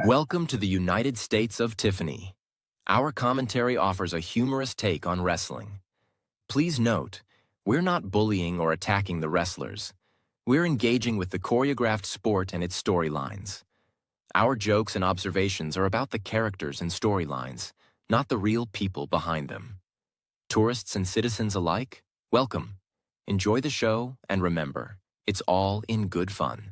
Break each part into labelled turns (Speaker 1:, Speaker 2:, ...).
Speaker 1: Welcome to the United States of Tiffany. Our commentary offers a humorous take on wrestling. Please note, we're not bullying or attacking the wrestlers. We're engaging with the choreographed sport and its storylines. Our jokes and observations are about the characters and storylines, not the real people behind them. Tourists and citizens alike, welcome. Enjoy the show, and remember, it's all in good fun.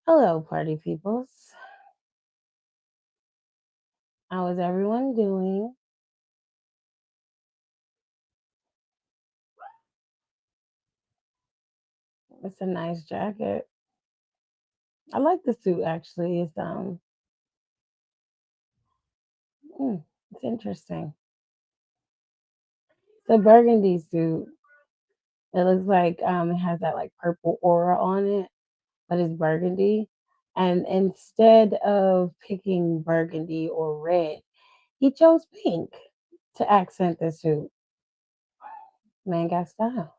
Speaker 2: Hello, party peoples. How is everyone doing? It's a nice jacket. I like the suit actually. It's interesting. The burgundy suit. It looks like it has that like purple aura on it, but it's burgundy. And instead of picking burgundy or red, he chose pink to accent the suit. Man got style.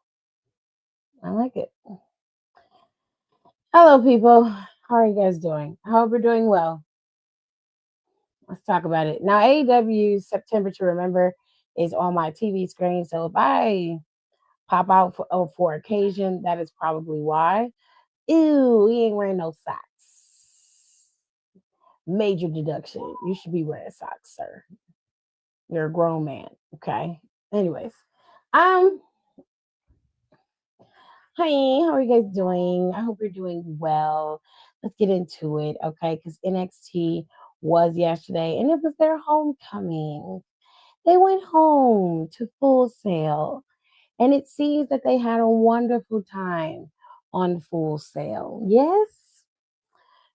Speaker 2: I like it. Hello, people. How are you guys doing? I hope you're doing well. Let's talk about it. Now, AEW's September to Remember is on my TV screen. So if I pop out for occasion, that is probably why. Ew, he ain't wearing no socks. Major deduction. You should be wearing socks, sir. You're a grown man. Okay. Anyways. Hi, how are you guys doing? I hope you're doing well. Let's get into it, okay? Because NXT was yesterday and it was their homecoming. They went home to Full Sail, and it seems that they had a wonderful time on Full Sail. Yes,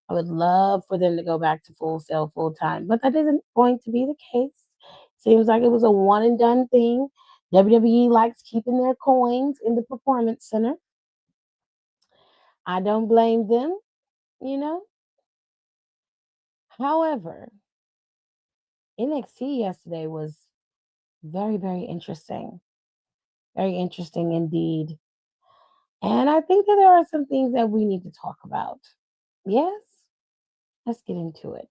Speaker 2: I would love for them to go back to Full Sail full time, but that isn't going to be the case. Seems like it was a one and done thing. WWE likes keeping their coins in the Performance Center. I don't blame them, you know. However, NXT yesterday was very, very interesting. Very interesting indeed. And I think that there are some things that we need to talk about. Yes? Let's get into it.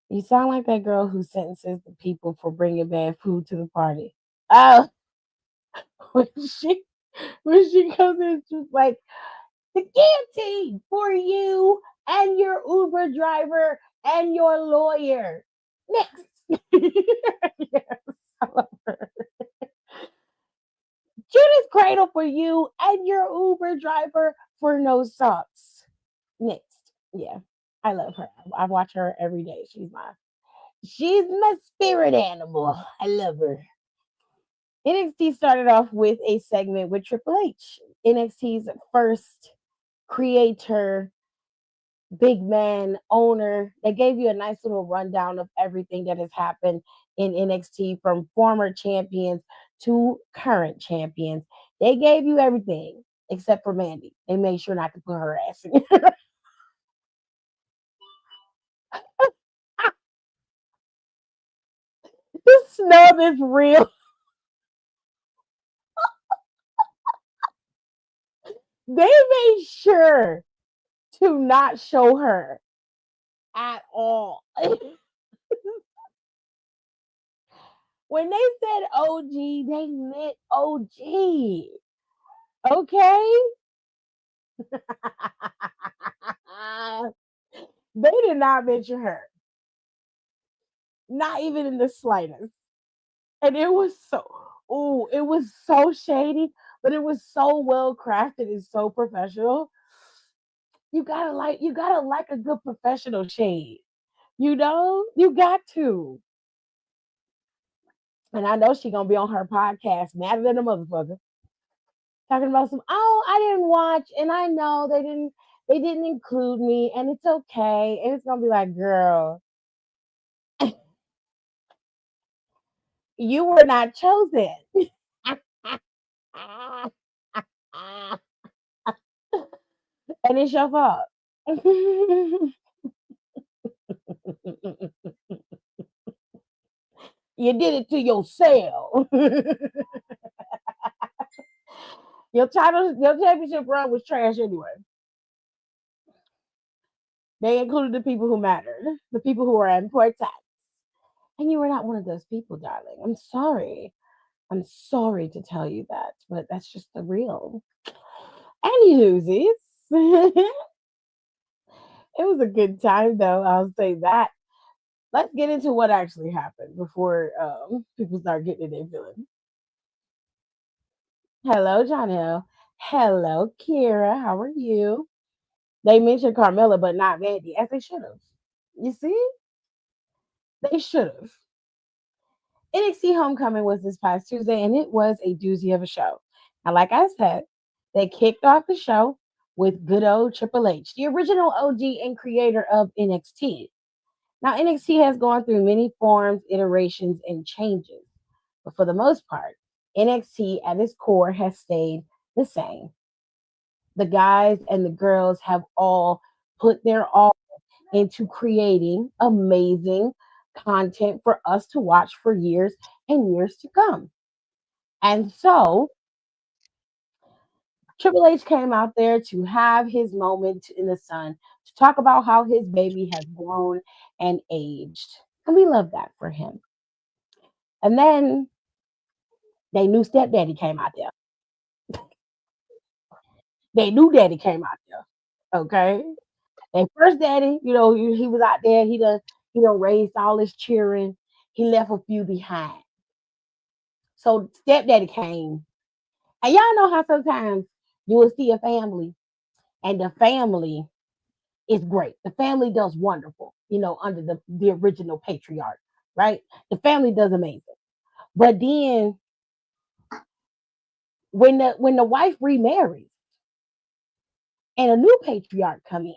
Speaker 2: You sound like that girl who sentences the people for bringing bad food to the party. Oh, when she comes in, she's like, the guillotine for you and your Uber driver and your lawyer. Next. Yes, I love her. Judas Cradle for you and your Uber driver for no socks. Next. Yeah, I love her. I watch her every day. She's my spirit animal. I love her. NXT started off with a segment with Triple H, NXT's first creator, big man, owner. They gave you a nice little rundown of everything that has happened in NXT from former champions to current champions. They gave you everything except for Mandy. They made sure not to put her ass in. This snub is real. They made sure to not show her at all. When they said OG, they meant OG. Okay? They did not mention her. Not even in the slightest. And it was it was so shady, but it was so well crafted and so professional. You gotta like a good professional shade. You got to. And I know she gonna be on her podcast, madder than a motherfucker, talking about some. Oh, I didn't watch, and I know they didn't include me, and it's okay. And it's gonna be like, girl, you were not chosen, and it's your fault. You did it to yourself. Your championship run was trash anyway. They included the people who mattered, the people who were important. And you were not one of those people, darling. I'm sorry. I'm sorry to tell you that, but that's just the real. Anywhoosies. It was a good time, though. I'll say that. Let's get into what actually happened before people start getting in their feelings. Hello, Jonelle. Hello, Kira. How are you? They mentioned Carmela, but not Vandy, as they should have. You see? They should have. NXT Homecoming was this past Tuesday, and it was a doozy of a show. Now, like I said, they kicked off the show with good old Triple H, the original OG and creator of NXT. Now, NXT has gone through many forms, iterations, and changes, but for the most part, NXT at its core has stayed the same. The guys and the girls have all put their all into creating amazing content for us to watch for years and years to come. And so Triple H came out there to have his moment in the sun to talk about how his baby has grown and aged. And we love that for him. And then they knew stepdaddy came out there. They knew daddy came out there. Okay. Their first daddy, he was out there. He done raised all his children. He left a few behind. So stepdaddy came. And y'all know how sometimes you will see a family and the family is great. The family does wonderful, under the original patriarch, right? The family does amazing. But then when the wife remarries and a new patriarch come in,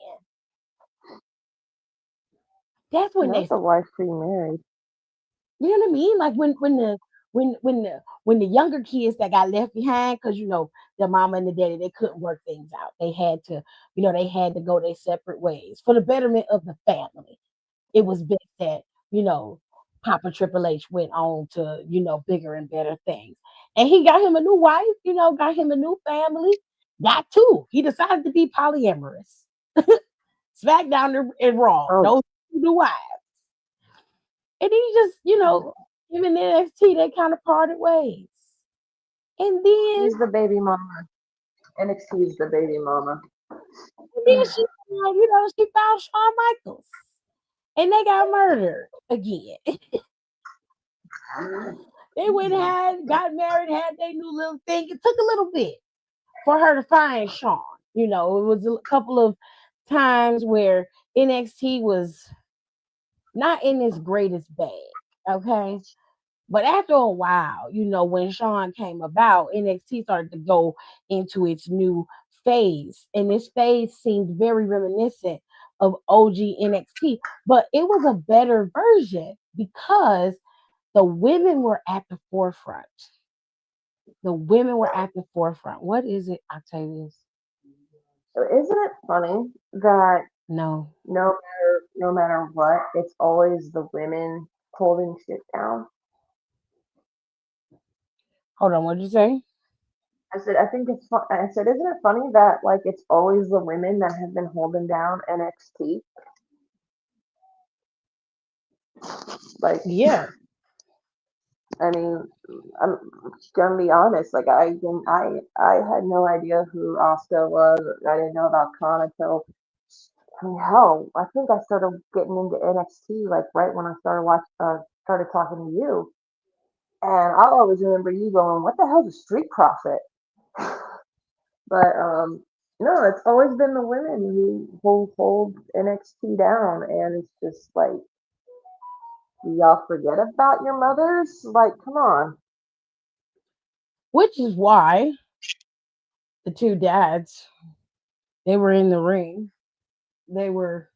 Speaker 2: that's when
Speaker 3: Not the wife remarried.
Speaker 2: you know what I mean? Like when the younger kids that got left behind, because the mama and the daddy, they couldn't work things out. They had to go their separate ways for the betterment of the family. It was best that, Papa Triple H went on to, bigger and better things. And he got him a new wife, got him a new family, got two. He decided to be polyamorous. SmackDown and Raw.
Speaker 3: Oh,
Speaker 2: Those two new wives. And then he just, him and NXT, they kind of parted ways. And then,
Speaker 3: he's the baby mama. NXT is the baby mama.
Speaker 2: she found Shawn Michaels. And they got murdered again. They got married, had their new little thing. It took a little bit for her to find Shawn. It was a couple of times where NXT was not in its greatest bag. Okay. But after a while, when Shawn came about, NXT started to go into its new phase. And this phase seemed very reminiscent of OG NXT, but it was a better version because the women were at the forefront. The women were at the forefront. What is it, Octavius?
Speaker 3: So isn't it funny that
Speaker 2: No.
Speaker 3: no matter what, it's always the women holding shit down?
Speaker 2: Hold on, what did you say?
Speaker 3: I said, I think it's fun. I said, isn't it funny that like it's always the women that have been holding down NXT? Like,
Speaker 2: Yeah.
Speaker 3: I mean, I'm gonna be honest. Like I had no idea who Asuka was. I didn't know about Khan until, I mean, hell, I think I started getting into NXT like right when I started talking to you. And I always remember you going, "What the hell's a street profit?" But no, it's always been the women who hold NXT down, and it's just like, y'all forget about your mothers? Like, come on.
Speaker 2: Which is why the two dads, they were in the ring. They were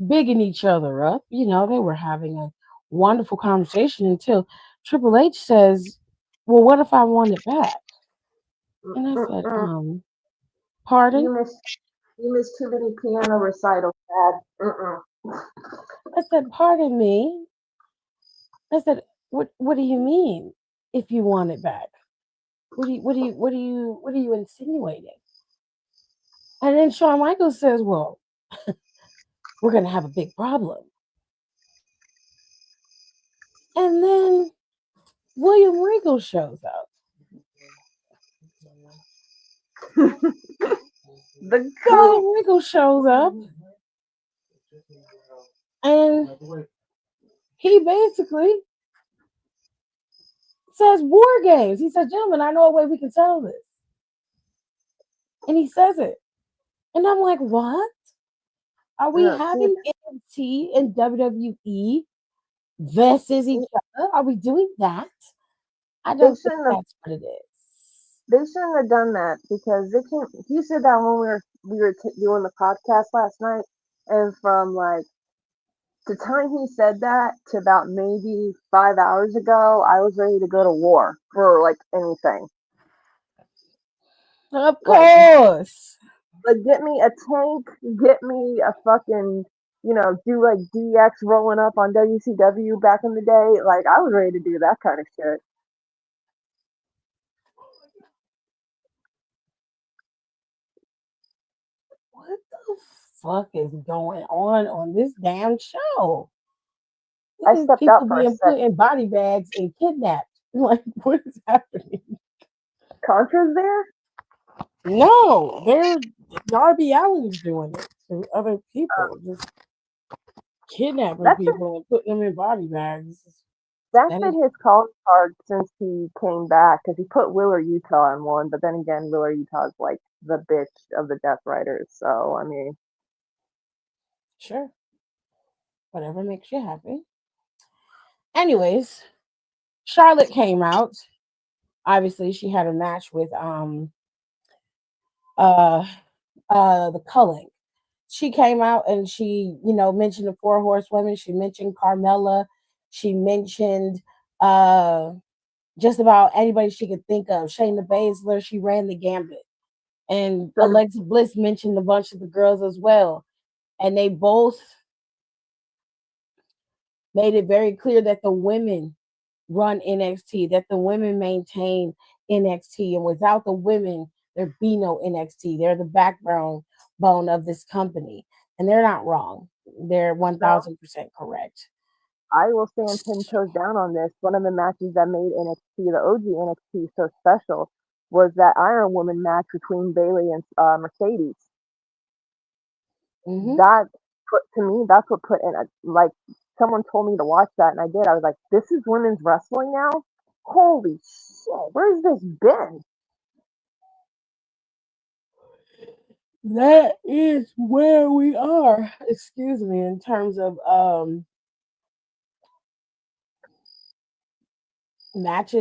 Speaker 2: bigging each other up. They were having a wonderful conversation until Triple H says, "Well, what if I want it back?" And I said,
Speaker 3: Mm-mm.
Speaker 2: pardon?
Speaker 3: You missed you missed too many piano recitals, Dad. Mm-mm.
Speaker 2: I said, pardon me. I said, what do you mean if you want it back? What are you insinuating? And then Shawn Michaels says, well, we're gonna have a big problem. And then William Regal shows up.
Speaker 3: The goat.
Speaker 2: William Regal shows up and he basically says war games. He says, gentlemen, I know a way we can settle this. And he says it. And I'm like, what? Are we
Speaker 3: No, see,
Speaker 2: having NXT and WWE versus each
Speaker 3: see,
Speaker 2: other? Are we doing that? I
Speaker 3: they
Speaker 2: don't think
Speaker 3: shouldn't have
Speaker 2: that's what it is.
Speaker 3: they shouldn't have done that because they can't. He said that when we were doing the podcast last night, and from like the time he said that to about maybe 5 hours ago, I was ready to go to war for like anything.
Speaker 2: Of
Speaker 3: Like
Speaker 2: course.
Speaker 3: get me a tank, get me a fucking, do like DX rolling up on WCW back in the day. Like I was ready to do that kind of shit.
Speaker 2: What the fuck is going on this damn show?
Speaker 3: I
Speaker 2: This is
Speaker 3: stepped
Speaker 2: people
Speaker 3: out for a
Speaker 2: being
Speaker 3: sec.
Speaker 2: put in body bags and kidnapped. Like, what is happening?
Speaker 3: Contra's there?
Speaker 2: No, they're Darby Allin's doing it to other people, just kidnapping
Speaker 3: That's been,
Speaker 2: people and putting them in body bags.
Speaker 3: that's
Speaker 2: That is
Speaker 3: been his calling card since he came back because he put Willer Utah on one, but then again, Willer Utah's like the bitch of the Death Riders. So I mean,
Speaker 2: sure whatever makes you happy. Anyways, Charlotte came out. Obviously, she had a match with uh the Culling. She came out and she, mentioned the four horsewomen. She mentioned Carmella. She mentioned uh just about anybody she could think of. Shayna Baszler, she ran the gambit. And
Speaker 3: the
Speaker 2: Alexa Bliss mentioned a bunch of the girls as well. And they both made it very clear that the women run NXT, that the women maintain NXT. And without the women, there'd be no NXT. They're the backbone of this company. And they're not wrong. They're
Speaker 3: no,
Speaker 2: 1000% correct.
Speaker 3: I will stand 10 toes down on this. One of the matches that made NXT, the OG NXT, so special was that Iron Woman match between Bailey and Mercedes.
Speaker 2: Mm-hmm.
Speaker 3: That put to me, that's what put in a, like, someone told me to watch that and I did. I was like, this is women's wrestling now? Holy shit, where's this been?
Speaker 2: That is where we are. Excuse me, in terms of match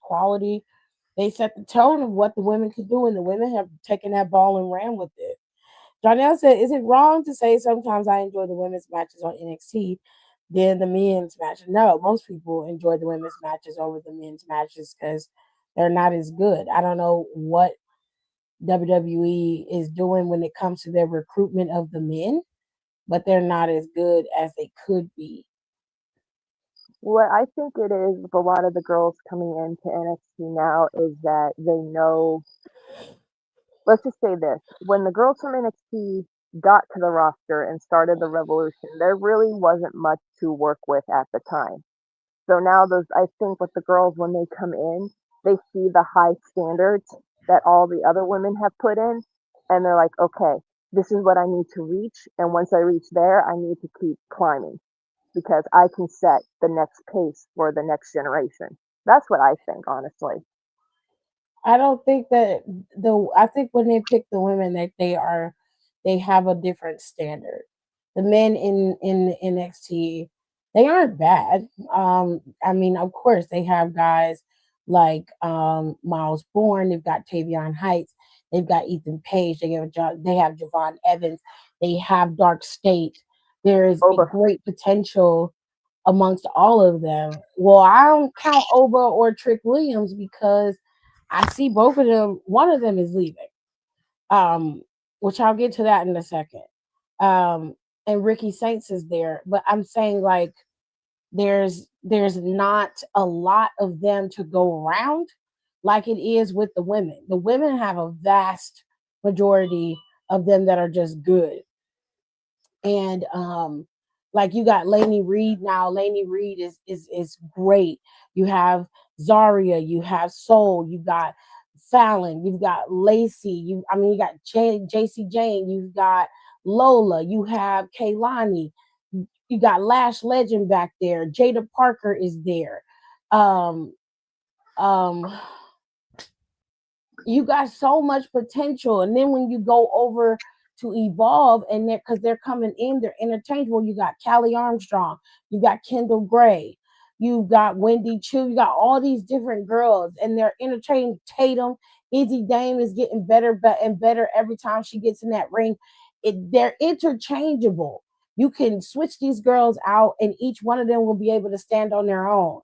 Speaker 2: quality. They set the tone of what the women could do, and the women have taken that ball and ran with it. Darnell said, "Is it wrong to say sometimes I enjoy the women's matches on NXT than the men's matches?" No, most people enjoy the women's matches over the men's matches because they're not as good. I don't know what WWE is doing when it comes to their recruitment of the men, but they're not as good as they could be.
Speaker 3: What I think it is with a lot of the girls coming into NXT now is that they know, let's just say this, when the girls from NXT got to the roster and started the revolution, there really wasn't much to work with at the time. So now those, I think with the girls, when they come in, they see the high standards that all the other women have put in, and they're like, okay, this is what I need to reach, and once I reach there, I need to keep climbing because I can set the next pace for the next generation. That's what I think, honestly.
Speaker 2: I don't think that I think when they pick the women that they have a different standard. The men in NXT, they aren't bad. I mean, of course, they have guys like Miles Bourne. They've got Tavion Heights. They've got Ethan Page. They have Javon Evans. They have Dark State. There is a
Speaker 3: Over.
Speaker 2: great potential amongst all of them. Well, I don't count Oba or Trick Williams because I see both of them. One of them is leaving, um, which I'll get to that in a second. Um, and Ricky Saints is there, but I'm saying like there's not a lot of them to go around like it is with the women. The women have a vast majority of them that are just good. And like you got Lainey Reed now. Lainey Reed is great. You have Zaria, you have Soul, you got Fallon, you've got Lacey, you got JC Jane, you've got Lola, you have Kaylani, you got Lash Legend back there, Jada Parker is there. Um um you got so much potential. And then when you go over to Evolve, and they're coming in, they're interchangeable. You got Callie Armstrong, you got Kendall Gray, you've got Wendy Chu, you got all these different girls, and they're interchanging. Tatum, Izzy Dame is getting better and better every time she gets in that ring. They're interchangeable. You can switch these girls out, and each one of them will be able to stand on their own.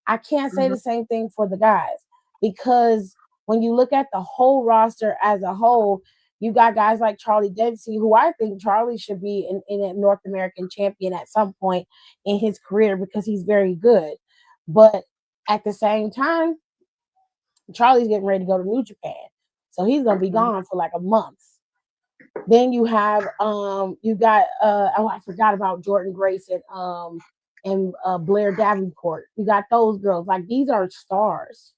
Speaker 2: I can't say
Speaker 3: Hmm.
Speaker 2: the same thing for the guys because when you look at the whole roster as a whole, you got guys like Charlie Dempsey, who I think Charlie should be in a North American champion at some point in his career because he's very good. But at the same time, Charlie's getting ready to go to New Japan. So he's gonna be
Speaker 3: Hmm.
Speaker 2: gone for like a month. Then you got oh, I forgot about Jordan Grace and Blair Davenport. You got those girls. Like these are stars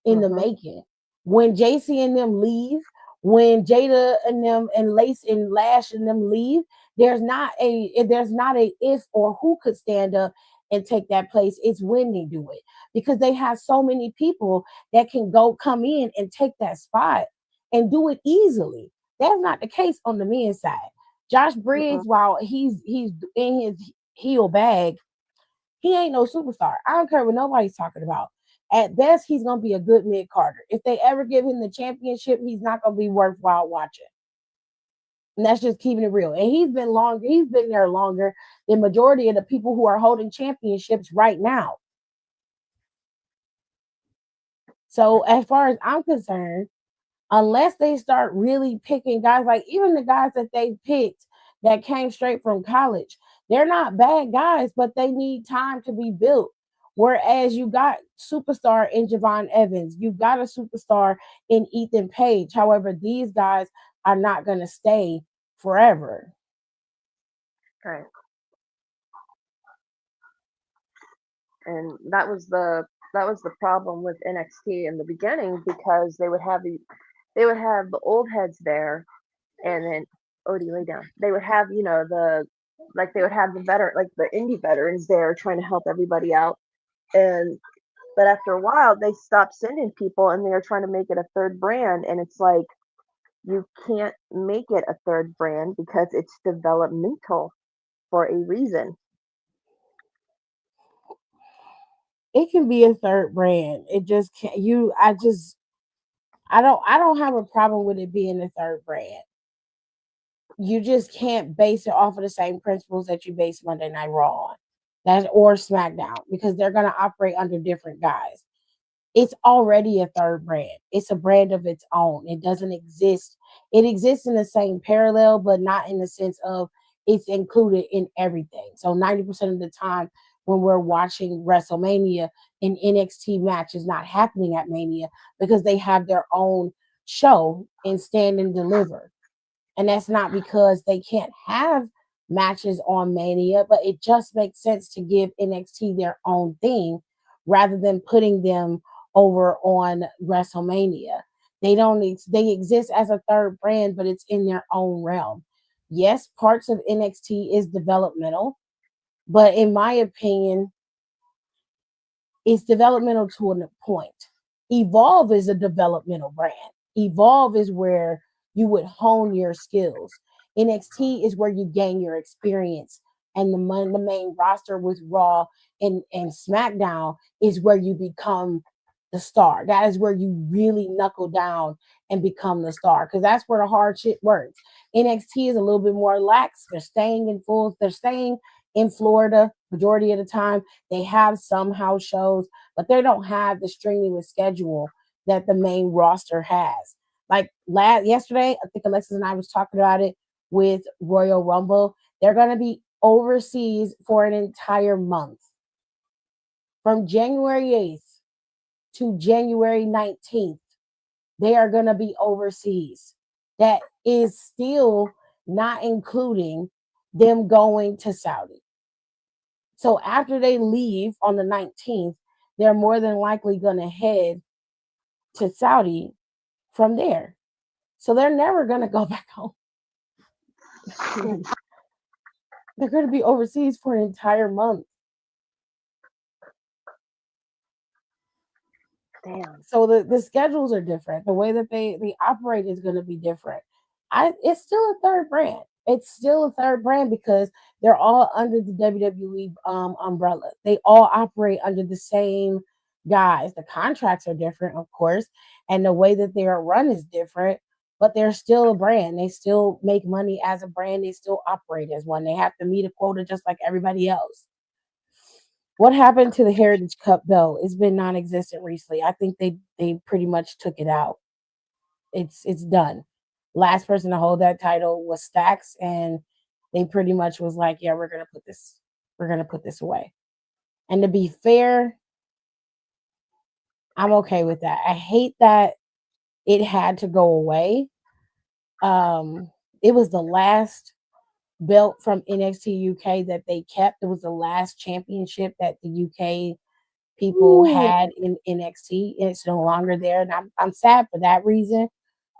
Speaker 2: in the
Speaker 3: Hmm.
Speaker 2: making. When JC and them leave, when Jada and them and Lace and Lash and them leave, there's not a if or who could stand up and take that place. It's when they do it because they have so many people that can come in and take that spot and do it easily. That's not the case on the men's side. Josh
Speaker 3: Hmm.
Speaker 2: Briggs, while he's in his heel bag, he ain't no superstar. I don't care what nobody's talking about. At best, he's gonna be a good mid Carter. If they ever give him the championship, he's not gonna be worthwhile watching. And that's just keeping it real. And he's been there longer than majority of the people who are holding championships right now. So as far as I'm concerned, unless they start really picking guys, like even the guys that they picked that came straight from college, they're not bad guys, but they need time to be built. Whereas you got superstar in Javon Evans, you got a superstar in Ethan Page. However, these guys are not going to stay forever.
Speaker 3: Right. And that was the problem with NXT in the beginning because they would have the old heads there, and then Odie lay down. They would have they would have the like the indie veterans there trying to help everybody out, and but after a while they stopped sending people and they were trying to make it a third brand, and it's like you can't make it a third brand because it's developmental for a reason.
Speaker 2: It can be a third brand. It just can't. I don't have a problem with it being a third brand. You just can't base it off of the same principles that you base Monday Night Raw on, that or SmackDown, because they're gonna operate under different guys. It's already a third brand. It's a brand of its own. It doesn't exist. It exists in the same parallel, but not in the sense of it's included in everything. So 90% of the time when we're watching WrestleMania, an NXT match is not happening at Mania because they have their own show and Stand and Deliver. And that's not because they can't have matches on Mania, but it just makes sense to give NXT their own thing rather than putting them over on WrestleMania. They exist as a third brand, but it's in their own realm. Yes, parts of NXT is developmental, but in my opinion, it's developmental to a point. Evolve is a developmental brand. Evolve is where you would hone your skills. NXT is where you gain your experience. And the main roster with Raw and SmackDown is where you become the star. That is where you really knuckle down and become the star. Because that's where the hard shit works. NXT is a little bit more lax. They're staying in Florida majority of the time. They have some house shows, but they don't have the strenuous schedule that the main roster has. Like yesterday, I think Alexis and I was talking about it with Royal Rumble. They're going to be overseas for an entire month. From January 8th to January 19th, they are going to be overseas. That is still not including them going to Saudi. So after they leave on the 19th, they're more than likely going to head to Saudi from there. So they're never going to go back home. They're going to be overseas for an entire month.
Speaker 3: Damn.
Speaker 2: So the schedules are different. The way that they operate is going to be different. It's still a third brand. It's still a third brand because they're all under the WWE umbrella. They all operate under the same guys. The contracts are different, of course, and the way that they are run is different, but they're still a brand. They still make money as a brand. They still operate as one. They have to meet a quota just like everybody else. What happened to the Heritage Cup though? It's been non-existent recently. I think they pretty much took it out. It's done. Last person to hold that title was Stax, and they pretty much was like, yeah, we're gonna put this away. And to be fair, I'm okay with that. I hate that it had to go away. It was the last belt from NXT UK that they kept. It was the last championship that the UK people had in NXT. It's no longer there, and I'm sad for that reason.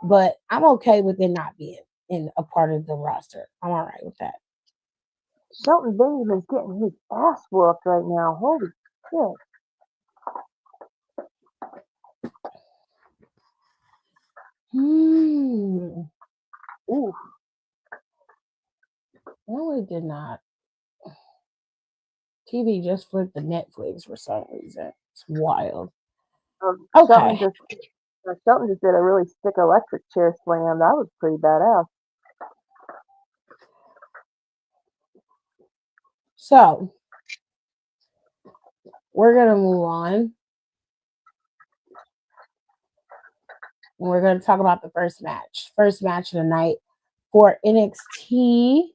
Speaker 2: But I'm okay with it not being in a part of the roster. I'm all right with that.
Speaker 3: Shelton Benjamin's getting his ass whooped right now. Holy shit. Ooh.
Speaker 2: No, it did not. TV just flipped to Netflix for some reason. It's wild.
Speaker 3: Shelton
Speaker 2: Okay.
Speaker 3: just did a really sick electric chair slam. That was pretty badass.
Speaker 2: So we're gonna move on. We're gonna talk about the first match. First match of the night for NXT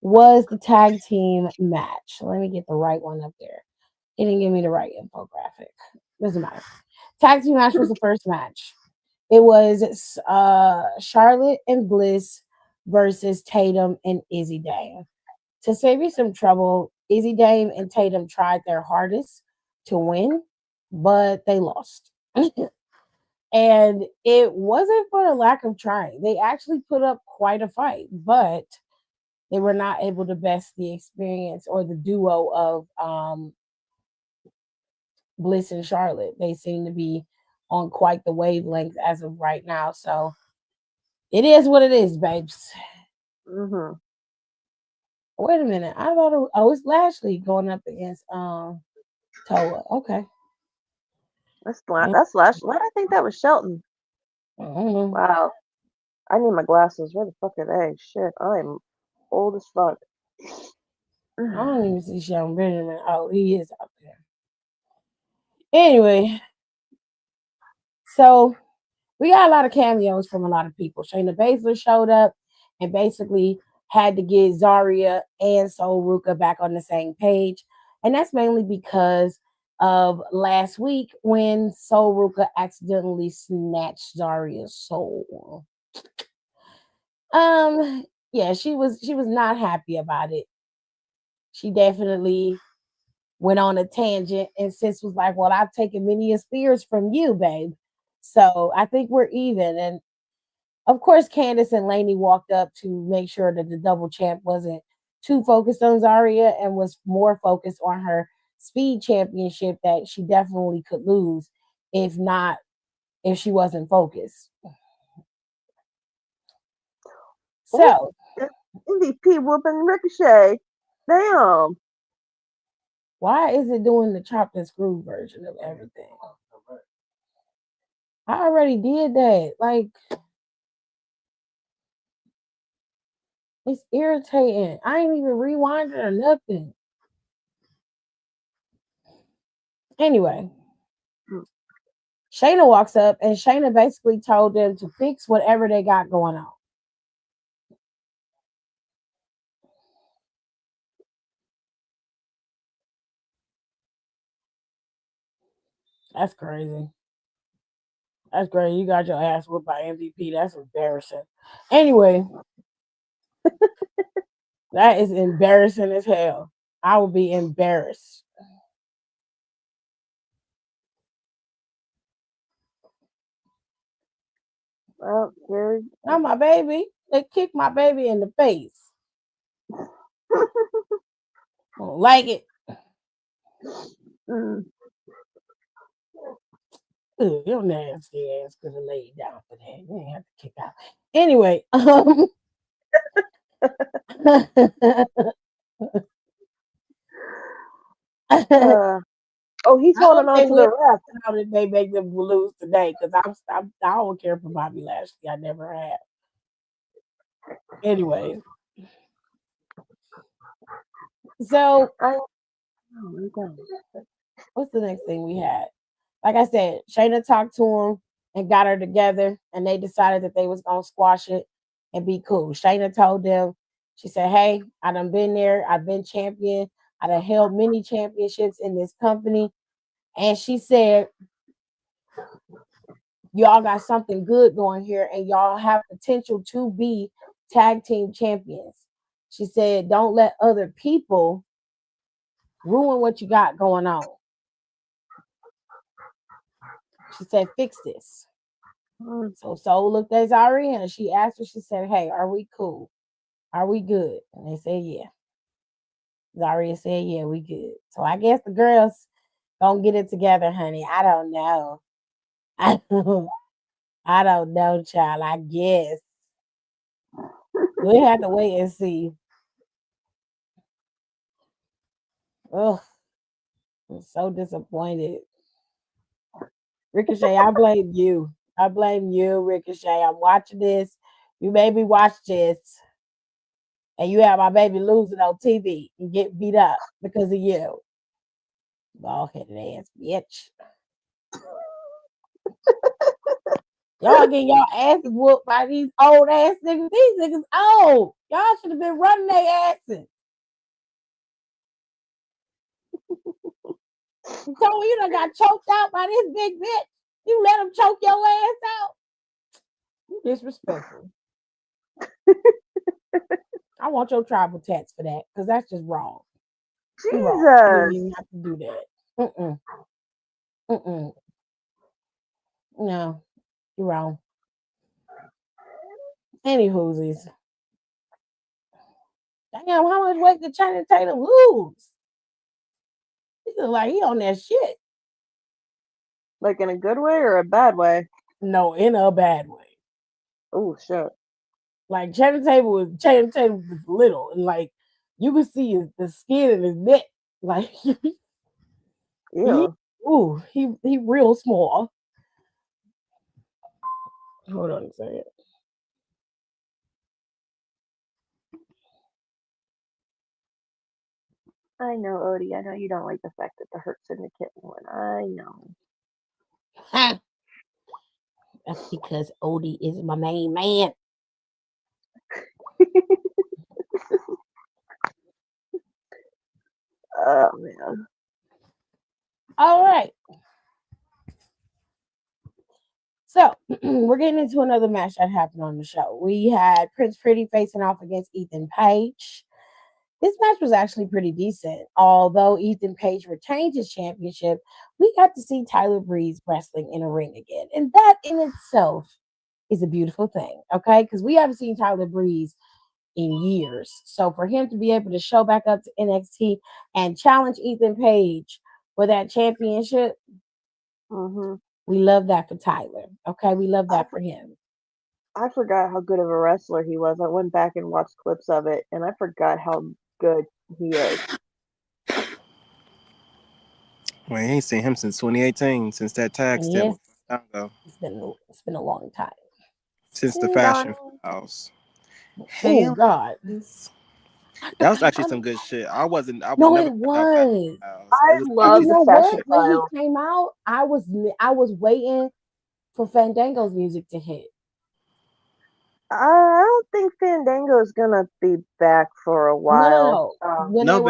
Speaker 2: was the tag team match. Let me get the right one up there. It didn't give me the right infographic. Doesn't matter. Tag team match was the first match. It was Charlotte and Bliss versus Tatum and Izzy Dame. To save you some trouble, Izzy Dame and Tatum tried their hardest to win, but they lost. And it wasn't for a lack of trying. They actually put up quite a fight, but they were not able to best the experience or the duo of Bliss and Charlotte. They seem to be on quite the wavelength as of right now. So it is what it is, babes.
Speaker 3: Mm-hmm.
Speaker 2: Wait a minute. I thought it's Lashley going up against Toa. Okay.
Speaker 3: That's Lashley. I think that was Shelton. Wow. I need my glasses. Where the fuck are they? Shit, I'm old as fuck.
Speaker 2: I don't even see Shelton Benjamin. Oh, he is out there. Anyway, so we got a lot of cameos from a lot of people. Shayna Baszler showed up and basically had to get Zarya and Sol Ruka back on the same page. And that's mainly because of last week when Sol Ruka accidentally snatched Zarya's soul. yeah, she was not happy about it. She definitely went on a tangent, and sis was like, well, I've taken many spears from you, babe. So I think we're even. And of course, Candace and Lainey walked up to make sure that the double champ wasn't too focused on Zaria and was more focused on her speed championship that she definitely could lose if she wasn't focused. So
Speaker 3: MVP whooping Ricochet. Damn.
Speaker 2: why is it doing the chopped and screwed version of everything? I already did that. Like, it's irritating. I ain't even rewinded or nothing. Anyway, Shayna walks up and Shayna basically told them to fix whatever they got going on. That's crazy. That's great. You got your ass whooped by MVP. That's embarrassing. Anyway, that is embarrassing as hell. I would be embarrassed.
Speaker 3: Well, here's
Speaker 2: Not my baby. They kicked my baby in the face. Don't like it. Ugh, your nasty ass could have laid down for that. You ain't have to kick out. Anyway,
Speaker 3: oh, he's
Speaker 2: I hope
Speaker 3: holding on
Speaker 2: they
Speaker 3: to
Speaker 2: win.
Speaker 3: the ref.
Speaker 2: How did they make them lose today? Because I don't care for Bobby Lashley. I never have. Anyway, so what's the next thing we had? Like I said, Shayna talked to him and got her together, and they decided that they was gonna squash it and be cool. Shayna told them, she said, "Hey, I done been there. I've been champion. I done held many championships in this company." And she said, y'all got something good going here and y'all have potential to be tag team champions. She said, don't let other people ruin what you got going on. She said, fix this. So Soul looked at Zaria and she asked her, she said, hey, are we cool? Are we good? And they said, yeah. Zaria said, yeah, we good. So I guess the girls don't get it together, honey. I don't know. I don't know, child. I guess. We'll have to wait and see. Ugh, I'm so disappointed. Ricochet, I blame you. I blame you, Ricochet. I'm watching this. You made me watch this. And you have my baby losing on TV and get beat up because of you. Bald-headed ass bitch. Y'all getting y'all asses whooped by these old ass niggas. These niggas old. Y'all should have been running their asses. You told me you done got choked out by this big bitch. You let him choke your ass out. You disrespectful. I want your tribal tats for that because that's just wrong.
Speaker 3: Jesus.
Speaker 2: Wrong. You didn't even have to do that. No, you're wrong. Any whoosies. Damn, how much weight did Channing Tatum lose? He look like he on that shit.
Speaker 3: Like in a good way or a bad way?
Speaker 2: No, in a bad way.
Speaker 3: Oh shit.
Speaker 2: Like Channing Tatum was little, and like you could see the skin in his neck. Like he real small. Hold on a second.
Speaker 3: I know, Odie. I know you don't like the fact that the Hurt Syndicate won. I know.
Speaker 2: That's because Odie is my main man.
Speaker 3: Oh man.
Speaker 2: All right. So we're getting into another match that happened on the show. We had Prince Pretty facing off against Ethan Page. This match was actually pretty decent. Although Ethan Page retained his championship, we got to see Tyler Breeze wrestling in a ring again. And that in itself is a beautiful thing, okay? Because we haven't seen Tyler Breeze in years. So for him to be able to show back up to NXT and challenge Ethan Page for that championship, we love that for Tyler. Okay, we love that for him.
Speaker 3: I forgot how good of a wrestler he was. I went back and watched clips of it, and I forgot how good he is.
Speaker 4: Well, I ain't seen him since 2018, since that tag stint with Fandango.
Speaker 2: It's been a long time.
Speaker 4: Since the Fashion House.
Speaker 2: Oh God.
Speaker 4: That was actually some good shit. I was never
Speaker 2: it was.
Speaker 3: I love the Fashion
Speaker 2: what? When
Speaker 3: File.
Speaker 2: he came out, I was waiting for Fandango's music to hit.
Speaker 3: I don't think Fandango is gonna be back for a while.
Speaker 2: No.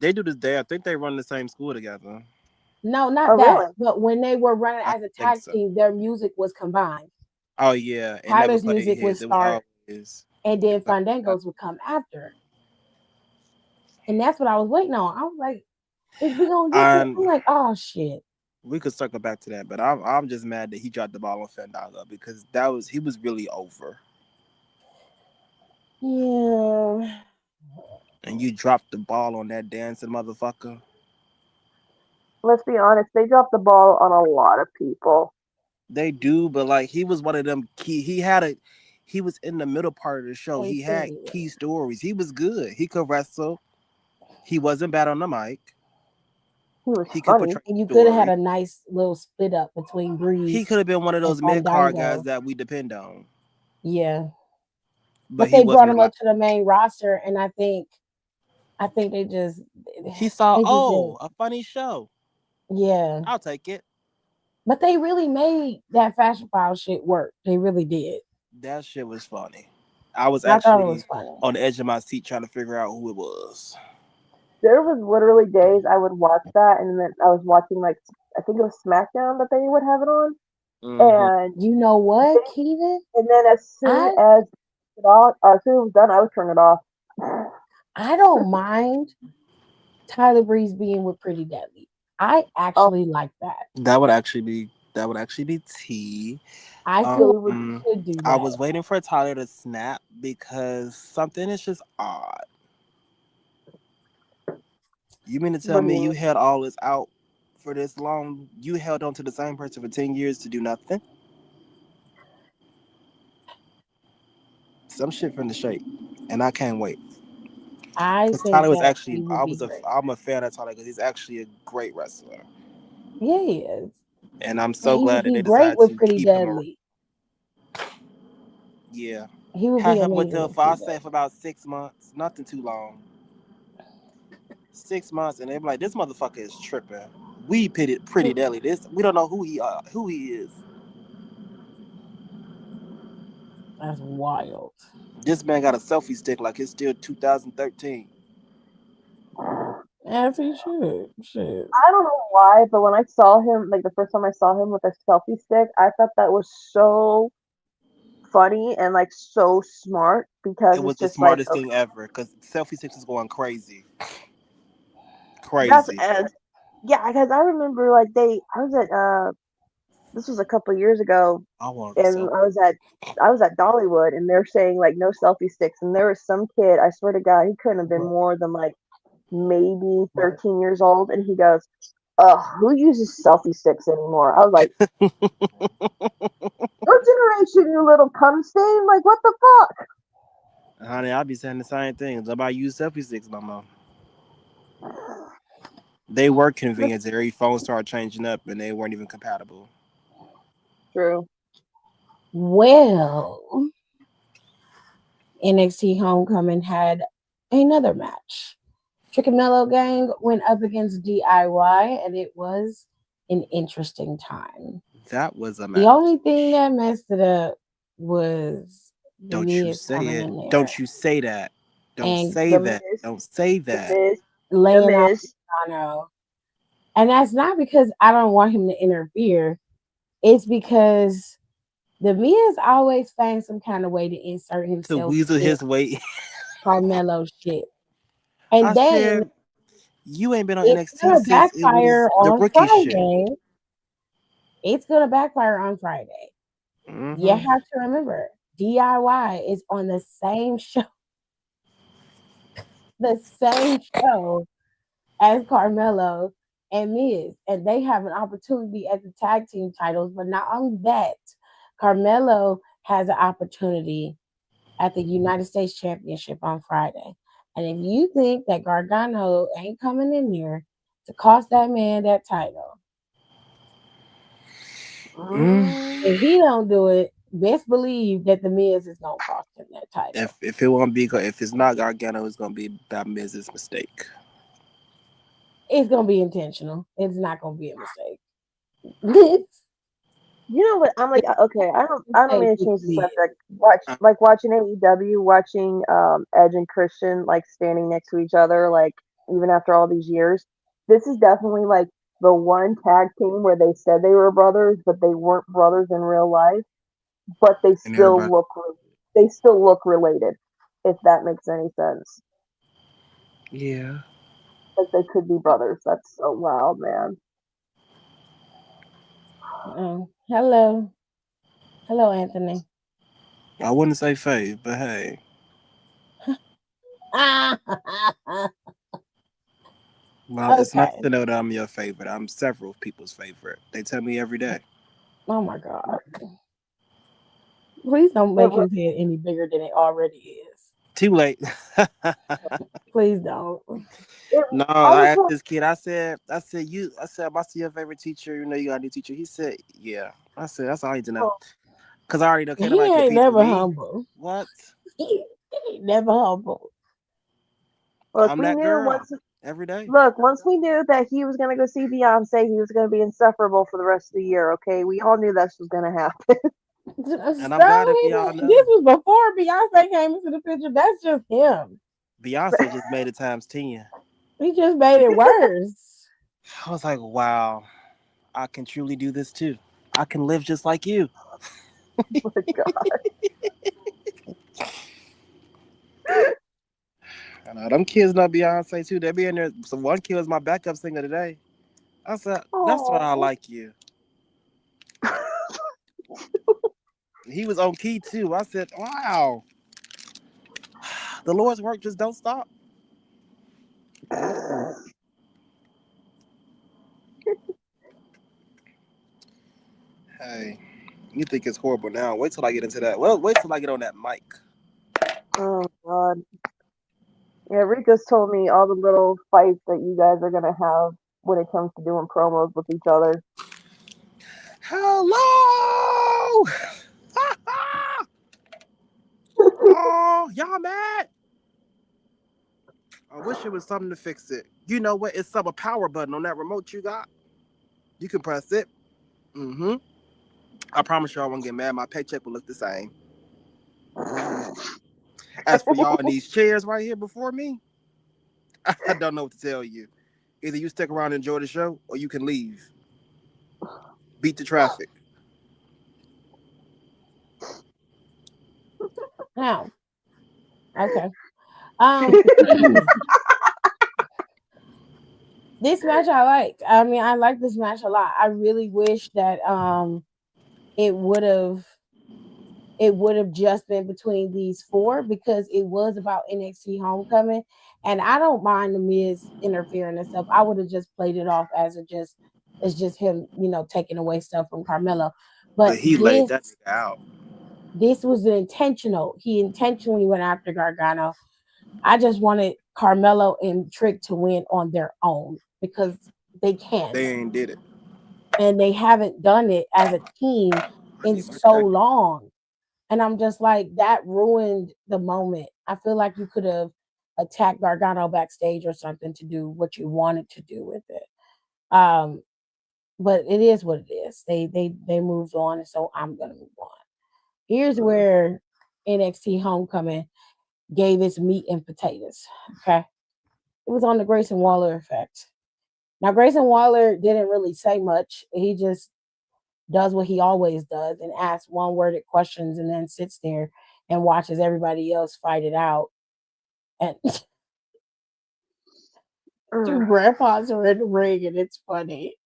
Speaker 4: They do this day. I think they run the same school together.
Speaker 2: No, not that.
Speaker 3: Really?
Speaker 2: But when they were running as a tag team, their music was combined.
Speaker 4: Oh yeah,
Speaker 2: Tyler's music would start, and then Fandango's would come after. And that's what I was waiting on. I was like, "Is we gonna get this?" I'm like, "Oh shit."
Speaker 4: We could circle back to that, but I'm just mad that he dropped the ball on Fandango because he was really over.
Speaker 2: Yeah.
Speaker 4: And you dropped the ball on that dancing motherfucker.
Speaker 3: Let's be honest, they dropped the ball on a lot of people.
Speaker 4: They do, but like he was one of them key. He was in the middle part of the show. He had key stories. He was good. He could wrestle. He wasn't bad on the mic.
Speaker 3: He funny.
Speaker 2: And you could have had a nice little split up between Breeze.
Speaker 4: He could have been one of those mid card guys that we depend on.
Speaker 2: Yeah. But they brought him up to the main roster, and I think they just
Speaker 4: a funny show.
Speaker 2: Yeah.
Speaker 4: I'll take it.
Speaker 2: But they really made that Fashion File shit work. They really did.
Speaker 4: That shit was funny. I thought it was funny. On the edge of my seat trying to figure out who it was.
Speaker 3: There was literally days I would watch that, and then I was watching I think it was SmackDown that they would have it on. And
Speaker 2: you know what, Keenan?
Speaker 3: And then as soon as it was done, I would turn it off.
Speaker 2: I don't mind Tyler Breeze being with Pretty Deadly. I actually like that.
Speaker 4: That would actually be tea.
Speaker 2: I feel we should do that.
Speaker 4: I was waiting for Tyler to snap because something is just odd. You mean to tell me you held all this out for this long? You held on to the same person for 10 years to do nothing? Some shit from the shape, and I can't wait. Tyler was actually, I'm a fan of Tyler because he's actually a great wrestler.
Speaker 2: Yeah, he is.
Speaker 4: And I'm so glad that they decided to keep him around. Yeah.
Speaker 2: He would
Speaker 4: had
Speaker 2: be
Speaker 4: him with them for about 6 months. Nothing too long. 6 months, and they're like, this motherfucker is tripping. We pitted Pretty Deadly. We don't know who he is.
Speaker 2: That's wild.
Speaker 4: This man got a selfie stick like it's still 2013.
Speaker 2: As he should. Shit.
Speaker 3: I don't know why, but when I saw him, the first time I saw him with a selfie stick, I thought that was so funny and so smart because
Speaker 4: it was the smartest thing ever because selfie sticks is going crazy.
Speaker 3: Yeah, because I remember I was at this was a couple years ago, I was at Dollywood, and they're saying no selfie sticks, and there was some kid, I swear to God, he couldn't have been more than maybe 13 years old, and he goes, who uses selfie sticks anymore? I was like, your generation, you little cum stain, what the fuck?
Speaker 4: Honey, I'll be saying the same thing. Nobody use selfie sticks no more. They were convenient. Their phones started changing up, and they weren't even compatible.
Speaker 3: True.
Speaker 2: Well, NXT Homecoming had another match. Trick and Mellow Gang went up against DIY, and it was an interesting time.
Speaker 4: That was a match.
Speaker 2: The only thing that messed it up was
Speaker 4: don't you say it. Don't you say that. Don't say that. Don't say that.
Speaker 2: Laying out Dono. And that's not because I don't want him to interfere. It's because the Miz always finds some kind of way to insert
Speaker 4: To
Speaker 2: himself
Speaker 4: weasel
Speaker 2: in
Speaker 4: his way.
Speaker 2: Carmelo's shit.
Speaker 4: I
Speaker 2: And then
Speaker 4: said, you ain't been on
Speaker 2: it's
Speaker 4: NXT
Speaker 2: gonna
Speaker 4: since it
Speaker 2: backfire
Speaker 4: was the
Speaker 2: on
Speaker 4: rookie shit.
Speaker 2: Friday. It's gonna backfire on Friday. You
Speaker 4: Mm-hmm.
Speaker 2: have to remember, DIY is on the same show, as Carmelo and Miz, and they have an opportunity at the tag team titles. But not only that, Carmelo has an opportunity at the United States Championship on Friday. And if you think that Gargano ain't coming in there to cost that man that title, if he don't do it, best believe that the Miz is gonna cost him that title.
Speaker 4: If it won't be, if it's not Gargano, it's gonna be that Miz's mistake.
Speaker 2: It's gonna be intentional. It's not gonna be a mistake.
Speaker 3: You know what? I'm like, okay, I don't mean to change the
Speaker 2: Miz.
Speaker 3: subject.
Speaker 4: Uh,
Speaker 3: Watching AEW, watching Edge and Christian like standing next to each other, like even after all these years. This is definitely like the one tag team where they said they were brothers, but they weren't brothers in real life. But
Speaker 4: and everybody,
Speaker 3: they still look related, if that makes any sense.
Speaker 4: yeah.
Speaker 3: Like they could be brothers. That's so wild, man.
Speaker 2: Oh, hello, Anthony.
Speaker 4: I wouldn't say fave, but hey, well, it's nice
Speaker 2: Okay.
Speaker 4: to know that I'm your favorite. I'm several people's favorite. They tell me every day.
Speaker 2: Oh my God. Please don't
Speaker 3: But
Speaker 2: make his head any bigger than it already is.
Speaker 4: Too late.
Speaker 2: Please don't.
Speaker 3: it,
Speaker 4: No,
Speaker 3: I
Speaker 4: I
Speaker 3: was
Speaker 4: asked this kid. I said, am I still your favorite teacher? You know, you got a new teacher. He said, yeah. I said, that's all I need to know.
Speaker 3: wondering.
Speaker 4: Cause I already know can't
Speaker 2: He
Speaker 4: nobody
Speaker 2: ain't
Speaker 4: compete with
Speaker 2: never
Speaker 4: me.
Speaker 2: humble.
Speaker 4: What?
Speaker 2: He ain't never humble.
Speaker 3: Look,
Speaker 4: I'm
Speaker 3: we
Speaker 4: that
Speaker 3: knew
Speaker 4: girl
Speaker 3: once.
Speaker 4: every day.
Speaker 3: Look, once we knew that he was gonna go see Beyonce, he was gonna be insufferable for the rest of the year. Okay, we all knew that was gonna happen.
Speaker 4: And I'm glad that y'all
Speaker 2: This
Speaker 4: know.
Speaker 2: was before Beyonce came into the picture. That's just him.
Speaker 4: Beyonce just made it times 10.
Speaker 2: He just made it worse.
Speaker 4: I was like, wow, I can truly do this too. I can live just like you.
Speaker 3: Oh my God.
Speaker 4: I know them kids know Beyonce too. They be in there. So one kid was my backup singer today. I said, that's why I
Speaker 3: Oh,
Speaker 4: like you. He was on key too. I said, wow, the Lord's work just don't stop. Hey, you think it's horrible now? Wait till I get into that. Well, wait till I get on that mic.
Speaker 3: oh God. Yeah, Rico's told me all the little fights that you guys are gonna have when it comes to doing promos with each other.
Speaker 4: Hello. Oh, y'all mad? I wish it was something to fix it. You know what? It's a power button on that remote you got. You can press it. Mm-hmm. I promise y'all I won't get mad. My paycheck will look the same. As for y'all in these chairs right here before me, I don't know what to tell you. Either you stick around and enjoy the show, or you can leave. Beat the traffic.
Speaker 2: Now, okay. Um, this match I liked. I mean, I like this match a lot. I really wish that it would have just been between these four because it was about NXT Homecoming, and I don't mind the Miz interfering and stuff. I would have just played it off as it's just him, taking away stuff from Carmelo.
Speaker 4: But
Speaker 2: But
Speaker 4: he laid that nigga out.
Speaker 2: this was intentional. He intentionally went after Gargano. I just wanted Carmelo and Trick to win on their own because they can.
Speaker 4: They ain't did it.
Speaker 2: And they haven't done it as a team
Speaker 4: I
Speaker 2: in
Speaker 4: need my
Speaker 2: so
Speaker 4: jacket.
Speaker 2: long. And I'm just like, that ruined the moment. I feel like you could have attacked Gargano backstage or something to do what you wanted to do with it. But it is what it is. They moved on, and so I'm gonna move on. Here's where NXT Homecoming gave its meat and potatoes. Okay. It was on the Grayson Waller effect. Now, Grayson Waller didn't really say much. He just does what he always does and asks one-worded questions and then sits there and watches everybody else fight it out. And two grandpas are in the ring and it's funny.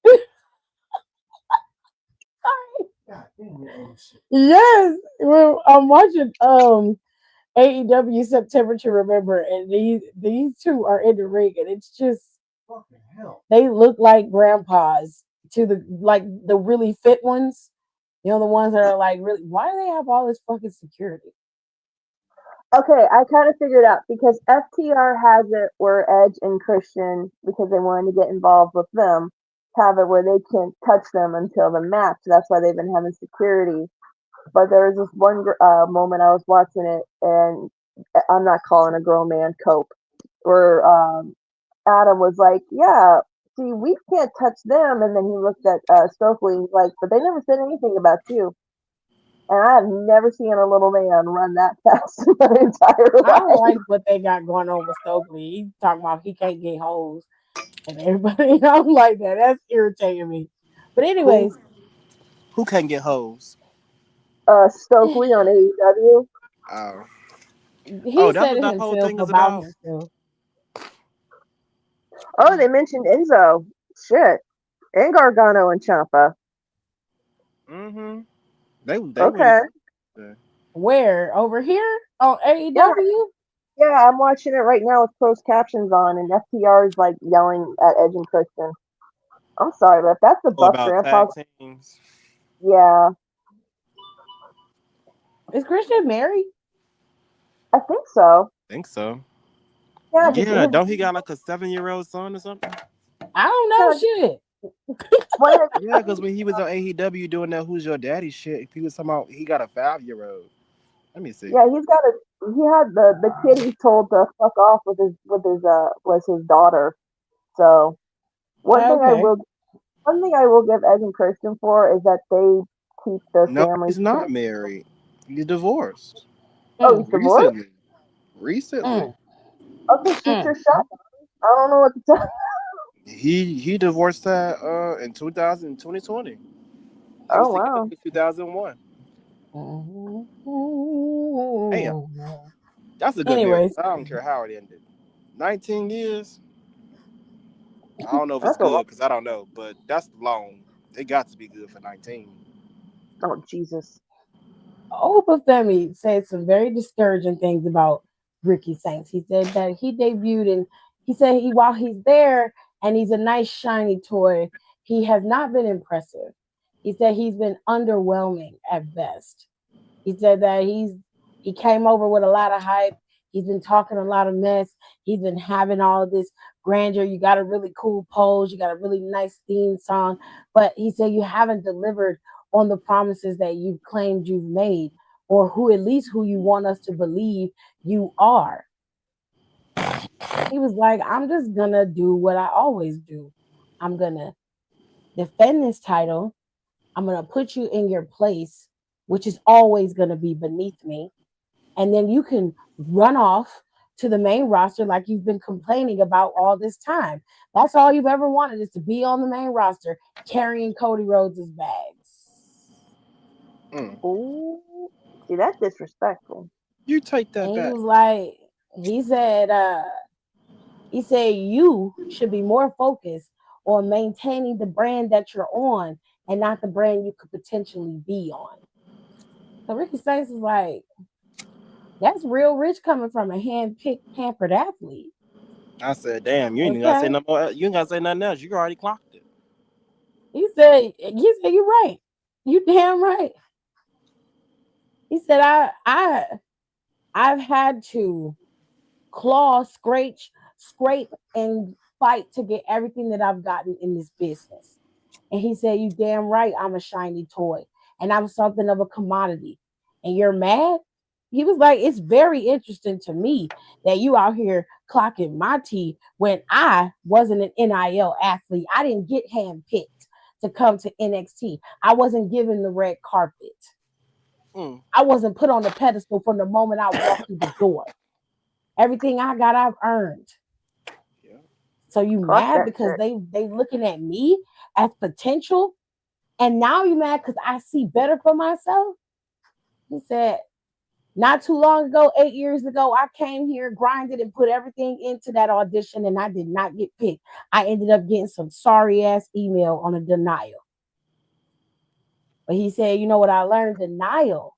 Speaker 2: Yes. Well, I'm watching AEW September to Remember, and these two are in the ring, and it's just fucking hell. They look like grandpas to the really fit ones. You know, the ones that are like really. Why do they have all this fucking security?
Speaker 3: Okay, I kind of figured out because FTR has it where Edge and Christian, because they wanted to get involved with them, have it where they can't touch them until the match. That's why they've been having security. But there was this one moment I was watching it, and I'm not calling a grown man cope, where Adam was like, "Yeah, see, we can't touch them," and then he looked at Stokely, he's like, "But they never said anything about you." And I have never seen a little man run that fast in my entire life.
Speaker 2: I don't like what they got going on with Stokely. He's talking about he can't get hoes, and everybody don't like that. That's irritating me. But anyways,
Speaker 4: who can't get hoes?
Speaker 3: Stokely on AEW.
Speaker 2: He
Speaker 4: That's
Speaker 2: said
Speaker 4: what
Speaker 2: it
Speaker 4: that whole
Speaker 2: himself
Speaker 4: thing is
Speaker 2: about
Speaker 4: about.
Speaker 2: himself.
Speaker 3: Oh, they mentioned Enzo. Shit. And Gargano and Ciampa.
Speaker 4: Mm-hmm. They went.
Speaker 3: Okay.
Speaker 2: Where? Over here on
Speaker 3: Yeah,
Speaker 2: AEW?
Speaker 3: yeah, I'm watching it right now with closed captions on, and FTR is like yelling at Edge and Christian. I'm sorry, but if that's the Buff
Speaker 4: About tag
Speaker 3: Grandpa,
Speaker 4: teams.
Speaker 3: yeah,
Speaker 2: Is Christian married?
Speaker 3: I think so.
Speaker 4: Think so.
Speaker 3: Yeah,
Speaker 4: Yeah, don't he got like a 7-year-old son or something?
Speaker 2: I don't know shit.
Speaker 4: Yeah, because when he was on AEW doing that "Who's Your Daddy" shit, he was talking about he got a 5-year-old. Let me see.
Speaker 3: yeah, he had the kid he told to fuck off was his daughter. So
Speaker 2: Okay.
Speaker 3: one thing I will give Edge and Christian for is that they keep their
Speaker 4: No,
Speaker 3: families.
Speaker 4: he's not married. He's divorced.
Speaker 3: Oh, he's divorced?
Speaker 4: Recently. Recently.
Speaker 3: Okay, shoot your shot. I don't know what to tell.
Speaker 4: He divorced her in 2020. They
Speaker 3: Oh
Speaker 4: was together
Speaker 3: wow.
Speaker 4: in 2001. Damn. That's a good marriage.
Speaker 2: Anyways,
Speaker 4: I don't care how it ended. 19 years. I don't know if it's
Speaker 3: That's a lot.
Speaker 4: good because I don't know, but that's long. It got to be good for 19.
Speaker 3: Oh Jesus.
Speaker 2: Opa Femi said some very discouraging things about Ricky Saints. He said that he debuted and he said while he's there and he's a nice shiny toy, he has not been impressive. He said he's been underwhelming at best. He said that he came over with a lot of hype. He's been talking a lot of mess. He's been having all of this grandeur. You got a really cool pose. You got a really nice theme song. But he said you haven't delivered on the promises that you've claimed you've made, or at least who you want us to believe you are. He was like, I'm just gonna do what I always do. I'm gonna defend this title. I'm gonna put you in your place, which is always gonna be beneath me. And then you can run off to the main roster like you've been complaining about all this time. That's all you've ever wanted, is to be on the main roster carrying Cody Rhodes' bags.
Speaker 3: Ooh, see that's disrespectful.
Speaker 4: You take that
Speaker 2: And he
Speaker 4: back.
Speaker 2: was like, he said you should be more focused on maintaining the brand that you're on and not the brand you could potentially be on. So Ricky Starks is like, that's real rich coming from a hand-picked, pampered athlete.
Speaker 4: I said, damn, you ain't gotta say
Speaker 2: Okay.
Speaker 4: no more. You ain't gotta say nothing else. You already clocked it.
Speaker 2: You're right. You damn right. He said, I've had to claw, scrape, and fight to get everything that I've gotten in this business. And he said, you damn right, I'm a shiny toy. And I'm something of a commodity. And you're mad? He was like, it's very interesting to me that you out here clocking my teeth when I wasn't an NIL athlete. I didn't get handpicked to come to NXT. I wasn't given the red carpet. I wasn't put on the pedestal from the moment I walked through the door. Everything I got, I've earned.
Speaker 4: Yeah.
Speaker 2: So you
Speaker 3: Clock
Speaker 2: mad
Speaker 3: that
Speaker 2: because
Speaker 3: shit.
Speaker 2: they looking at me as potential? And now you mad because I see better for myself? He said, not too long ago, 8 years ago, I came here, grinded, and put everything into that audition, and I did not get picked. I ended up getting some sorry ass email on a denial. But he said, you know what I learned? Denial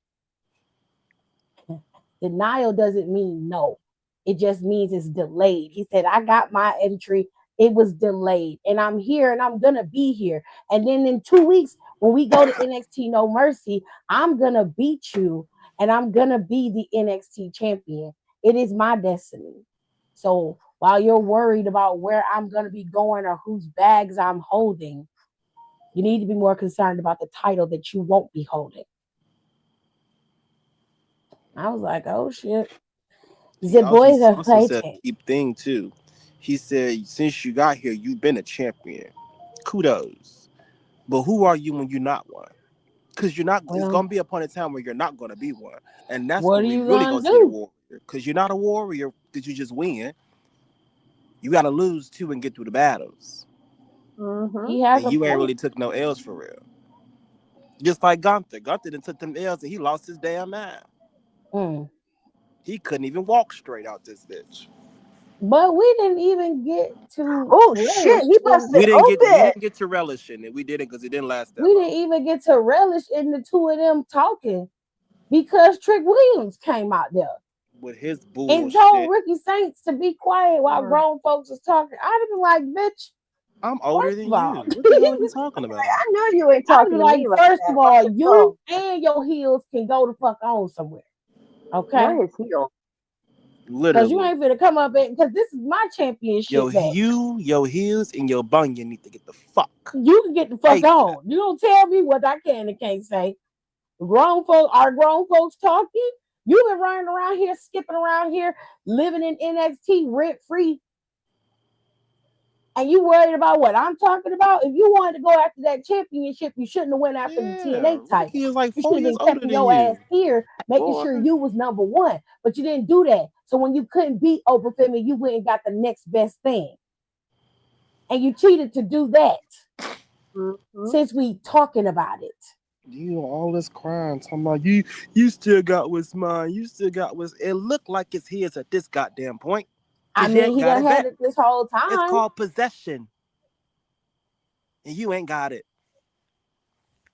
Speaker 2: doesn't mean no. It just means it's delayed. He said, I got my entry. It was delayed. And I'm here and I'm going to be here. And then in 2 weeks, when we go to NXT No Mercy, I'm going to beat you and I'm going to be the NXT champion. It is my destiny. So while you're worried about where I'm going to be going or whose bags I'm holding, you need to be more concerned about the title that you won't be holding. I was like, oh shit. The boys are
Speaker 4: also said
Speaker 2: fighting.
Speaker 4: keep thing too. He said, since you got here, you've been a champion. Kudos. But who are you when you're not one? Because you're not. It's
Speaker 2: Well,
Speaker 4: gonna be a point in time where you're not gonna be one, and that's
Speaker 2: what
Speaker 4: when
Speaker 2: are
Speaker 4: we
Speaker 2: you
Speaker 4: really
Speaker 2: gonna
Speaker 4: gonna see the
Speaker 2: do?
Speaker 4: warrior. Because you're not a warrior. Did you just win? You got to lose too and get through the battles.
Speaker 2: He has
Speaker 4: And
Speaker 2: a
Speaker 4: you ain't
Speaker 2: point.
Speaker 4: really took no L's for real. Just like Gunther. Gunther didn't took them L's and he lost his damn mind.
Speaker 2: Mm.
Speaker 4: He couldn't even walk straight out this bitch.
Speaker 2: But we didn't even get to
Speaker 3: Oh shit,
Speaker 2: relish
Speaker 3: he
Speaker 2: in.
Speaker 3: busted
Speaker 4: We
Speaker 3: open.
Speaker 4: didn't get to relish in it. We didn't because it didn't last that
Speaker 2: We
Speaker 4: long.
Speaker 2: didn't even get to relish in the two of them talking because Trick Williams came out there
Speaker 4: With his
Speaker 2: and told
Speaker 4: bullshit.
Speaker 2: Ricky Saints to be quiet while grown folks was talking. I'd have been like, bitch,
Speaker 4: I'm older
Speaker 2: first
Speaker 4: than
Speaker 2: of all,
Speaker 4: you. What the hell are you talking
Speaker 3: Like,
Speaker 4: about?
Speaker 3: I know you ain't
Speaker 2: I'd be
Speaker 3: talking to
Speaker 2: like,
Speaker 3: me like
Speaker 2: first
Speaker 3: that.
Speaker 2: of
Speaker 3: Watch
Speaker 2: all,
Speaker 3: your
Speaker 2: you
Speaker 3: tone.
Speaker 2: and your heels can go the fuck on somewhere.
Speaker 3: Not
Speaker 2: Okay?
Speaker 3: his heel.
Speaker 2: Because you
Speaker 4: Literally.
Speaker 2: ain't finna come up and because this is my championship match.
Speaker 4: Your heels, and your bunion need to get the fuck.
Speaker 2: You can get the fuck
Speaker 4: ASAP.
Speaker 2: on. You don't tell me what I can and can't say. Grown folks talking. You've been running around here, skipping around here, living in NXT rent free. And you worried about what I'm talking about? If you wanted to go after that championship, you shouldn't have went after the
Speaker 4: Yeah.
Speaker 2: TNA title.
Speaker 4: Ricky is like
Speaker 2: You
Speaker 4: 4
Speaker 2: should have
Speaker 4: years
Speaker 2: been
Speaker 4: older
Speaker 2: keeping
Speaker 4: than
Speaker 2: your ass
Speaker 4: you.
Speaker 2: here, making
Speaker 4: Boy.
Speaker 2: sure you was number one. But you didn't do that. So when you couldn't beat Oprah Femi, you went and got the next best thing. And you cheated to do that. Since we talking about it.
Speaker 4: You all this crying, talking about you still got what's mine. You still got what's it looked like it's his at this goddamn point.
Speaker 2: I
Speaker 4: Cause you
Speaker 2: mean,
Speaker 4: ain't
Speaker 2: he
Speaker 4: got
Speaker 2: done
Speaker 4: it
Speaker 2: had
Speaker 4: back.
Speaker 2: it this whole
Speaker 4: It's
Speaker 2: time.
Speaker 4: called possession. And you ain't got it.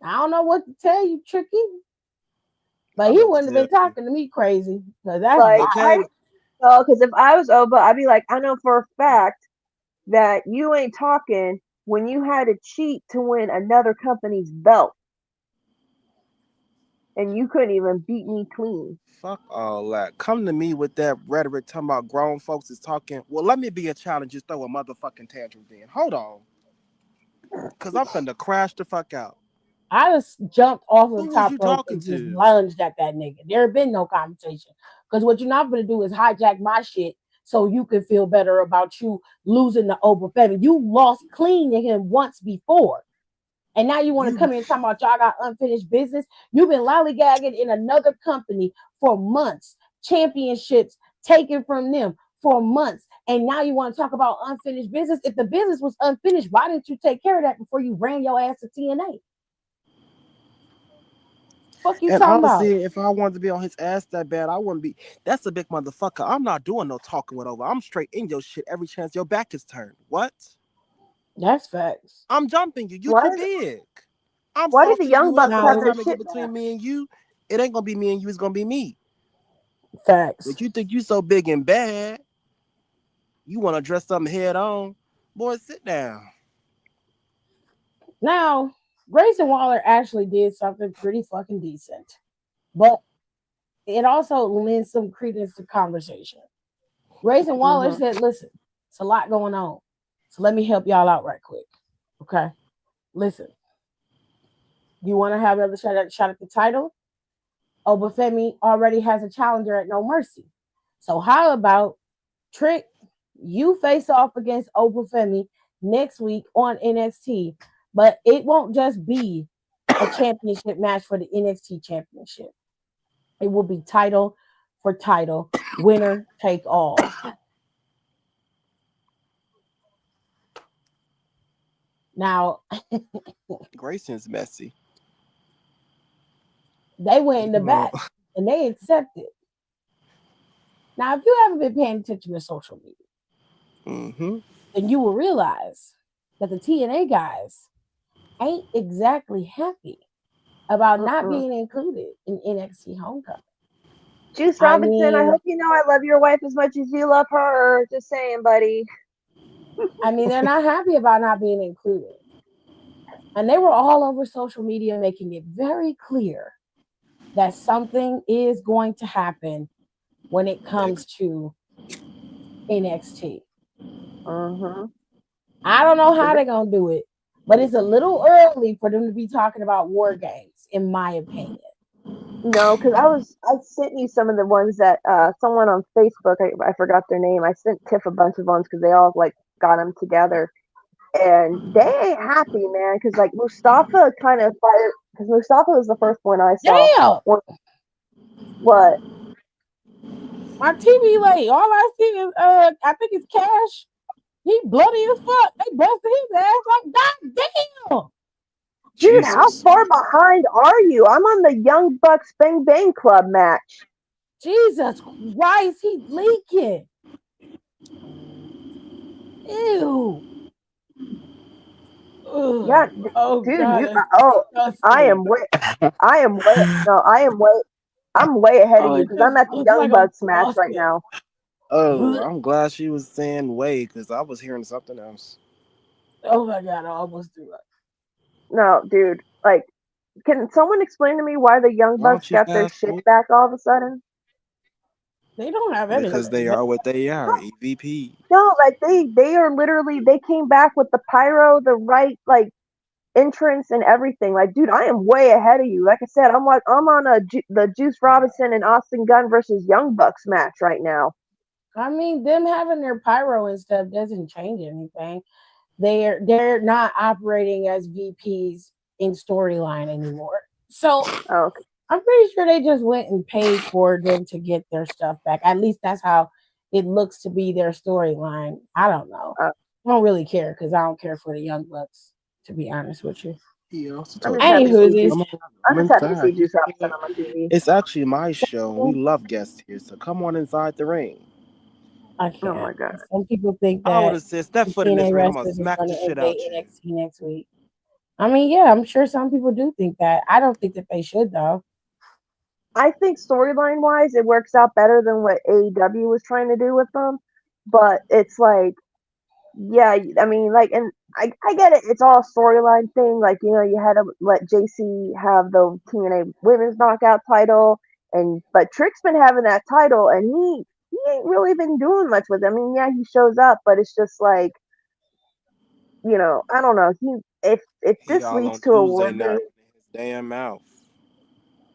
Speaker 2: I don't know what to tell you, Tricky. But
Speaker 4: I
Speaker 2: he
Speaker 4: know what
Speaker 2: wouldn't
Speaker 4: to
Speaker 2: have been
Speaker 4: tell you.
Speaker 2: talking to me crazy. Because that's
Speaker 3: Like,
Speaker 2: wild.
Speaker 4: Okay.
Speaker 3: because if I was Oba, I'd be like, I know for a fact that you ain't talking when you had to cheat to win another company's belt. And you couldn't even beat me clean.
Speaker 4: Fuck all that. Come to me with that rhetoric talking about grown folks is talking. Well, let me be a challenge. Just throw a motherfucking tantrum then. Hold on. Cause I'm finna crash the fuck out.
Speaker 2: I just jumped off the
Speaker 4: Who was
Speaker 2: top
Speaker 4: you
Speaker 2: rope
Speaker 4: talking
Speaker 2: and just
Speaker 4: to?
Speaker 2: lunged at that nigga. There had been no conversation. Because what you're not going to do is hijack my shit so you can feel better about you losing the Oprah Femi. You lost clean to him once before. And now you want to
Speaker 4: You
Speaker 2: come in and talk about y'all got unfinished business. You've been lollygagging in another company for months. Championships taken from them for months. And now you want to talk about unfinished business. If the business was unfinished, why didn't you take care of that before you ran your ass to TNA? Fuck you
Speaker 4: And
Speaker 2: talking about?
Speaker 4: honestly, if I wanted to be on his ass that bad, I wouldn't be. That's a big motherfucker. I'm not doing no talking with over. I'm straight in your shit every chance your back is turned. What?
Speaker 2: That's facts.
Speaker 4: I'm jumping you. You
Speaker 3: Why
Speaker 4: too
Speaker 3: did
Speaker 4: big. I'm
Speaker 3: why did
Speaker 4: soft
Speaker 3: the
Speaker 4: to
Speaker 3: Young
Speaker 4: you, and
Speaker 3: Bucks
Speaker 4: so
Speaker 3: have
Speaker 4: by the
Speaker 2: Now,
Speaker 3: their
Speaker 4: time it get
Speaker 3: shit
Speaker 4: between
Speaker 3: back?
Speaker 4: me and you, it ain't gonna be me and you. It's gonna be me.
Speaker 2: facts.
Speaker 4: But you think you so big and bad? You want to address something head on? Boy, sit down.
Speaker 2: Now, Grayson Waller actually did something pretty fucking decent, but it also lends some credence to conversation. Grayson Waller said, listen, it's a lot going on. So let me help y'all out right quick. Okay. Listen, you want to have another shot at the title? Obafemi already has a challenger at No Mercy. So how about Trick? You face off against Obafemi next week on NXT, but it won't just be a championship match for the NXT championship. It will be title for title, winner take all. Now
Speaker 4: Grayson's messy.
Speaker 2: they went in the back and they accepted. Now, if you haven't been paying attention to social media, then you will realize that the TNA guys ain't exactly happy about not being included in NXT Homecoming.
Speaker 3: Juice Robinson, I hope you know I love your wife as much as you love her. Just saying, buddy.
Speaker 2: I mean, they're not happy about not being included. And they were all over social media making it very clear that something is going to happen when it comes to NXT. I don't know how they're going to do it, but it's a little early for them to be talking about war games, in my opinion.
Speaker 3: No, because I sent you some of the ones that someone on Facebook, I forgot their name. I sent Tiff a bunch of ones because they all like got them together, and they ain't happy, man. Because like Mustafa kind of fired, because Mustafa was the first one I saw.
Speaker 2: Damn.
Speaker 3: What?
Speaker 2: My TV late. All I see is I think it's Cash. He bloody as fuck. They busted his ass like, God damn.
Speaker 3: Dude,
Speaker 4: Jesus.
Speaker 3: how far behind are you? I'm on the Young Bucks Bang Bang Club match.
Speaker 2: Jesus Christ, he's leaking. Ew. Ugh.
Speaker 3: Yeah,
Speaker 2: Oh,
Speaker 3: dude,
Speaker 2: God,
Speaker 3: I am way, I'm way ahead of you because I'm at the Young Bucks match right now.
Speaker 4: Oh, I'm glad she was saying way because I was hearing something else.
Speaker 2: Oh my God, I almost threw up.
Speaker 3: No, dude, like, can someone explain to me why the Young Bucks got their shit back all of a sudden?
Speaker 2: They don't have anything.
Speaker 4: Because they are what they are, EVP.
Speaker 3: No, like they are literally, they came back with the pyro, the right like entrance and everything. Like, dude, I am way ahead of you. Like I said, I'm on the Juice Robinson and Austin Gunn versus Young Bucks match right now.
Speaker 2: I mean, them having their pyro and stuff doesn't change anything. They're not operating as VPs in storyline anymore. So I'm pretty sure they just went and paid for them to get their stuff back. At least that's how it looks to be their storyline. I don't know. I don't really care because I don't care for the Young Bucks, to be honest with you.
Speaker 3: I'm just happy to see Juice Robinson on my TV.
Speaker 4: It's actually my show. We love guests here, so come on inside the ring.
Speaker 2: I can't.
Speaker 3: Oh my God.
Speaker 2: Some people think that
Speaker 4: I would have said step foot in this ring. I'm gonna smack the shit out you.
Speaker 2: NXT next week. I mean, yeah, I'm sure some people do think that. I don't think that they should though.
Speaker 3: I think storyline wise, it works out better than what AEW was trying to do with them. But it's like, yeah, I mean, like, and I get it. It's all a storyline thing. Like, you know, you had to let JC have the TNA Women's Knockout title, but Trick's been having that title, and he ain't really been doing much with it. I mean, yeah, he shows up, but it's just like, you know, I don't know. If this leads to a war game,
Speaker 4: his damn mouth.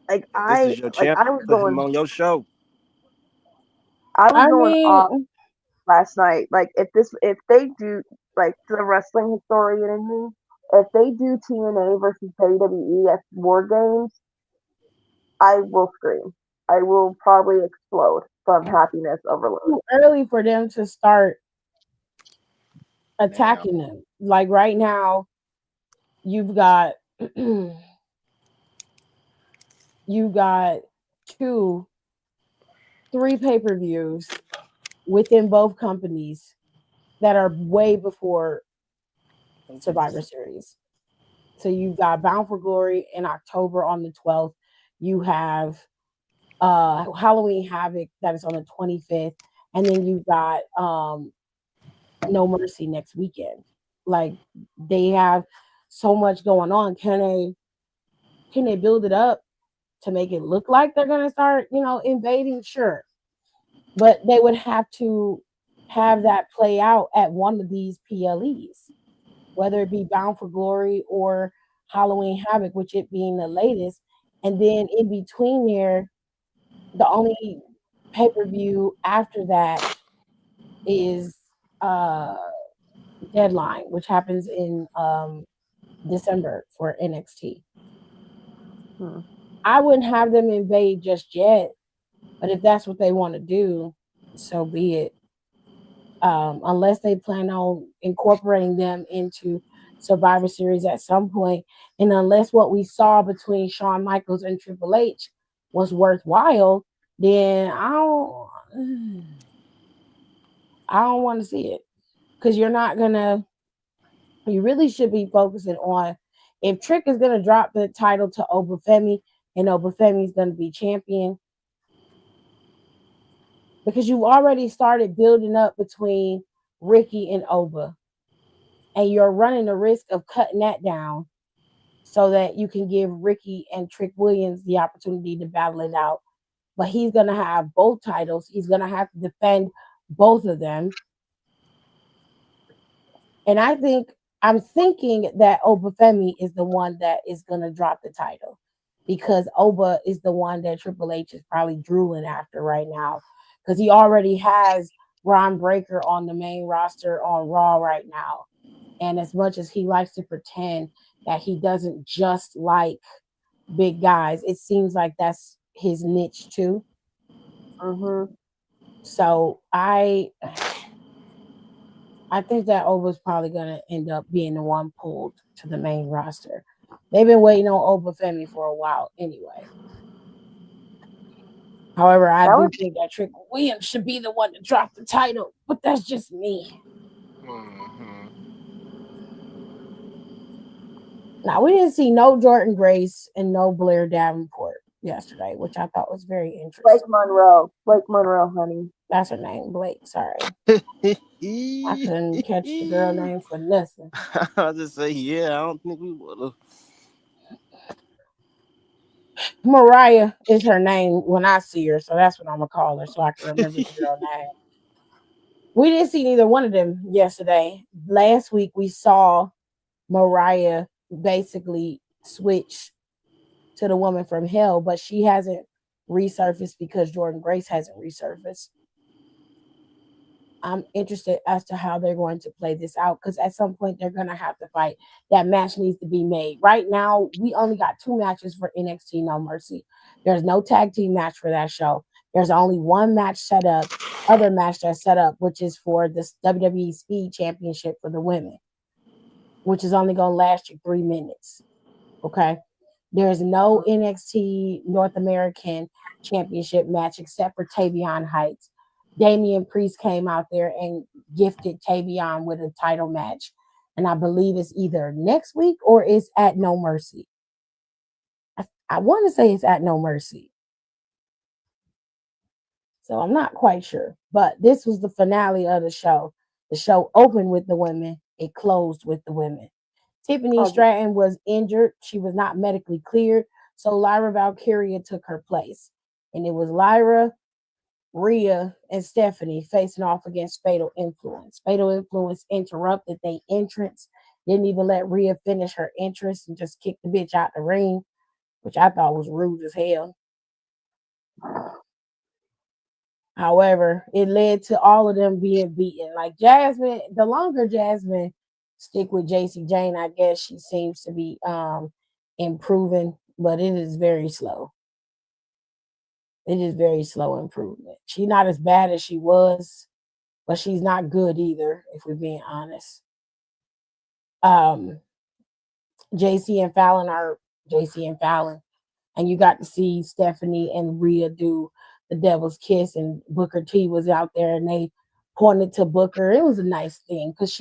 Speaker 3: Like
Speaker 4: if this is your champ,
Speaker 3: I was
Speaker 4: put
Speaker 3: going
Speaker 4: him on your show.
Speaker 3: I was going off last night. Like if they do, like, to the wrestling historian in me, if they do TNA versus WWE at War Games, I will scream. I will probably explode from happiness overload.
Speaker 2: Too early for them to start attacking them. Like right now, you've got three pay-per-views within both companies that are way before Survivor Series. So you've got Bound for Glory in October on the 12th. You have Halloween Havoc that is on the 25th, and then you've got No Mercy next weekend. Like they have so much going on. Can they build it up to make it look like they're gonna start, invading? Sure. But they would have to have that play out at one of these PLEs, whether it be Bound for Glory or Halloween Havoc, which it being the latest. And then in between there, the only pay-per-view after that is Deadline, which happens in December for NXT. I wouldn't have them invade just yet, but if that's what they want to do, so be it. Unless they plan on incorporating them into Survivor Series at some point. And unless what we saw between Shawn Michaels and Triple H was worthwhile, then I don't want to see it. Because you're not gonna, you really should be focusing on, if Trick is gonna drop the title to Obafemi and Obafemi is gonna be champion, because you already started building up between Ricky and Oba, and you're running the risk of cutting that down so that you can give Ricky and Trick Williams the opportunity to battle it out. But he's going to have both titles. He's going to have to defend both of them. And I'm thinking that Obafemi is the one that is going to drop the title, because Oba is the one that Triple H is probably drooling after right now, because he already has Ron Breaker on the main roster on Raw right now. And as much as he likes to pretend that he doesn't just like big guys, it seems like that's his niche too.
Speaker 3: Mm-hmm.
Speaker 2: So I think that Oba's probably gonna end up being the one pulled to the main roster. They've been waiting on Obafemi for a while anyway. However, I do think that Trick Williams should be the one to drop the title, but that's just me.
Speaker 4: Mm-hmm.
Speaker 2: Now, we didn't see no Jordan Grace and no Blair Davenport yesterday, which I thought was very interesting.
Speaker 3: Blake Monroe, honey.
Speaker 2: That's her name, Blake. Sorry. I couldn't catch the girl name for nothing.
Speaker 4: I'll just say, yeah, I don't think we would have.
Speaker 2: Mariah is her name when I see her, so that's what I'm going to call her so I can remember the girl name. We didn't see neither one of them yesterday. Last week, we saw Mariah basically switch to the woman from hell, but she hasn't resurfaced because Jordan Grace hasn't resurfaced. I'm interested as to how they're going to play this out, because at some point they're going to have to fight. That match needs to be made. Right now, we only got 2 matches for NXT No Mercy. There's no tag team match for that show. There's only one match set up, other match that's set up, which is for the WWE Speed Championship for the women, which is only going to last you 3 minutes. Okay? There's no NXT North American Championship match except for Tavion Heights. Damian Priest came out there and gifted Tavion with a title match. And I believe it's either next week or it's at No Mercy. I want to say it's at No Mercy. So I'm not quite sure. But this was the finale of the show. The show opened with the women. It closed with the women. Tiffany Stratton was injured. She was not medically cleared. So Lyra Valkyria took her place. And it was Lyra, Rhea, and Stephanie facing off against Fatal Influence. Fatal Influence interrupted their entrance. Didn't even let Rhea finish her entrance and just kicked the bitch out the ring, which I thought was rude as hell. However, it led to all of them being beaten. Like Jasmine, the longer Jasmine stick with JC Jane, I guess she seems to be improving, but it is very slow. It is very slow improvement. She's not as bad as she was, but she's not good either, if we're being honest. JC and Fallon are JC and Fallon. And you got to see Stephanie and Rhea do the Devil's Kiss, and Booker T was out there and they pointed to Booker. It was a nice thing because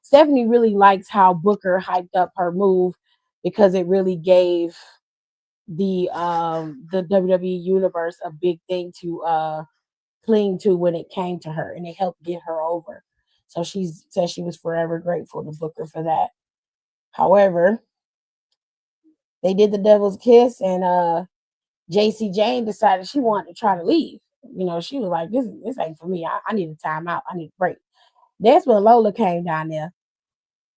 Speaker 2: Stephanie really likes how Booker hyped up her move, because it really gave the WWE universe a big thing to cling to when it came to her, and it helped get her over. So she said she was forever grateful to Booker for that. However, they did the Devil's Kiss, and JC Jane decided she wanted to try to leave. You know, she was like, this ain't for me. I need a timeout. I need a break. That's when Lola came down there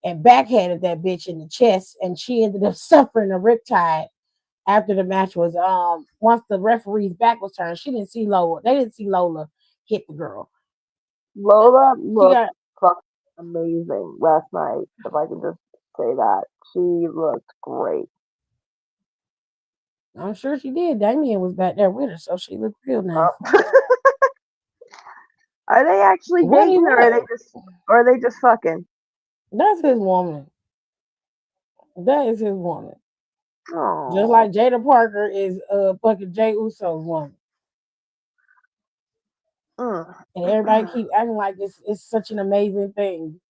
Speaker 2: and backhanded that bitch in the chest, and she ended up suffering a riptide after the match was once the referee's back was turned. They didn't see Lola hit the girl.
Speaker 3: Lola looked amazing last night, if I can just say that. She looked great.
Speaker 2: I'm sure she did. Damien was back there with her, so she looked real nice.
Speaker 3: Are they actually dating, or are they just fucking?
Speaker 2: That's his woman. That is his woman.
Speaker 3: Oh.
Speaker 2: Just like Jada Parker is fucking Jay Uso's woman. And everybody keep acting like it's such an amazing thing.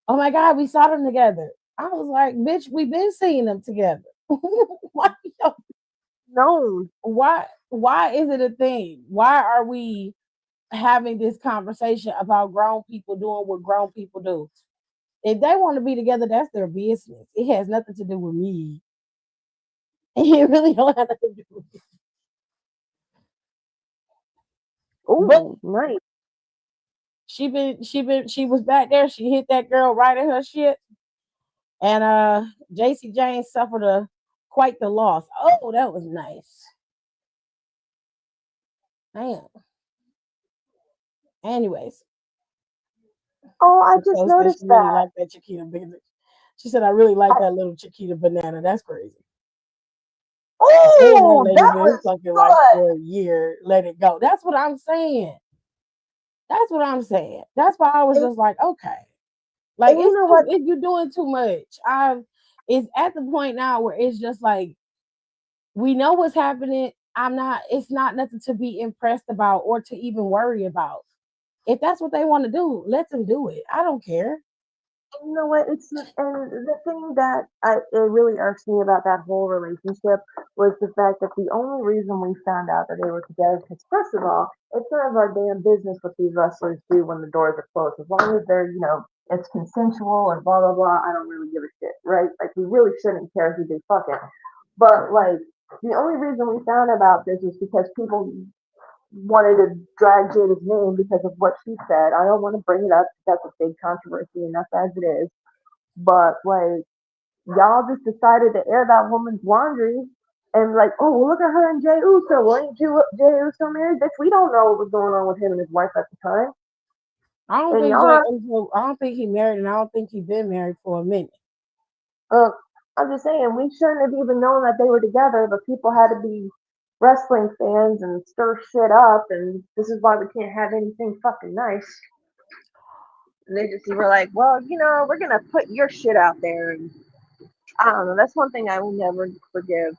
Speaker 2: Oh my God, we saw them together. I was like, bitch, we've been seeing them together.
Speaker 3: No.
Speaker 2: Why is it a thing? Why are we having this conversation about grown people doing what grown people do? If they want to be together, that's their business. It has nothing to do with me. It really don't have nothing to do with me.
Speaker 3: Oh, nice.
Speaker 2: She was back there. She hit that girl right in her shit. And JC Jane suffered quite the loss. Oh, that was nice. Damn. Anyways.
Speaker 3: Oh, I just noticed
Speaker 2: she
Speaker 3: that.
Speaker 2: really liked that Chiquita banana. She said, I really like that little Chiquita banana. That's crazy.
Speaker 3: Oh, that was
Speaker 2: fucking
Speaker 3: good.
Speaker 2: like for a year. Let it go. That's what I'm saying. That's what I'm saying. That's why I was just like, okay. Like you're doing too much. It's at the point now where it's just like we know what's happening. It's not nothing to be impressed about or to even worry about. If that's what they want to do, let them do it. I don't care.
Speaker 3: You know what? And the thing that it really irks me about that whole relationship was the fact that the only reason we found out that they were together, because first of all, it's none of our damn business what these wrestlers do when the doors are closed. As long as they're, it's consensual and blah blah blah, I don't really give a shit, right? Like we really shouldn't care who they fucking. But like the only reason we found about this is because people wanted to drag Jada's name because of what she said. I don't want to bring it up. That's a big controversy enough as it is. But like, y'all just decided to air that woman's laundry and like, oh, well, look at her and Jay Uso. Well, ain't Jay Uso married? Bitch, we don't know what was going on with him and his wife at the time.
Speaker 2: I don't think he married, and I don't think he's been married for a minute.
Speaker 3: I'm just saying we shouldn't have even known that they were together, but people had to be wrestling fans and stir shit up, and this is why we can't have anything fucking nice. And they just were like, well, we're gonna put your shit out there, and I don't know. That's one thing I will never forgive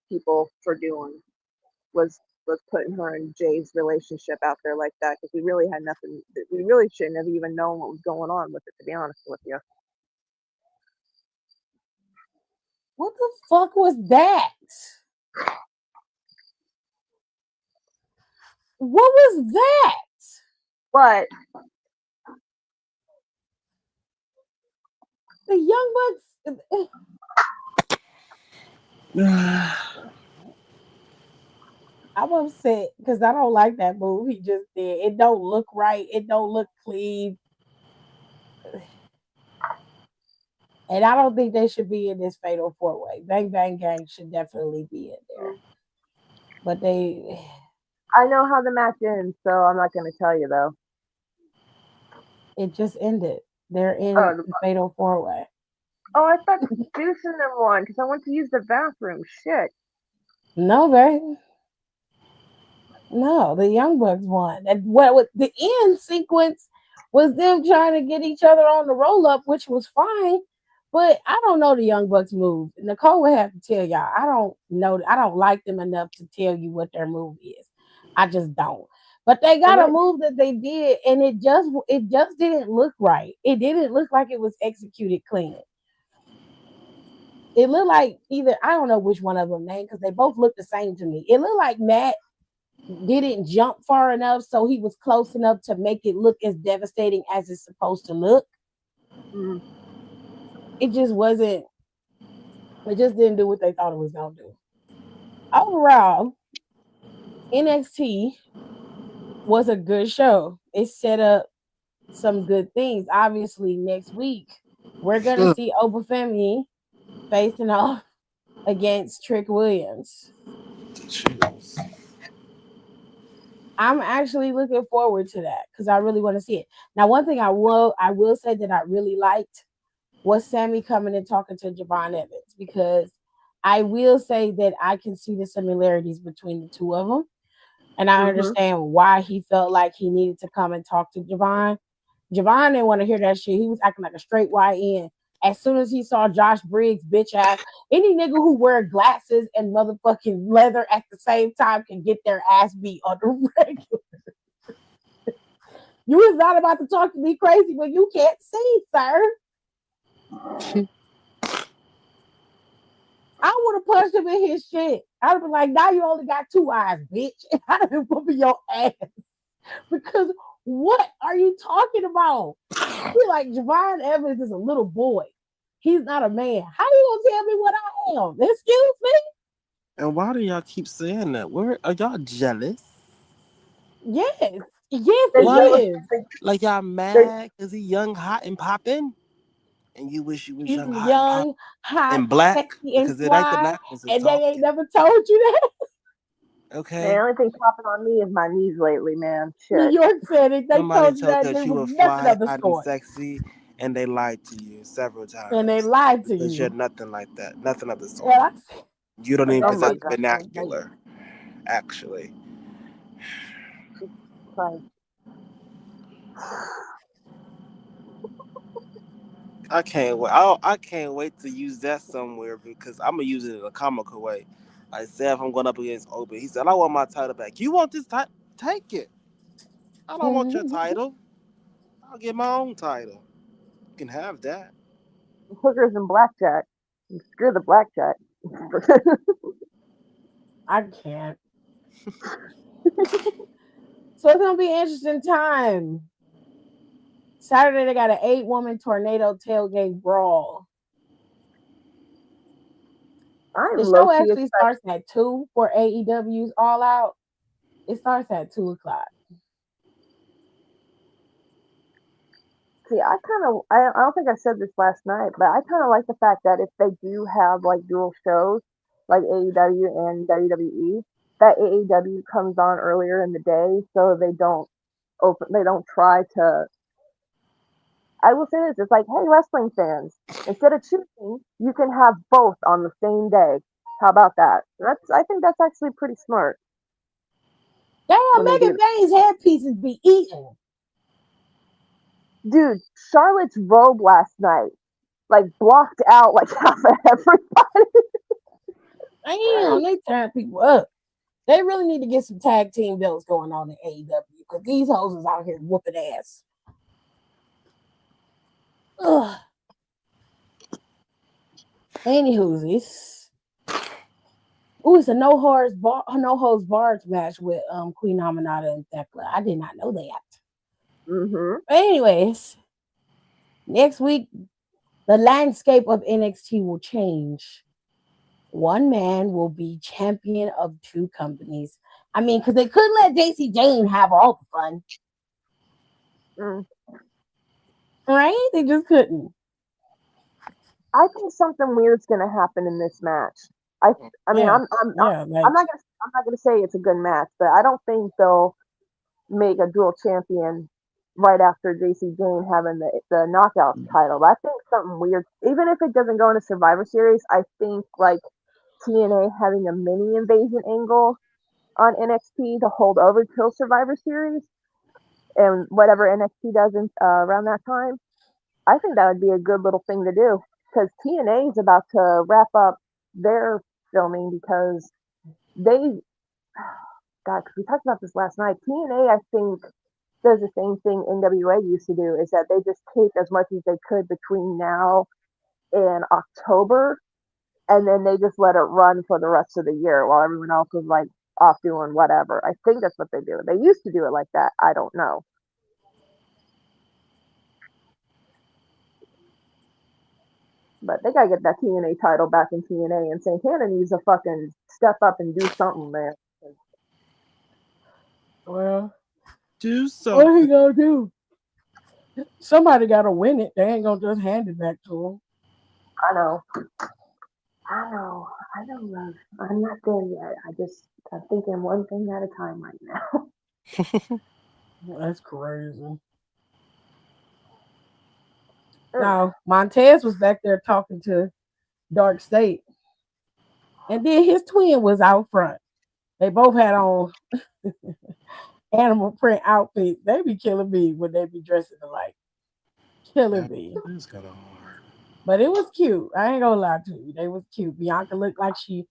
Speaker 3: people for doing was putting her and Jay's relationship out there like that because we really had nothing. We really shouldn't have even known what was going on with it, to be honest with you.
Speaker 2: What the fuck was that? What was that?
Speaker 3: What?
Speaker 2: The Young Bucks. I'm upset because I don't like that move he just did. It don't look right. It don't look clean. And I don't think they should be in this fatal 4-way. Bang Bang Gang should definitely be in there. But
Speaker 3: I know how the match ends, so I'm not going to tell you though.
Speaker 2: It just ended. They're in the fatal 4-way.
Speaker 3: Oh, I thought Deuce and them won because I went to use the bathroom. Shit.
Speaker 2: No, babe. No, the Young Bucks won. And what the end sequence was them trying to get each other on the roll up, which was fine. But I don't know the Young Bucks move. Nicole would have to tell y'all. I don't know. I don't like them enough to tell you what their move is. I just don't. But they got a move that they did, and it just didn't look right. It didn't look like it was executed clean. It looked like either I don't know which one of them named because they both look the same to me. It looked like Matt didn't jump far enough, so he was close enough to make it look as devastating as it's supposed to look. It just wasn't. It just didn't do what they thought it was gonna do. Overall, NXT was a good show. It set up some good things. Obviously, next week we're gonna see Obafemi facing off against Trick Williams. I'm actually looking forward to that because I really want to see it. Now, one thing I will say that I really liked was Sammy coming and talking to Javon Evans because I will say that I can see the similarities between the two of them. And I understand why he felt like he needed to come and talk to Javon. Javon didn't want to hear that shit. He was acting like a straight YN. as soon as he saw Josh Briggs' bitch ass. Any nigga who wear glasses and motherfucking leather at the same time can get their ass beat on the regular. You is not about to talk to me crazy when you can't see, sir. I would have punched him in his shit. I'd have been like, now you only got 2 eyes, bitch. And I'd have been whooping your ass. Because what are you talking about? You're like, Javon Evans is a little boy. He's not a man. How you gonna tell me what I am? Excuse me?
Speaker 4: And why do y'all keep saying that? Where are y'all jealous?
Speaker 2: Yes. Yes,
Speaker 3: They
Speaker 2: he
Speaker 4: What?
Speaker 2: is.
Speaker 4: Like y'all
Speaker 3: they,
Speaker 4: mad because he young, hot, and popping? And you wish you was
Speaker 2: He's
Speaker 4: young, hot, and pop
Speaker 2: young, hot,
Speaker 4: and black?
Speaker 2: sexy, and
Speaker 4: Because it ain't the
Speaker 2: fly.
Speaker 4: blackness that's
Speaker 2: And they ain't
Speaker 4: talking.
Speaker 2: never told you that.
Speaker 3: man, the
Speaker 4: Okay?
Speaker 3: only thing popping on me is my knees lately, man.
Speaker 2: New
Speaker 3: Shit.
Speaker 2: York said it. They
Speaker 4: Somebody
Speaker 2: told you
Speaker 4: told
Speaker 2: that.
Speaker 4: that
Speaker 2: There
Speaker 4: you
Speaker 2: was
Speaker 4: were
Speaker 2: nothing
Speaker 4: fly,
Speaker 2: of the
Speaker 4: hot, and
Speaker 2: sort.
Speaker 4: sexy, and they lied to you several
Speaker 2: And they
Speaker 4: times.
Speaker 2: lied to
Speaker 4: Because you're
Speaker 2: you.
Speaker 4: nothing like that. Nothing of the
Speaker 2: And
Speaker 4: sort.
Speaker 2: I said,
Speaker 4: You don't even
Speaker 3: Oh
Speaker 2: that
Speaker 3: my
Speaker 4: possess
Speaker 2: bitch
Speaker 4: the
Speaker 3: god.
Speaker 2: is crazy.
Speaker 4: vernacular, actually.
Speaker 3: Like,
Speaker 4: I can't wait. I can't wait to use that somewhere because I'm gonna use it in a comical way. Like, say if I'm going up against Open, he said, "I want my title back. You want this title? Take it. I don't want your title. I'll get my own title. You can have that."
Speaker 3: hookers and blackjack. Screw the blackjack.
Speaker 2: I can't. So it's gonna be an interesting time. Saturday they got an 8-woman tornado tailgate brawl. The
Speaker 3: I'm low
Speaker 2: show
Speaker 3: key
Speaker 2: actually
Speaker 3: excited.
Speaker 2: starts at 2 for AEW's All Out. It starts at 2 o'clock.
Speaker 3: See, I don't think I said this last night, but I kind of like the fact that if they do have like dual shows, like AEW and WWE, that AEW comes on earlier in the day, so they don't try to. I will say this: it's like, hey, wrestling fans, instead of choosing, you can have both on the same day. How about that? I think that's actually pretty smart
Speaker 2: Damn,
Speaker 3: when they do.
Speaker 2: Megan Bane's headpieces be eaten.
Speaker 3: Dude, Charlotte's robe last night like blocked out like half of everybody.
Speaker 2: Damn, they tearing people up. They really need to get some tag team belts going on in AEW because these hoes is out here whooping ass. Ugh. Anywho's, it's a no holds barred match with Queen Aminata and Thekla. I did not know that.
Speaker 3: Mm-hmm.
Speaker 2: But anyways, next week the landscape of NXT will change. One man will be champion of 2 companies. I mean, because they couldn't let JC Jane have all the fun,
Speaker 3: Mm.
Speaker 2: right? They just couldn't.
Speaker 3: I think something weird's gonna happen in this match. I mean,
Speaker 2: Yeah, yeah, like
Speaker 3: I'm not gonna say it's a good match, but I don't think they'll make a dual champion right after JC Jane having the knockout title. I think something weird, even if it doesn't go into Survivor Series, I think like TNA having a mini invasion angle on NXT to hold over till Survivor Series and whatever NXT does around that time. I think that would be a good little thing to do because TNA is about to wrap up their filming because they, God, because we talked about this last night. TNA, I think, does the same thing NWA used to do is that they just tape as much as they could between now and October, and then they just let it run for the rest of the year while everyone else was like off doing whatever. I think that's what they do. They used to do it like that. I don't know. But they gotta get that TNA title back in TNA, and Santana needs to fucking step up and do something, man.
Speaker 2: well,
Speaker 4: Do
Speaker 2: what are
Speaker 4: something.
Speaker 2: he gonna do? Somebody gotta win it. They ain't gonna just hand it back to him.
Speaker 3: I know, I know, love. I'm not there yet. I'm thinking one thing at a time right now.
Speaker 2: That's crazy. Now Montez was back there talking to Dark State, and then his twin was out front. They both had on animal print outfits. They be killing me when they be dressing alike. Killing
Speaker 4: That
Speaker 2: me.
Speaker 4: is kind of hard.
Speaker 2: But it was cute. I ain't gonna lie to you. They was cute. Bianca looked like she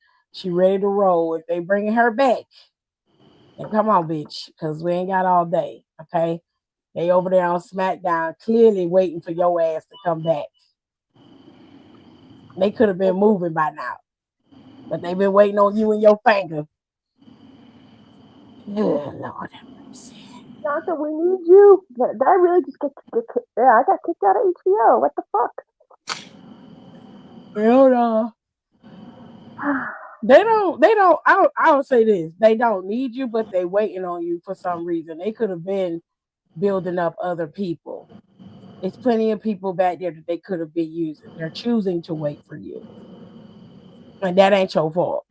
Speaker 2: ready to roll. If they bringing her back, then come on, bitch, because we ain't got all day. Okay, they over there on SmackDown, clearly waiting for your ass to come back. They could have been moving by now, but they've been waiting on you and your finger. Oh, Lord have mercy.
Speaker 3: Johnson, we need you. Did I really just yeah, I got kicked out of HBO. What the fuck?
Speaker 2: Hell no. They don't I don't say this. They don't need you, but they waiting on you for some reason. They could have been building up other people. It's plenty of people back there that they could have been using. They're choosing to wait for you. And that ain't your fault.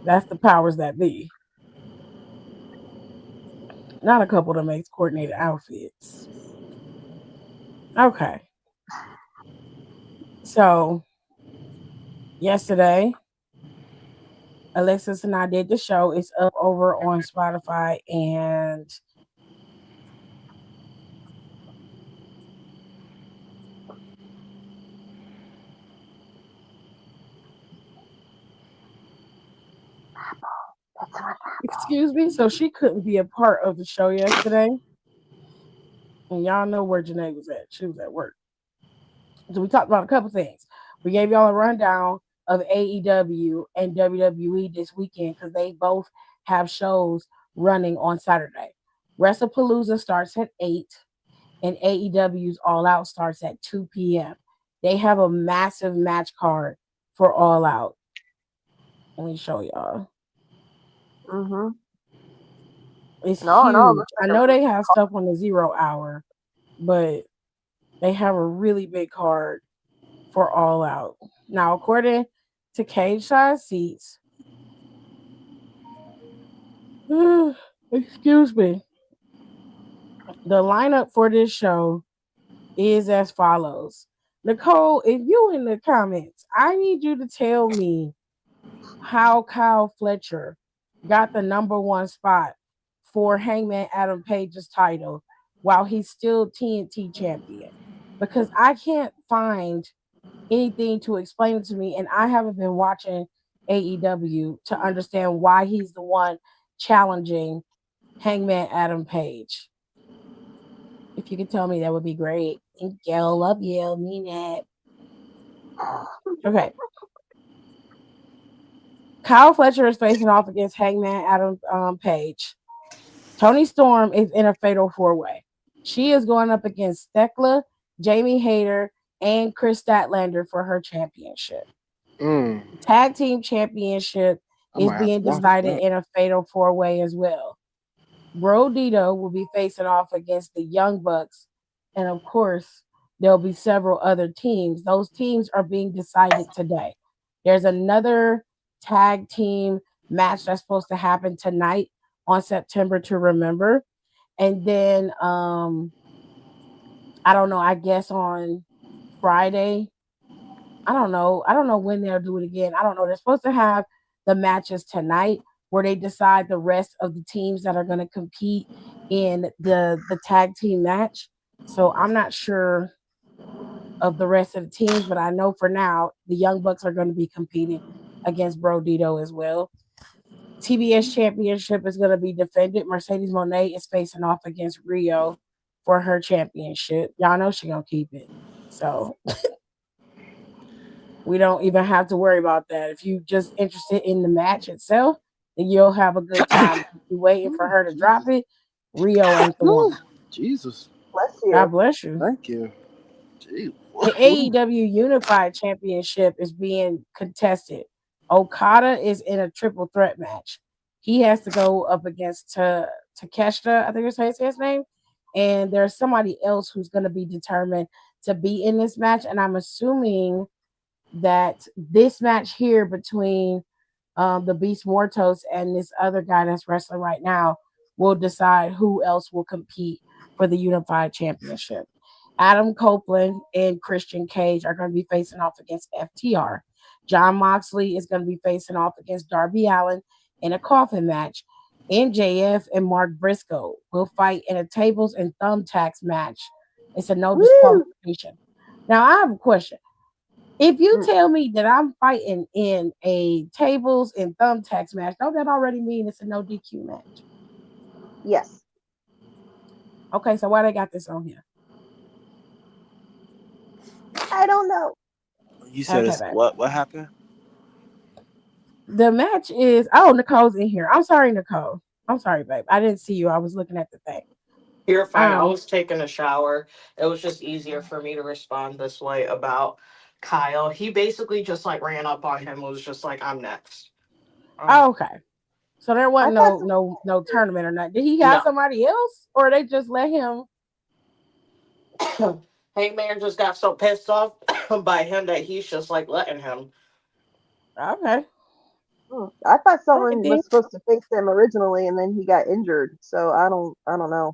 Speaker 2: That's the powers that be. Not a couple that makes coordinated outfits. Okay. So yesterday, Alexis and I did the show. It's up over on Spotify and
Speaker 3: That's what.
Speaker 2: excuse me. So she couldn't be a part of the show yesterday. And y'all know where Janae was at. She was at work. So we talked about a couple things. We gave y'all a rundown of AEW and WWE this weekend because they both have shows running on Saturday. WrestlePalooza starts at 8 and AEW's All Out starts at 2 p.m. They have a massive match card for All Out. Let me show y'all.
Speaker 3: Mhm.
Speaker 2: It's
Speaker 3: No, it
Speaker 2: huge.
Speaker 3: looks
Speaker 2: I
Speaker 3: like a
Speaker 2: know
Speaker 3: really
Speaker 2: they
Speaker 3: good
Speaker 2: have stuff on the 0 hour, but they have a really big card for All Out. Now, according to Cage Side Seats, excuse me, the lineup for this show is as follows. Nicole, if you in the comments, I need you to tell me how Kyle Fletcher got the number one spot for Hangman Adam Page's title while he's still TNT champion. Because I can't find anything to explain it to me, and I haven't been watching AEW to understand why he's the one challenging Hangman Adam Page. If you could tell me, that would be great. Thank you. Love you. Mean it. Okay. Kyle Fletcher is facing off against Hangman Adam Page. Tony Storm is in a fatal four-way. She is going up against Thekla, Jamie Hayter, and Chris Statlander for her championship.
Speaker 4: Mm.
Speaker 2: Tag team championship
Speaker 4: I
Speaker 2: is
Speaker 4: might have
Speaker 2: being
Speaker 4: to watch
Speaker 2: decided
Speaker 4: that.
Speaker 2: in a fatal four-way as well. Bro Dito will be facing off against the Young Bucks. And of course, there'll be several other teams. Those teams are being decided today. There's another tag team match that's supposed to happen tonight on September to Remember. And then I don't know, I guess on Friday. I don't know. I don't know when they'll do it again. I don't know. They're supposed to have the matches tonight where they decide the rest of the teams that are going to compete in the tag team match. So I'm not sure of the rest of the teams, but I know for now the Young Bucks are going to be competing against Bro Dito as well. TBS Championship is going to be defended. Mercedes Moné is facing off against Rio for her championship. Y'all know she's going to keep it. So we don't even have to worry about that. If you just interested in the match itself, then you'll have a good time. If you're waiting for her to drop it, Rio ain't the
Speaker 4: Ooh,
Speaker 2: one.
Speaker 4: Jesus.
Speaker 3: Bless
Speaker 2: God
Speaker 3: you.
Speaker 2: bless you.
Speaker 4: Thank you. Gee.
Speaker 2: The AEW Unified Championship is being contested. Okada is in a triple threat match. He has to go up against Takeshita, I think that's his name. And there's somebody else who's going to be determined to be in this match. And I'm assuming that this match here between the Beast Mortos and this other guy that's wrestling right now will decide who else will compete for the Unified Championship. Adam Copeland and Christian Cage are going to be facing off against FTR. John Moxley is going to be facing off against Darby Allin in a coffin match. MJF and Mark Briscoe will fight in a tables and thumbtacks match. It's a no
Speaker 3: Woo!
Speaker 2: disqualification. Now I have a question. If you
Speaker 3: Mm,
Speaker 2: tell me that I'm fighting in a tables and thumbtacks match, don't that already mean it's a no DQ match?
Speaker 3: yes.
Speaker 2: Okay, so why they got this on here?
Speaker 3: I don't know.
Speaker 4: You said
Speaker 2: Okay,
Speaker 4: it's
Speaker 2: babe.
Speaker 4: what? What happened?
Speaker 2: The match is Nicole's in here. I'm sorry, Nicole. I'm sorry, babe. I didn't see you. I was looking at the thing.
Speaker 5: You're fine. I
Speaker 2: Um,
Speaker 5: was taking a shower. It was just easier for me to respond this way about Kyle. He basically just like ran up on him and was just like, I'm next. Um,
Speaker 2: okay. So there
Speaker 3: I
Speaker 2: wasn't
Speaker 3: thought
Speaker 2: no tournament or nothing. Did he have
Speaker 5: no.
Speaker 2: somebody else, or they just let him?
Speaker 5: Hangman just got so pissed off by him that he's just like letting him.
Speaker 2: Okay.
Speaker 3: I thought
Speaker 2: All right,
Speaker 3: someone
Speaker 2: then.
Speaker 3: was supposed to face him originally, and then he got injured. So I don't know.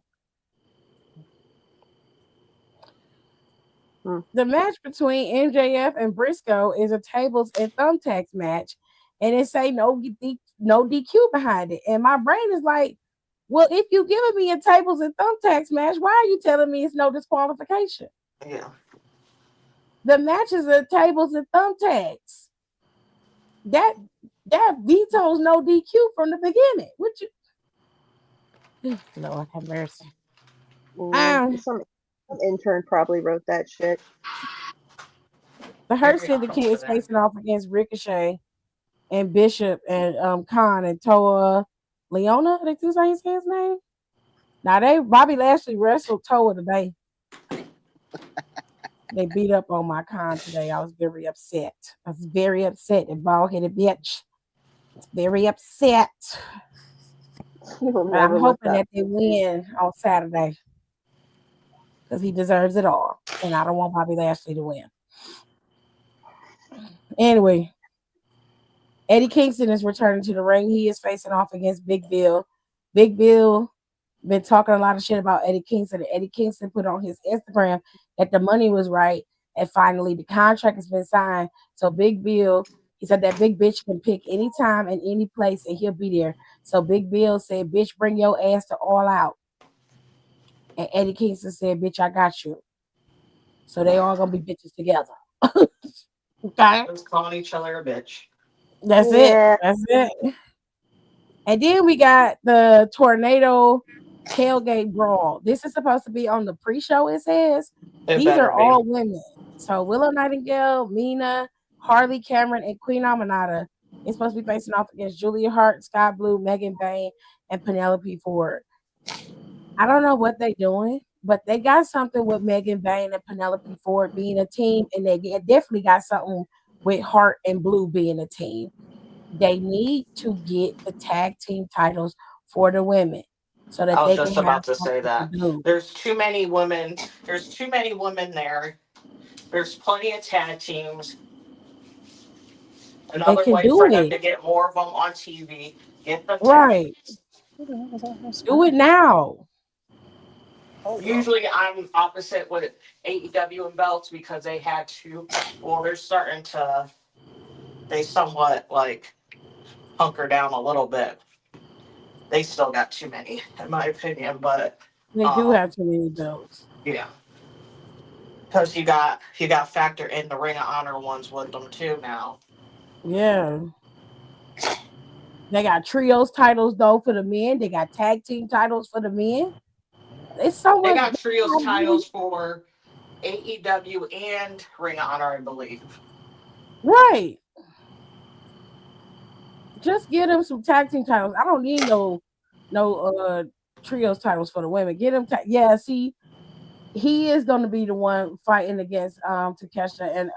Speaker 3: Hmm.
Speaker 2: The match between MJF and Briscoe is a tables and thumbtacks match, and it say no DQ behind it. And my brain is like, well, if you giving me a tables and thumbtacks match, why are you telling me it's no disqualification?
Speaker 5: Yeah.
Speaker 2: The match is a tables and thumbtacks. That vetoes no DQ from the beginning. What you? Lord have mercy. Um,
Speaker 3: Some intern probably wrote that shit.
Speaker 2: the Hurt
Speaker 5: Very humble
Speaker 2: Syndicate
Speaker 5: for
Speaker 2: is
Speaker 5: them.
Speaker 2: facing off against Ricochet and Bishop and Khan and Toa Leona. I think that's how you say his name. Now Bobby Lashley wrestled Toa today. They beat up on my Khan today. I was very upset. I was very upset. The bald headed bitch. It's very upset.
Speaker 3: He will
Speaker 2: But I'm
Speaker 3: never live
Speaker 2: hoping
Speaker 3: that.
Speaker 2: that they win on Saturday because he deserves it all. And I don't want Bobby Lashley to win. Anyway, Eddie Kingston is returning to the ring. He is facing off against Big Bill. Big Bill been talking a lot of shit about Eddie Kingston. And Eddie Kingston put on his Instagram that the money was right. And finally, the contract has been signed. So Big Bill, he said that big bitch can pick any time and any place and he'll be there. So Big Bill said, bitch, bring your ass to All Out. And Eddie Kingston said, bitch, I got you. So they all gonna be bitches together. Okay.
Speaker 5: Just calling each other a bitch.
Speaker 2: That's it.
Speaker 3: Yeah.
Speaker 2: That's it. And then we got the tornado tailgate brawl. This is supposed to be on the pre-show, it says.
Speaker 5: It
Speaker 2: These
Speaker 5: better
Speaker 2: are
Speaker 5: be.
Speaker 2: all women. So Willow Nightingale, Mina, Harley Cameron, and Queen Aminata is supposed to be facing off against Julia Hart, Scott Blue, Megan Bain, and Penelope Ford. I don't know what they're doing, but they got something with Megan Bain and Penelope Ford being a team, and they definitely got something with Hart and Blue being a team. They need to get the tag team titles for the women so that
Speaker 5: I was
Speaker 2: they can
Speaker 5: just
Speaker 2: have
Speaker 5: about to say
Speaker 2: something to
Speaker 5: that.
Speaker 2: do.
Speaker 5: There's too many women. There's too many women there. There's plenty of tag teams.
Speaker 2: They
Speaker 5: Another
Speaker 2: can
Speaker 5: way
Speaker 2: do
Speaker 5: for them
Speaker 2: it.
Speaker 5: to get more of them on TV. Get them tag.
Speaker 2: Right. Do it now.
Speaker 5: Usually I'm opposite with AEW and belts because they had to. Well, they're starting to. They somewhat like hunker down a little bit. They still got too many, in my opinion. But
Speaker 2: They do
Speaker 5: um,
Speaker 2: have too many belts.
Speaker 5: yeah, because you got factor in the Ring of Honor ones with them too now.
Speaker 2: Yeah. They got trios titles though for the men. They got tag team titles for the men. It's so
Speaker 5: They
Speaker 2: much.
Speaker 5: got trios titles for AEW and Ring of Honor, I believe.
Speaker 2: Right. Just get them some tag team titles. I don't need no trios titles for the women. Get them yeah, see, he is gonna be the one fighting against Takeshita and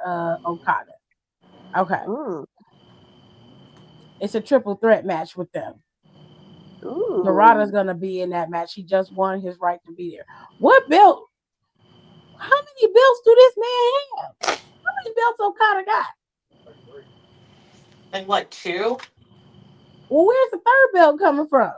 Speaker 2: Okada. Okay.
Speaker 3: Mm.
Speaker 2: It's a triple threat match with them. Dorada's
Speaker 3: Ooh.
Speaker 2: gonna be in that match. He just won his right to be there. What belt? How many belts do this man have? How many belts Okada got?
Speaker 5: And like two,
Speaker 2: Well, where's the third belt coming from?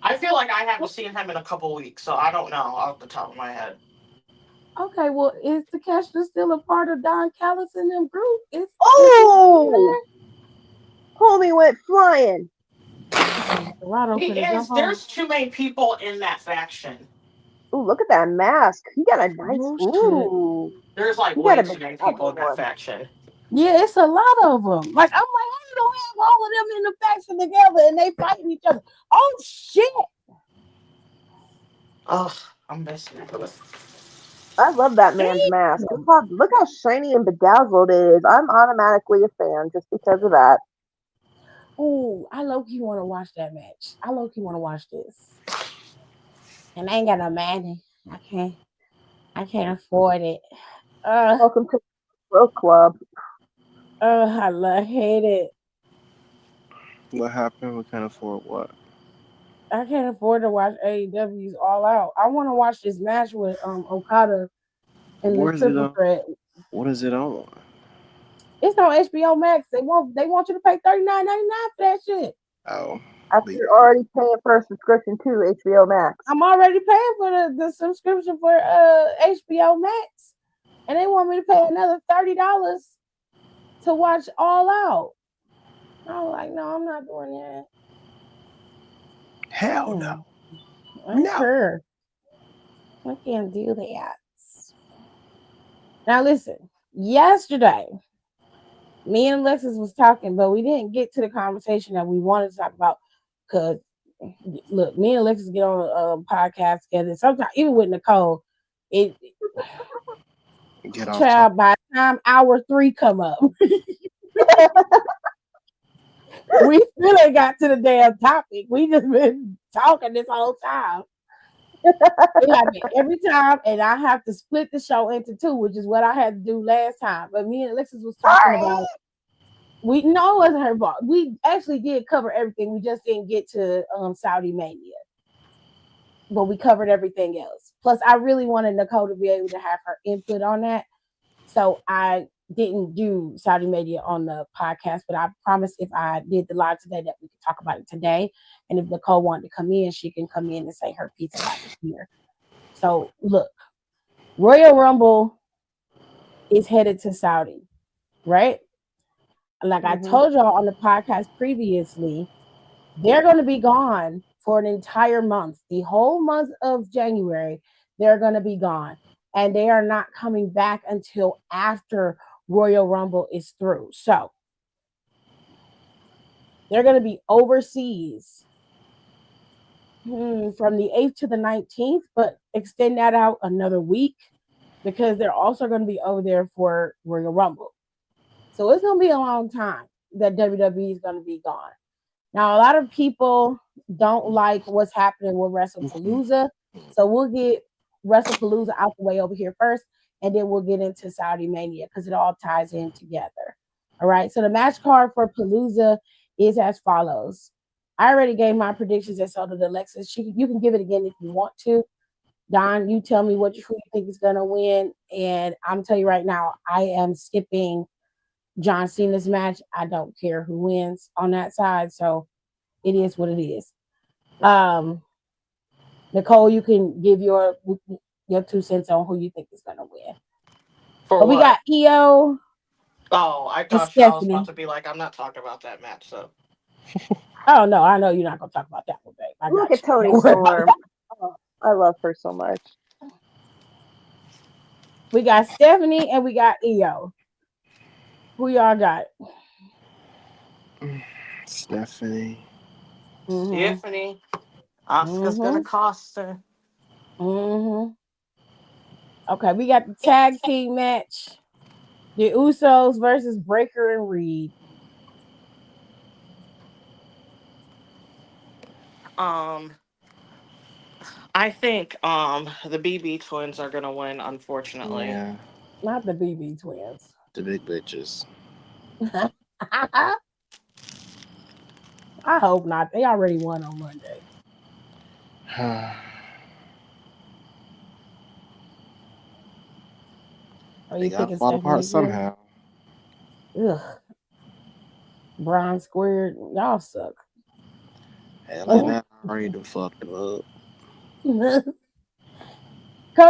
Speaker 5: I feel like I haven't seen him in a couple weeks, so I don't know off the top of my head.
Speaker 2: Okay, well, is Takeshita still a part of Don Callis in them group? Is he
Speaker 3: Oh, homie went flying.
Speaker 2: Dorado
Speaker 5: He
Speaker 2: finna
Speaker 5: is.
Speaker 2: jump on.
Speaker 5: There's too many people in that faction.
Speaker 3: Ooh, look at that mask. He got a nice.
Speaker 2: Oh shit.
Speaker 3: Ooh,
Speaker 5: There's like
Speaker 3: he got
Speaker 5: way
Speaker 3: a
Speaker 5: too many
Speaker 3: double
Speaker 5: people in that
Speaker 3: one.
Speaker 5: faction.
Speaker 2: Yeah, it's a lot of them. Like I'm like, how you don't have all of them in the faction together and they fighting each other? Oh shit!
Speaker 5: Ugh, I'm missing it.
Speaker 3: I love that man's mask.
Speaker 2: Damn.
Speaker 3: Look how shiny and bedazzled it is. I'm automatically a fan just because of that.
Speaker 2: Ooh, I low key want to watch that match. I low key want to watch this, and I ain't got no money. I can't. I can't afford it. Uh,
Speaker 3: Welcome to the Pro Club.
Speaker 2: hate it.
Speaker 4: What happened? We can't afford what?
Speaker 2: I can't afford to watch AEW's All Out. I want to watch this match with Okada in the
Speaker 4: Where is it
Speaker 2: triple
Speaker 4: on?
Speaker 2: threat.
Speaker 4: What is it on?
Speaker 2: It's on HBO Max. They want you to pay $39.99 for that shit.
Speaker 4: Oh,
Speaker 3: After
Speaker 4: the
Speaker 3: you're already paying for a subscription to HBO Max.
Speaker 2: I'm already paying for the subscription for HBO Max, and they want me to pay another $30 to watch All Out. I was like, no, I'm not doing that.
Speaker 4: hell no,
Speaker 2: Mm, I
Speaker 4: no.
Speaker 2: sure I can't do that. Now listen, yesterday me and Alexis was talking, but we didn't get to the conversation that we wanted to talk about because look, me and Alexis get on a podcast together. Sometimes even with Nicole, it
Speaker 4: Get off top.
Speaker 2: child by the time hour 3 come up, we still ain't got to the damn topic. We just been talking this whole time. It happens every time, and I have to split the show into two, which is what I had to do last time. But me and Alexis was talking
Speaker 3: Sorry.
Speaker 2: about we know it wasn't her fault. We actually did cover everything. We just didn't get to Saudi Mania, but we covered everything else. Plus, I really wanted Nicole to be able to have her input on that, so I didn't do Saudi Mania on the podcast. But I promised if I did the live today that we could talk about it today. And if Nicole wanted to come in, she can come in and say her piece about it here. So look, Royal Rumble is headed to Saudi, right? Like I
Speaker 3: Mm-hmm.
Speaker 2: told y'all on the podcast previously, they're going to be gone for an entire month. The whole month of January, they're going to be gone. And they are not coming back until after Royal Rumble is through. So they're going to be overseas from the 8th to the 19th, but extend that out another week because they're also going to be over there for Royal Rumble. So it's going to be a long time that WWE is going to be gone. Now, a lot of people don't like what's happening with WrestlePalooza. So we'll get WrestlePalooza out the way over here first, and then we'll get into Saudi Mania because it all ties in together. All right. So the match card for Palooza is as follows. I already gave my predictions and so did Alexis. You can give it again if you want to. Don, you tell me who you think is going to win. And I'm telling you right now, I am skipping John Cena's match. I don't care who wins on that side. So it is what it is. Nicole, you can give your 2 cents on who you think is gonna win.
Speaker 5: For
Speaker 2: But we
Speaker 5: what?
Speaker 2: got EO
Speaker 5: Oh, I
Speaker 2: and
Speaker 5: thought I was about
Speaker 2: Stephanie.
Speaker 5: to be like, I'm not talking about that match. So
Speaker 2: Oh no, I know you're not gonna talk about that one, babe. I
Speaker 3: Look
Speaker 2: got
Speaker 3: at
Speaker 2: you.
Speaker 3: Tony
Speaker 2: Don't worry about
Speaker 3: Storm.
Speaker 2: that.
Speaker 3: Oh, I love her so much.
Speaker 2: We got Stephanie and we got EO. Who y'all got?
Speaker 4: Stephanie.
Speaker 2: Mm-hmm.
Speaker 5: Stephanie, Oscar's gonna
Speaker 2: Mm-hmm.
Speaker 5: cost her.
Speaker 2: Mm-hmm. Okay, we got the tag team match. The Usos versus Breaker and Reed.
Speaker 5: Um, I think the BB twins are gonna win. Unfortunately,
Speaker 4: Yeah,
Speaker 2: Not the BB twins.
Speaker 4: the big bitches.
Speaker 2: I hope not. They already won on Monday.
Speaker 4: They
Speaker 2: Are you
Speaker 4: gotta
Speaker 2: picking
Speaker 4: fall
Speaker 2: Stephanie
Speaker 4: apart
Speaker 2: again?
Speaker 4: somehow.
Speaker 2: Ugh, Bronze Squared, y'all suck.
Speaker 4: Hell, and
Speaker 2: Cody
Speaker 4: that already done fucked them up.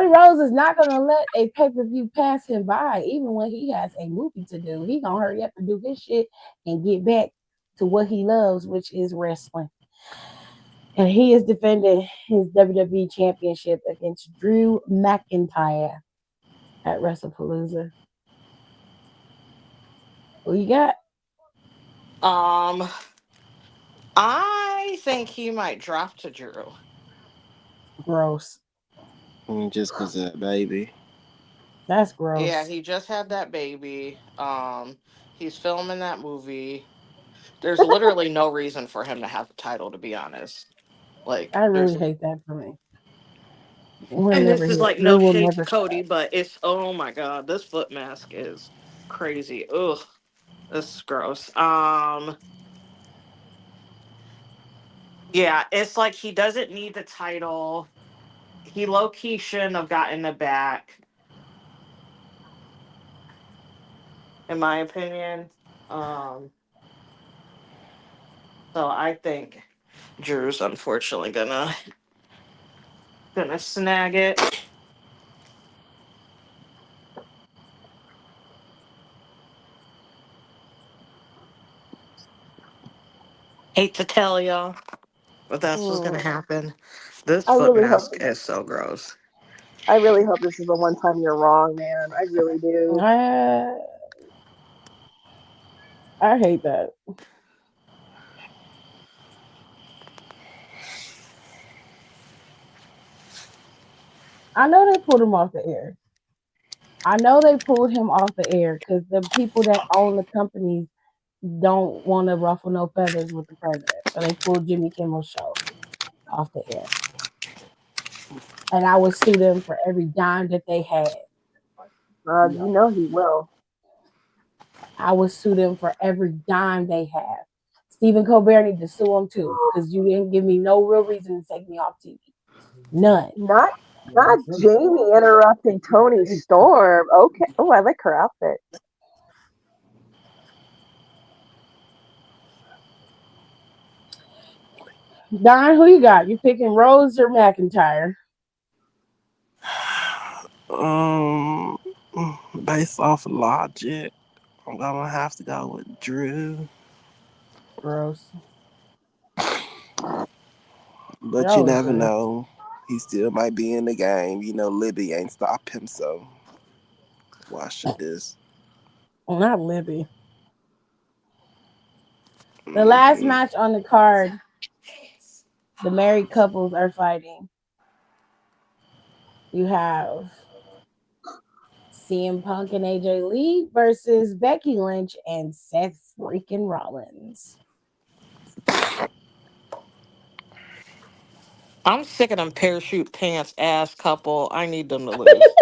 Speaker 2: Rose is not gonna let a pay per view pass him by, even when he has a movie to do. He gonna hurry up and do his shit and get back to what he loves, which is wrestling. And he is defending his WWE championship against Drew McIntyre at WrestlePalooza. Who you got?
Speaker 5: Um, I think he might drop to Drew.
Speaker 2: Gross.
Speaker 4: Just because of that baby.
Speaker 2: That's
Speaker 5: Yeah,
Speaker 2: gross.
Speaker 5: he just had that baby. He's filming that movie. There's literally no reason for him to have the title, to be honest. Like,
Speaker 2: I really
Speaker 5: there's,
Speaker 2: hate that for me. We'll
Speaker 5: and
Speaker 2: never
Speaker 5: this is
Speaker 2: hear.
Speaker 5: like
Speaker 2: Drew
Speaker 5: no
Speaker 2: will
Speaker 5: shade to
Speaker 2: never shut
Speaker 5: Cody,
Speaker 2: up.
Speaker 5: but it's, oh my god, this foot mask is crazy. Ugh, this is gross. Yeah, it's like he doesn't need the title. He low key shouldn't have gotten it back, in my opinion. Um, so I think Drew's unfortunately gonna snag it. Hate to tell y'all, but that's what's gonna
Speaker 3: Hmm.
Speaker 5: happen. This
Speaker 3: I
Speaker 5: foot
Speaker 3: really hope.
Speaker 5: mask is so gross.
Speaker 3: I really hope this is the one time you're wrong, man. I really do.
Speaker 2: I, I hate that. I know they pulled him off the air. I know they pulled him off the air because the people that own the companies don't want to ruffle no feathers with the president. So they pulled Jimmy Kimmel's show off the air. And I would sue them for every dime that they had.
Speaker 3: You know he will.
Speaker 2: I would sue them for every dime they have. Stephen Colbert need to sue them too because you didn't give me no real reason to take me off TV. None.
Speaker 3: Not not Jamie interrupting Tony Storm. Okay. Oh, I like her outfit.
Speaker 2: Don, who you got? You picking Rose or McIntyre?
Speaker 4: Um, based off logic, I'm gonna have to go with Drew.
Speaker 2: Gross.
Speaker 4: But
Speaker 2: That
Speaker 4: you
Speaker 2: was
Speaker 4: never
Speaker 2: gross.
Speaker 4: know. He still might be in the game. You know, Libby ain't stopped him, so why should this?
Speaker 2: Not Libby. The last
Speaker 4: Hmm.
Speaker 2: match on the card, the married couples are fighting. You have CM Punk and AJ Lee versus Becky Lynch and Seth freaking Rollins.
Speaker 5: I'm sick of them parachute pants ass couple. I need them to lose.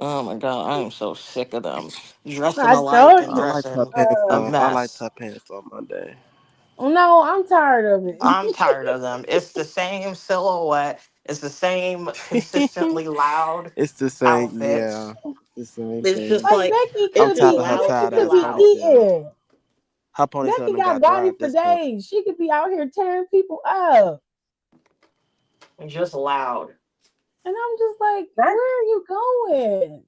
Speaker 5: Oh my god, I am so sick of them dressing
Speaker 2: I
Speaker 5: alike
Speaker 2: told
Speaker 5: and
Speaker 4: I
Speaker 2: you.
Speaker 4: like tough
Speaker 5: dressing
Speaker 4: pants
Speaker 5: a
Speaker 4: on. I like
Speaker 5: mess.
Speaker 4: tough pants on Monday.
Speaker 2: No, I'm tired of
Speaker 5: I'm
Speaker 2: it.
Speaker 5: tired of them. It's the same silhouette. It's the same consistently loud
Speaker 4: It's the same,
Speaker 5: outfits.
Speaker 4: yeah, the same
Speaker 5: It's just
Speaker 4: thing.
Speaker 2: Like
Speaker 5: like
Speaker 2: Becky
Speaker 4: I'm
Speaker 2: could
Speaker 5: it's
Speaker 4: tired
Speaker 2: be
Speaker 4: of her
Speaker 2: Becky
Speaker 4: tired
Speaker 5: loudly
Speaker 2: could
Speaker 4: ass
Speaker 2: be
Speaker 5: loud.
Speaker 4: ponytail.
Speaker 2: eating.
Speaker 4: Her ponytail
Speaker 2: Becky
Speaker 4: done
Speaker 2: got
Speaker 4: got dry
Speaker 2: body
Speaker 4: at
Speaker 2: for
Speaker 4: this point.
Speaker 2: days. She could be out here tearing people up.
Speaker 5: And just loud.
Speaker 2: And I'm just like,
Speaker 3: not
Speaker 2: where are you going?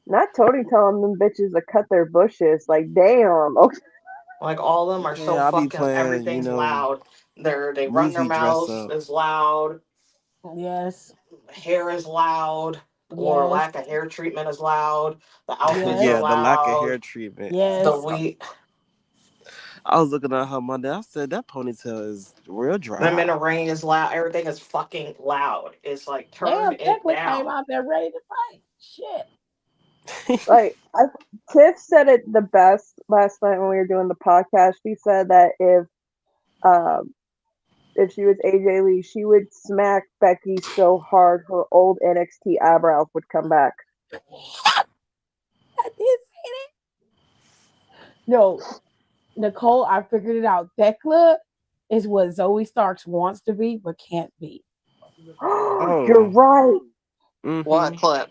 Speaker 3: not Tony telling them bitches to cut their bushes. Like, damn. Okay.
Speaker 5: Like all of them are so
Speaker 4: Yeah, I be
Speaker 5: fucking
Speaker 4: playing,
Speaker 5: everything's loud. They run their
Speaker 4: usually dress
Speaker 5: mouths
Speaker 4: up.
Speaker 5: is loud,
Speaker 2: Yes,
Speaker 5: hair is loud, or
Speaker 2: yes,
Speaker 5: lack of hair treatment is loud, the outfits are
Speaker 2: yes,
Speaker 4: Yeah, the lack of hair
Speaker 5: loud,
Speaker 4: treatment.
Speaker 5: the
Speaker 2: yes.
Speaker 5: we
Speaker 4: I was looking at her Monday. I said that ponytail is real
Speaker 5: them in
Speaker 4: dry.
Speaker 5: the rain is loud, everything is fucking loud. It's like turn
Speaker 2: Damn,
Speaker 5: it
Speaker 2: Tekla came
Speaker 5: down.
Speaker 2: out there ready to fight. Shit.
Speaker 3: Like Tiff said it the best last night when we were doing the podcast. She said that um if she was AJ Lee, she would smack Becky so hard her old NXT eyebrows would come back.
Speaker 2: I did say that. No, Nicole, I figured it out. Tekla is what Zoe Starks wants to be, but can't be.
Speaker 3: You're
Speaker 4: Oh.
Speaker 3: right.
Speaker 5: What
Speaker 4: Mm-hmm.
Speaker 5: clip?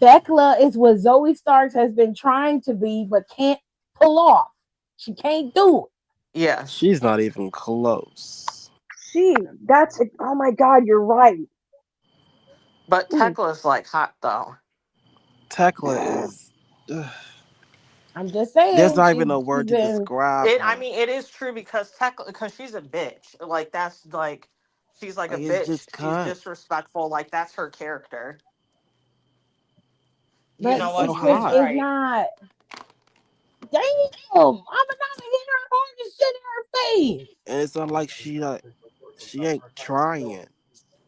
Speaker 2: Tekla is what Zoe Starks has been trying to be, but can't pull off. She can't do it.
Speaker 5: Yes.
Speaker 4: She's not even close.
Speaker 3: She, that's it. Oh my God, you're right.
Speaker 5: But
Speaker 2: Ooh,
Speaker 5: Tekla's like hot though.
Speaker 4: Tekla is. Ugh.
Speaker 2: I'm just
Speaker 4: There's
Speaker 2: saying
Speaker 4: not
Speaker 2: she's
Speaker 4: even a
Speaker 2: she's
Speaker 4: word to
Speaker 2: been
Speaker 4: describe
Speaker 5: It. I
Speaker 4: her.
Speaker 5: mean, it is true because technically, because she's a bitch. Like that's like, she's like a
Speaker 4: Like it's
Speaker 5: bitch.
Speaker 4: just
Speaker 5: She's
Speaker 4: cunt.
Speaker 5: disrespectful. Like that's her character. You
Speaker 2: but
Speaker 5: know
Speaker 4: She's
Speaker 5: what?
Speaker 4: so
Speaker 2: it's
Speaker 5: She
Speaker 2: just
Speaker 5: is
Speaker 4: hot,
Speaker 2: it's
Speaker 5: right.
Speaker 2: not damn. I'm not hit her hard and shit in her face.
Speaker 4: and it's not like she ain't trying.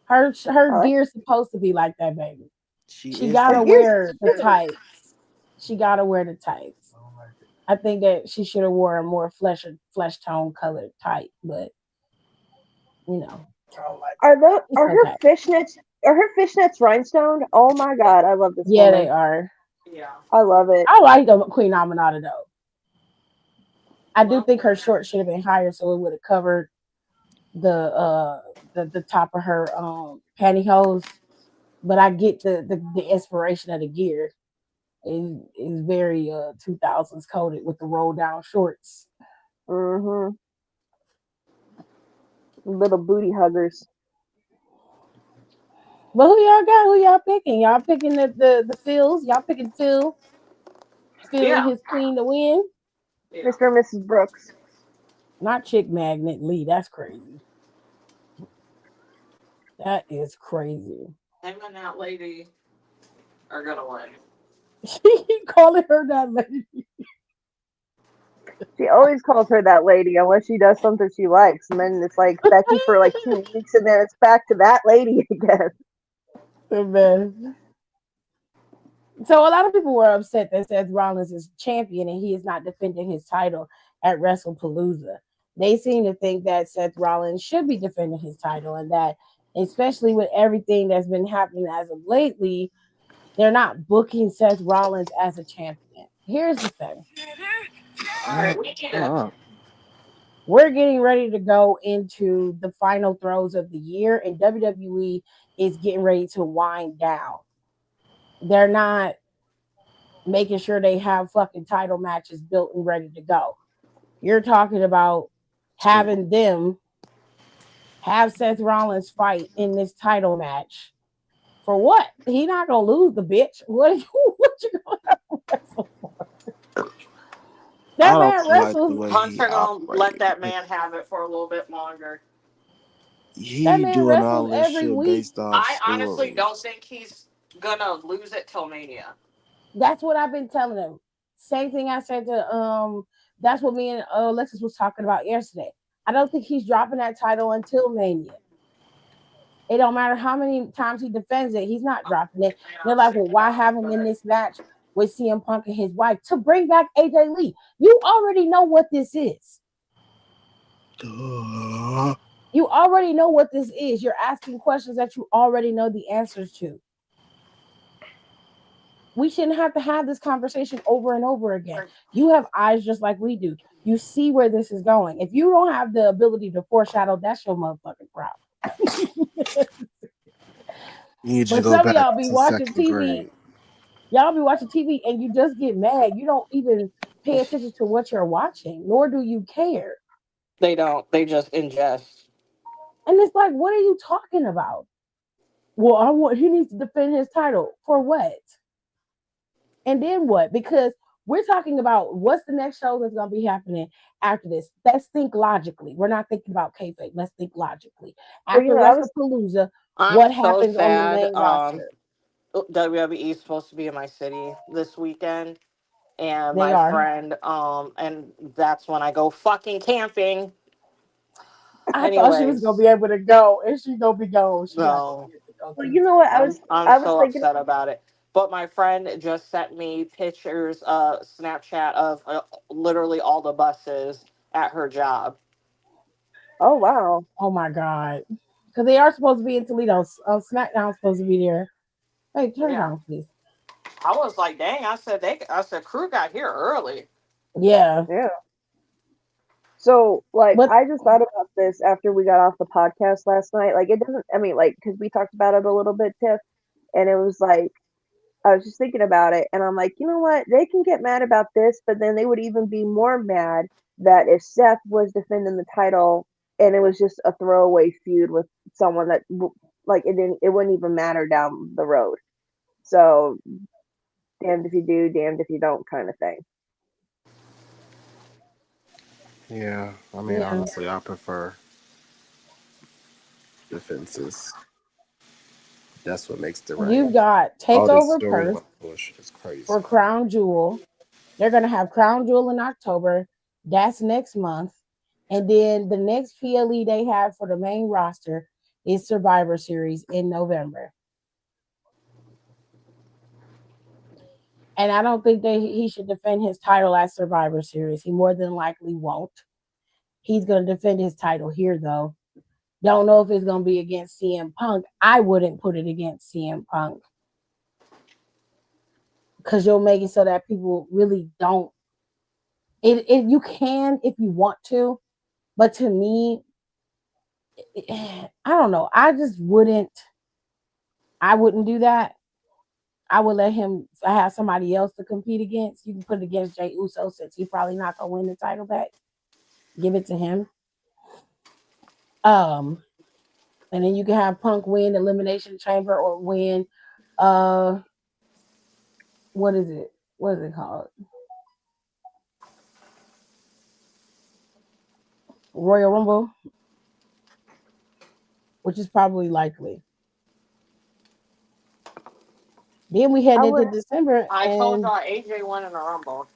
Speaker 2: Her
Speaker 3: I like
Speaker 2: gear's supposed to be like that, baby.
Speaker 4: She
Speaker 2: She
Speaker 4: is
Speaker 3: her
Speaker 2: gotta
Speaker 4: that.
Speaker 3: gears
Speaker 2: wear the
Speaker 3: too.
Speaker 2: tights. She gotta wear the tights. I think that she should have wore a more flesh tone colored tight, but you know, it's
Speaker 3: Are her
Speaker 2: okay.
Speaker 3: fishnets rhinestoned? Oh my god, I love this
Speaker 2: Yeah, they
Speaker 3: woman.
Speaker 2: are.
Speaker 5: Yeah.
Speaker 3: I love it.
Speaker 2: I like the Queen Aminata though. I do
Speaker 5: Love
Speaker 2: think her
Speaker 5: her.
Speaker 2: short should have been higher so it would have covered the the top of her pantyhose. But I get the inspiration of the gear. Is very 2000s coded with the roll down shorts.
Speaker 3: Mm-hmm. Little booty huggers.
Speaker 2: But who y'all got? Who y'all picking? Y'all picking the Phils? Y'all picking Phil and
Speaker 5: Yeah.
Speaker 2: his queen to win?
Speaker 5: Yeah.
Speaker 3: Mr. and Mrs. Brooks.
Speaker 2: Not Chick Magnet Lee. That's crazy. That is crazy.
Speaker 5: Him and that lady are gonna win.
Speaker 2: She keep calling her that lady.
Speaker 3: She always calls her that lady unless she does something she likes, and then it's like Becky for like 2 weeks, and then it's back to that lady again.
Speaker 2: The best. So a lot of people were upset that Seth Rollins is champion and he is not defending his title at WrestlePalooza. They seem to think that Seth Rollins should be defending his title and that, especially with everything that's been happening as of lately, they're not booking Seth Rollins as a champion. Here's the thing.
Speaker 5: All right, we need it.
Speaker 4: Uh,
Speaker 2: We're getting ready to go into the final throes of the year, and WWE is getting ready to wind down. They're not making sure they have fucking title matches built and ready to go. You're talking about
Speaker 4: so
Speaker 2: having them have Seth Rollins fight in this title match for what? He not gonna lose the bitch. What you gonna have to wrestle for?
Speaker 4: I
Speaker 2: That
Speaker 4: don't
Speaker 2: man
Speaker 4: like the
Speaker 2: wrestles.
Speaker 4: way he
Speaker 5: Hunter gonna let
Speaker 4: operates.
Speaker 5: that man have it for a little bit longer.
Speaker 2: That
Speaker 4: He
Speaker 2: man
Speaker 4: doing
Speaker 2: wrestles
Speaker 4: all this
Speaker 2: every
Speaker 4: shit
Speaker 2: week.
Speaker 4: based off
Speaker 5: I honestly don't
Speaker 4: stories.
Speaker 5: think he's gonna lose it till Mania.
Speaker 2: That's what I've been telling him. Same thing I said to that's what me and Alexis was talking about yesterday. I don't think he's dropping that title until Mania. It don't matter how many times he defends it, he's not dropping it. They're like, well, why have him in this match with CM Punk and his wife to bring back AJ Lee? You already know what this is.
Speaker 4: Duh.
Speaker 2: You already know what this is. You're asking questions that you already know the answers to. We shouldn't have to have this conversation over and over again. You have eyes just like we do. You see where this is going. If you don't have the ability to foreshadow, that's your motherfucking problem.
Speaker 4: You need to
Speaker 2: But
Speaker 4: go
Speaker 2: some of
Speaker 4: back
Speaker 2: y'all be
Speaker 4: to
Speaker 2: watching
Speaker 4: second
Speaker 2: TV.
Speaker 4: grade.
Speaker 2: Y'all be watching TV and you just get mad. You don't even pay attention to what you're watching, nor do you care.
Speaker 5: They don't. They just ingest.
Speaker 2: And it's like, what are you talking about? Well, I want he needs to defend his title for what? And then what? Because we're talking about what's the next show that's going to be happening after this. Let's think logically. We're not thinking about kayfabe. Let's think logically.
Speaker 3: But you
Speaker 2: After
Speaker 3: know, I was
Speaker 2: WrestlePalooza,
Speaker 5: I'm
Speaker 2: what
Speaker 5: so
Speaker 2: happens on the
Speaker 5: sad.
Speaker 2: main roster?
Speaker 5: WWE is supposed to be in my city this weekend, and
Speaker 2: They
Speaker 5: my
Speaker 2: are.
Speaker 5: friend, and that's when I go fucking camping.
Speaker 2: I thought she was going to
Speaker 5: Anyways,
Speaker 2: be able to go, and she going to be gone. She not going to
Speaker 5: no,
Speaker 2: be able to go
Speaker 3: well, you know
Speaker 2: camping.
Speaker 3: what
Speaker 5: I'm
Speaker 3: I was
Speaker 5: so
Speaker 3: thinking.
Speaker 5: upset about it. But my friend just sent me pictures, Snapchat of literally all the buses at her job.
Speaker 3: Oh wow,
Speaker 2: Oh my God. Because they are supposed to be in Toledo. SmackDown's supposed to be there. Hey, turn it
Speaker 5: Yeah,
Speaker 2: on, please.
Speaker 5: I was like, dang. I said, crew got here early.
Speaker 2: Yeah.
Speaker 3: yeah. So like,
Speaker 2: But
Speaker 3: I just thought about this after we got off the podcast last night. Like, it doesn't. I mean, like, because we talked about it a little bit, Tiff, and it was like I was just thinking about it, and I'm like, you know what? They can get mad about this, but then they would even be more mad that if Seth was defending the title and it was just a throwaway feud with someone that like it wouldn't even matter down the road. So damned if you do, damned if you don't, kind of thing.
Speaker 4: Yeah, I mean,
Speaker 2: Yeah.
Speaker 4: honestly, I prefer defenses. That's what makes the
Speaker 2: You've
Speaker 4: reign.
Speaker 2: got
Speaker 4: All this
Speaker 2: Takeover Perth
Speaker 4: storyline bullshit is crazy.
Speaker 2: for Crown Jewel. They're gonna have Crown Jewel in October. That's next month. And then the next PLE they have for the main roster is Survivor Series in November. And I don't think that he should defend his title at Survivor Series. He more than likely won't. He's going to defend his title here, though. Don't know if it's going to be against CM Punk. I wouldn't put it against CM Punk because you'll make it so that people really don't. You can if you want to, but to me, I don't know. I just wouldn't. I wouldn't do that. I would let him have somebody else to compete against. You can put it against Jey Uso since he's probably not gonna win the title back. Give it to him. And then you can have Punk win Elimination Chamber or win what is it? What is it called? Royal Rumble, which is probably likely. Then we head
Speaker 3: I
Speaker 2: into
Speaker 3: would.
Speaker 2: December
Speaker 5: I told
Speaker 2: and
Speaker 5: y'all AJ won in a rumble.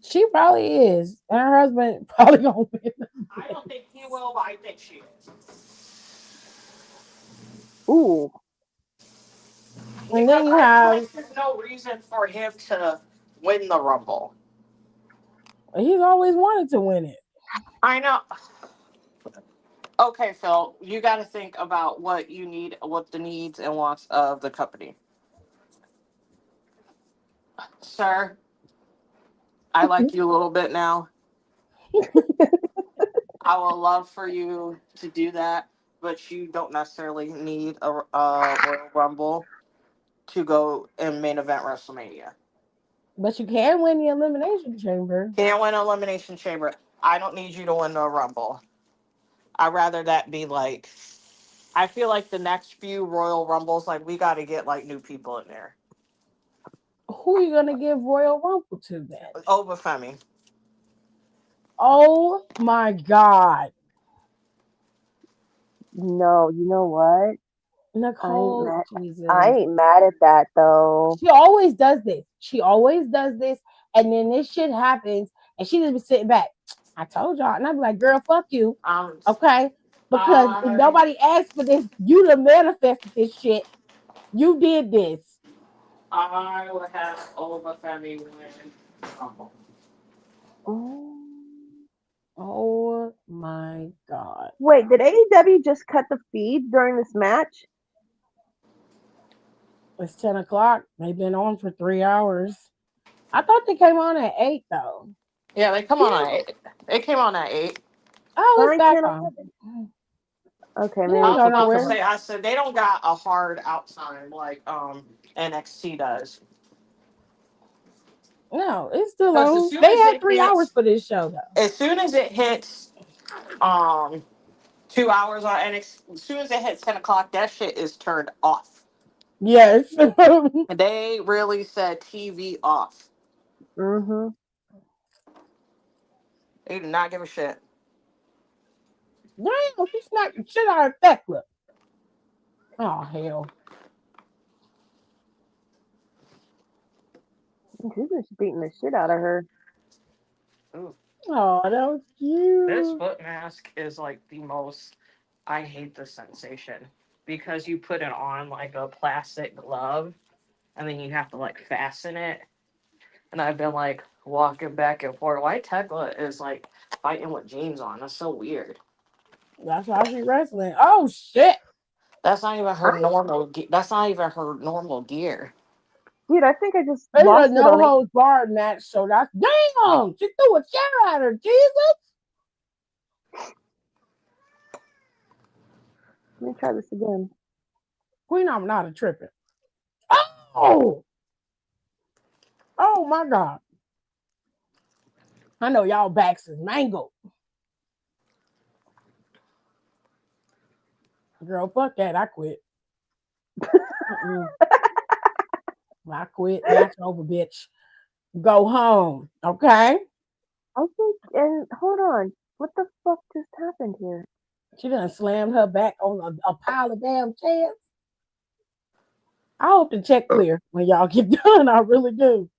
Speaker 2: she probably is. And her husband probably gonna win.
Speaker 5: I don't think he will, but I think she is.
Speaker 3: Ooh,
Speaker 2: And then
Speaker 5: Because
Speaker 2: you
Speaker 5: I feel
Speaker 2: have
Speaker 5: like there's no reason for him to win the rumble.
Speaker 2: he's always wanted to win it.
Speaker 5: I know. Okay, Phil, you got to think about what you need, what the needs and wants of the company. Sir, I like you a little bit now. I would love for you to do that, but you don't necessarily need a Royal Rumble to go and main event WrestleMania.
Speaker 2: But you can win the Elimination Chamber.
Speaker 5: Can't win Elimination Chamber. I don't need you to win the Rumble. I'd rather that be like. I feel like the next few Royal Rumbles, like we got to get like new people in there.
Speaker 2: Who are you gonna give Royal Rumble to then?
Speaker 5: Over Femi.
Speaker 2: Oh my God.
Speaker 3: no, you know what?
Speaker 2: Nicole,
Speaker 3: I
Speaker 2: Jesus.
Speaker 3: ain't mad at that though.
Speaker 2: She always does this. She always does this. And then this shit happens and she just be sitting back. I told y'all. And I'd be like, girl, fuck you.
Speaker 5: Um,
Speaker 2: Okay. Because if
Speaker 5: I
Speaker 2: nobody asked for this, you done manifested this shit. You did this.
Speaker 5: I would have Over Femi win Rumble.
Speaker 3: Mm.
Speaker 2: Oh my God.
Speaker 3: Wait, did AEW just cut the feed during this match?
Speaker 2: It's 10 o'clock. They've been on for 3 hours. I thought they came on at 8 though.
Speaker 5: Yeah, they come on at 8. They came on at 8.
Speaker 2: Oh, it's
Speaker 3: 9,
Speaker 2: back
Speaker 3: 10,
Speaker 2: on.
Speaker 3: 11. Okay,
Speaker 2: He
Speaker 3: maybe
Speaker 2: didn't
Speaker 5: I
Speaker 3: it's
Speaker 5: was
Speaker 2: go
Speaker 3: just
Speaker 5: about to
Speaker 2: nowhere.
Speaker 5: say, I said they don't got a hard out time like NXT does.
Speaker 2: No, it's still
Speaker 5: Because
Speaker 2: on. They had 3 hours for this show though.
Speaker 5: as soon as it hits um 2 hours on NXT, as soon as it hits 10 o'clock, that shit is turned off.
Speaker 2: Yes. Damn,
Speaker 5: They really said TV off.
Speaker 3: mm-hmm.
Speaker 5: They do not give a shit.
Speaker 2: she smacked the shit out of that clip. Oh hell.
Speaker 3: She's just beating the shit out of her.
Speaker 5: Ooh.
Speaker 2: Oh, that was
Speaker 5: This
Speaker 2: cute.
Speaker 5: foot mask is like the most. I hate the sensation because you put it on like a plastic glove and then you have to like fasten it. And I've been like walking back and forth. Why Tekla is like fighting with jeans on? That's so weird.
Speaker 2: That's how she wrestling. Oh shit.
Speaker 5: That's not even her
Speaker 3: I,
Speaker 5: normal. That's not even her normal gear.
Speaker 3: dude, I think I just
Speaker 2: It's a
Speaker 3: lost it
Speaker 2: no
Speaker 3: on it.
Speaker 2: holds barred match, so that's damn. She threw a chair at her. Jesus.
Speaker 3: Let me try this again.
Speaker 2: Queen I'm tripping. Oh, oh my God. I know y'all backs is mangled. Girl, fuck that. I quit. I quit. Match over, bitch. Go home. Okay.
Speaker 3: I think, and hold on, what the fuck just happened here?
Speaker 2: She done slammed her back on a pile of damn chairs. I hope the check clear when y'all get done. I really do.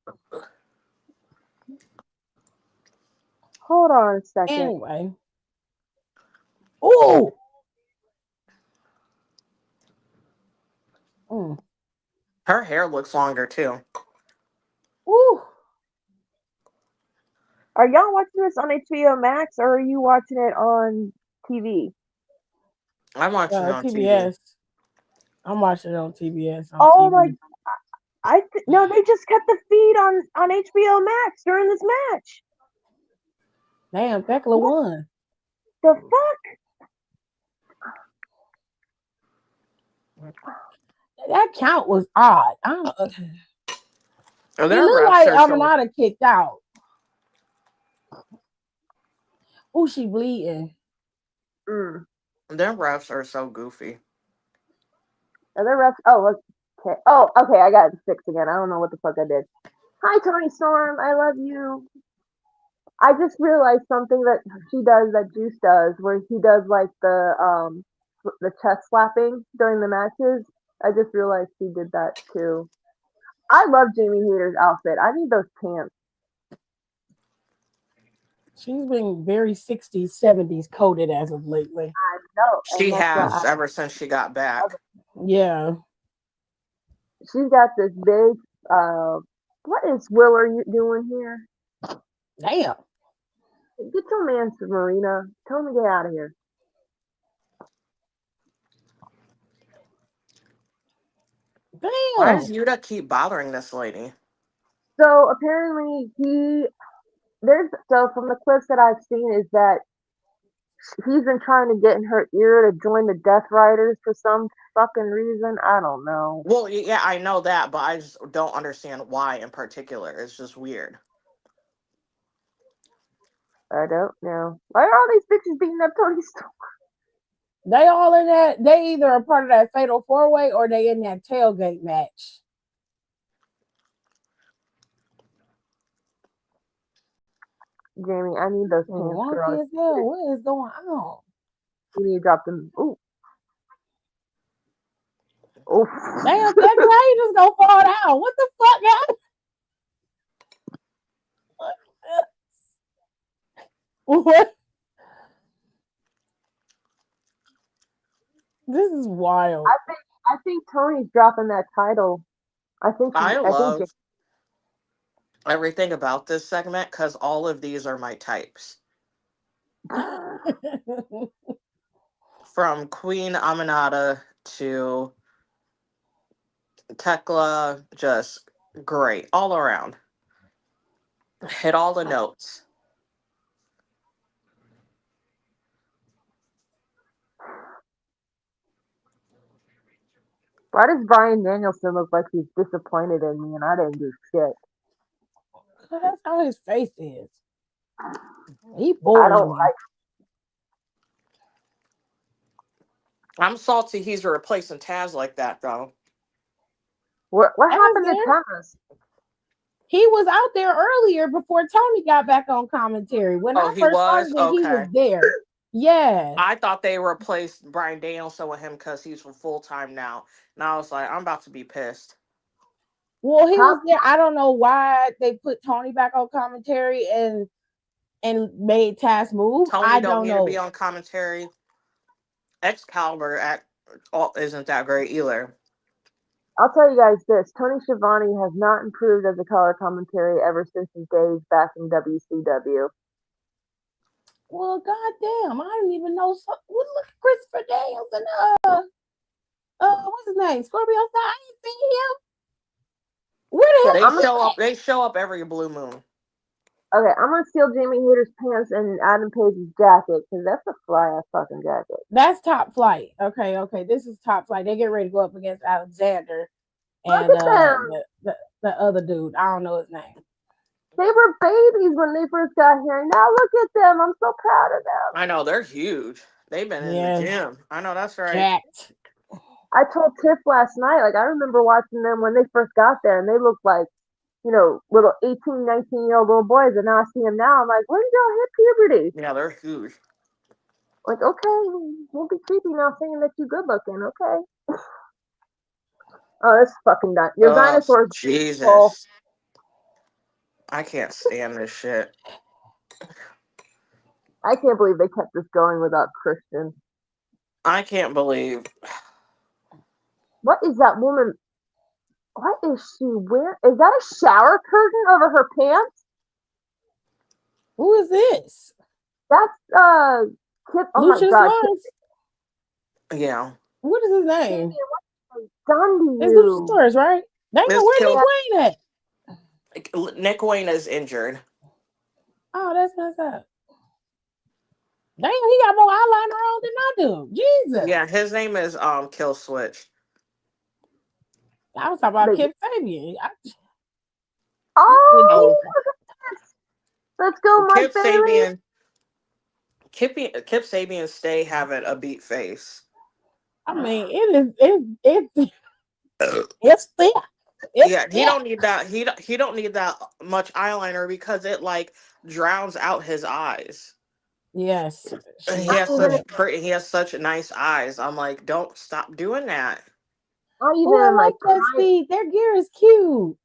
Speaker 3: Hold on a second.
Speaker 2: Anyway. Ooh.
Speaker 5: Her hair looks longer too.
Speaker 2: Ooh.
Speaker 3: Are y'all watching this on HBO Max or are you watching it on TV?
Speaker 5: I'm watching it on TV.
Speaker 2: TBS. I'm watching it on TBS.
Speaker 3: Oh
Speaker 2: TV.
Speaker 3: my! No, they just cut the feed on HBO Max during this match.
Speaker 2: Damn, Thekla won.
Speaker 3: The fuck?
Speaker 2: That count was odd. I don't.
Speaker 5: Oh,
Speaker 2: It looked like Aminata kicked out. Oh, she bleeding.
Speaker 5: Their refs are so goofy.
Speaker 3: Are there refs? Oh, okay. Oh, okay. I got it fixed again. I don't know what the fuck I did. Hi, Tony Storm. I love you. I just realized something that she does that Juice does, where he does like the chest slapping during the matches. I just realized she did that too. I love Jamie Hayter's outfit. I need those pants.
Speaker 2: She's been very 60s, 70s coded as of lately.
Speaker 3: I know.
Speaker 5: She has ever since she got back.
Speaker 2: Yeah.
Speaker 3: She's got this big, what is Willer doing here?
Speaker 2: Damn.
Speaker 3: Get your man to Marina. Tell him to get out of here.
Speaker 2: Damn.
Speaker 5: Why does Yuta keep bothering this lady?
Speaker 3: So apparently so from the clips that I've seen is that he's been trying to get in her ear to join the Death Riders for some fucking reason. I don't know.
Speaker 5: Well, yeah, I know that, but I just don't understand why in particular. It's just weird.
Speaker 3: I don't know. Why are all these bitches beating up Tony Storm?
Speaker 2: They all in that. They either are part of that Fatal 4-Way or they in that tailgate match.
Speaker 3: Jamie, I need those pants, girl.
Speaker 2: As hell. What is going on?
Speaker 3: You need to drop them. Ooh. Oof.
Speaker 2: Damn, that guy just gonna fall down. What the fuck, guys? What? This is wild.
Speaker 3: I think Tony's dropping that title. I love
Speaker 5: everything about this segment because all of these are my types. From Queen Aminata to Thekla, just great all around. Hit all the notes.
Speaker 3: Why does Bryan Danielson look like he's disappointed in me and I didn't do shit?
Speaker 2: That's how his face is. He bored.
Speaker 3: I don't like.
Speaker 5: I'm salty he's replacing Taz like that, though.
Speaker 3: What happened to Taz?
Speaker 2: He was out there earlier before Tony got back on commentary. When I first started, he was there. Yeah.
Speaker 5: I thought they replaced Bryan Danielson with him because he's full time now. And I was like, I'm about to be pissed.
Speaker 2: Well, he was there. I don't know why they put Tony back on commentary and made Taz move.
Speaker 5: Tony don't need to be on commentary. Excalibur isn't that great either.
Speaker 3: I'll tell you guys this: Tony Schiavone has not improved as a color commentary ever since his days back in WCW.
Speaker 2: Well, goddamn, I didn't even know. Look at Christopher Daniels and what's his name? Scorpio Sky. I ain't seen him. Where the hell
Speaker 5: they show up every blue moon.
Speaker 3: Okay, I'm gonna steal Jamie Hayter's pants and Adam Page's jacket because that's a fly ass fucking jacket.
Speaker 2: That's Top Flight. Okay, this is Top Flight. They get ready to go up against Alexander and the other dude. I don't know his name.
Speaker 3: They were babies when they first got here. Now look at them. I'm so proud of them.
Speaker 5: I know, they're huge. They've been in the gym. I know, that's right.
Speaker 2: Jacked.
Speaker 3: I told Tiff last night, like, I remember watching them when they first got there, and they looked like little 18, 19-year-old little boys, and now I see him now. I'm like, when did y'all hit puberty?
Speaker 5: Yeah, they're huge.
Speaker 3: Like, okay, won't be creepy now saying that you good looking, okay? Oh, this is fucking done. Your dinosaurs. Cool.
Speaker 5: Jesus. I can't stand this shit.
Speaker 3: I can't believe they kept this going without Christian.
Speaker 5: I can't believe.
Speaker 3: What is that woman? What is she wearing? Is that a shower curtain over her pants?
Speaker 2: Who is this?
Speaker 3: That's Kip. Oh my
Speaker 2: Lucius
Speaker 3: god,
Speaker 2: Lawrence.
Speaker 5: Yeah.
Speaker 2: What is his name?
Speaker 3: Kip, done to
Speaker 2: It's
Speaker 3: you?
Speaker 2: Lucius Lawrence, right? They know
Speaker 5: This
Speaker 2: where
Speaker 5: kills-
Speaker 2: Nick Wayne at.
Speaker 5: Nick Wayne is injured.
Speaker 2: Oh, that's messed up. Damn, he got more eyeliner on than I do. Jesus.
Speaker 5: Yeah, his name is Kill Switch.
Speaker 2: I was talking about
Speaker 3: They-
Speaker 2: Kip Fabian.
Speaker 3: Oh, let's go, Mike
Speaker 5: Kip
Speaker 3: Bailey.
Speaker 5: Sabian. Kip Sabian stay having a beat face.
Speaker 2: I mean, it's thick.
Speaker 5: Yeah, he don't need that. He don't need that much eyeliner because it like drowns out his eyes.
Speaker 2: Yes.
Speaker 5: He has such nice eyes. I'm like, don't stop doing that.
Speaker 3: Not even
Speaker 2: Oh, I
Speaker 3: in my
Speaker 2: like that
Speaker 3: prime.
Speaker 2: speed. Their gear is cute.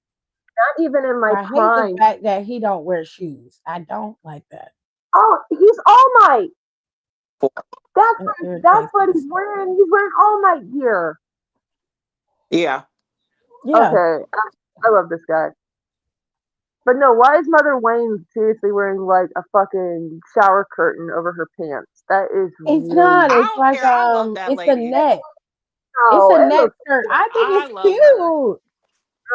Speaker 3: Not even in my
Speaker 2: I hate
Speaker 3: prime.
Speaker 2: the fact that he don't wear shoes. I don't like that.
Speaker 3: Oh, he's All Might. That's
Speaker 2: irritates
Speaker 3: what
Speaker 2: me
Speaker 3: he's
Speaker 2: so
Speaker 3: wearing. He's wearing All Might gear.
Speaker 5: Yeah.
Speaker 2: Yeah.
Speaker 3: Okay, I love this guy. But no, why is Mother Wayne seriously wearing like a fucking shower curtain over her pants? That is
Speaker 2: It's
Speaker 3: really
Speaker 2: not.
Speaker 5: I
Speaker 2: It's
Speaker 5: don't
Speaker 2: like
Speaker 5: care. I love that
Speaker 2: it's a
Speaker 5: lady.
Speaker 2: net.
Speaker 3: no,
Speaker 2: It's a
Speaker 3: it
Speaker 2: net
Speaker 3: looks,
Speaker 2: skirt. I think
Speaker 5: I
Speaker 2: it's
Speaker 5: love
Speaker 2: cute.
Speaker 5: her.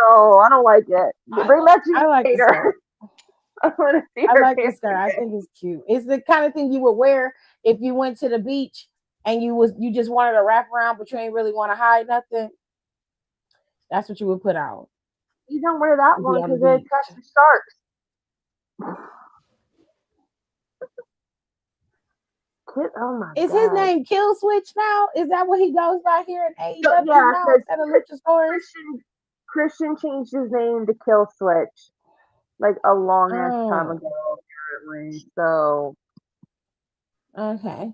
Speaker 3: no, I don't like it. Bring back
Speaker 2: I like the
Speaker 3: Jada.
Speaker 2: skirt.
Speaker 3: I want to see
Speaker 2: I
Speaker 3: her
Speaker 2: like the
Speaker 3: pants
Speaker 2: skirt. I
Speaker 3: again.
Speaker 2: think it's cute. It's the kind of thing you would wear if you went to the beach and you just wanted to wrap around, but you ain't really want to hide nothing. That's what you would put on.
Speaker 3: You don't wear that
Speaker 2: To be
Speaker 3: one
Speaker 2: on the
Speaker 3: because it
Speaker 2: beach.
Speaker 3: attracts the sharks. Oh my
Speaker 2: Is
Speaker 3: god.
Speaker 2: his name Kill Switch now? Is that what he goes by here in AEW
Speaker 3: Yeah,
Speaker 2: now
Speaker 3: because
Speaker 2: instead of Luchasaurus?
Speaker 3: Christian changed his name to Kill Switch like a long ass time
Speaker 2: Oh,
Speaker 3: ago, apparently. So
Speaker 2: okay.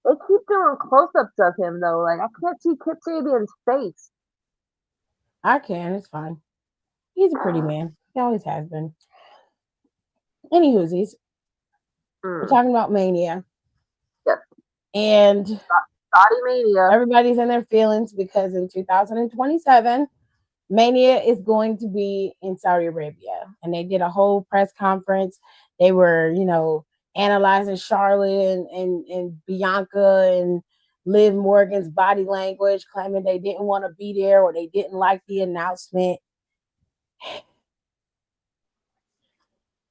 Speaker 3: they keep doing close-ups of him though. Like I can't see Kip Sabian's face.
Speaker 2: I can. It's fine. He's a pretty man. He always has been. Anywhoosies, we're talking about Mania.
Speaker 3: Yep.
Speaker 2: And
Speaker 3: Saudi Mania.
Speaker 2: everybody's in their feelings because in 2027, Mania is going to be in Saudi Arabia. And they did a whole press conference. They were, analyzing Charlotte and Bianca and Liv Morgan's body language, claiming they didn't want to be there or they didn't like the announcement.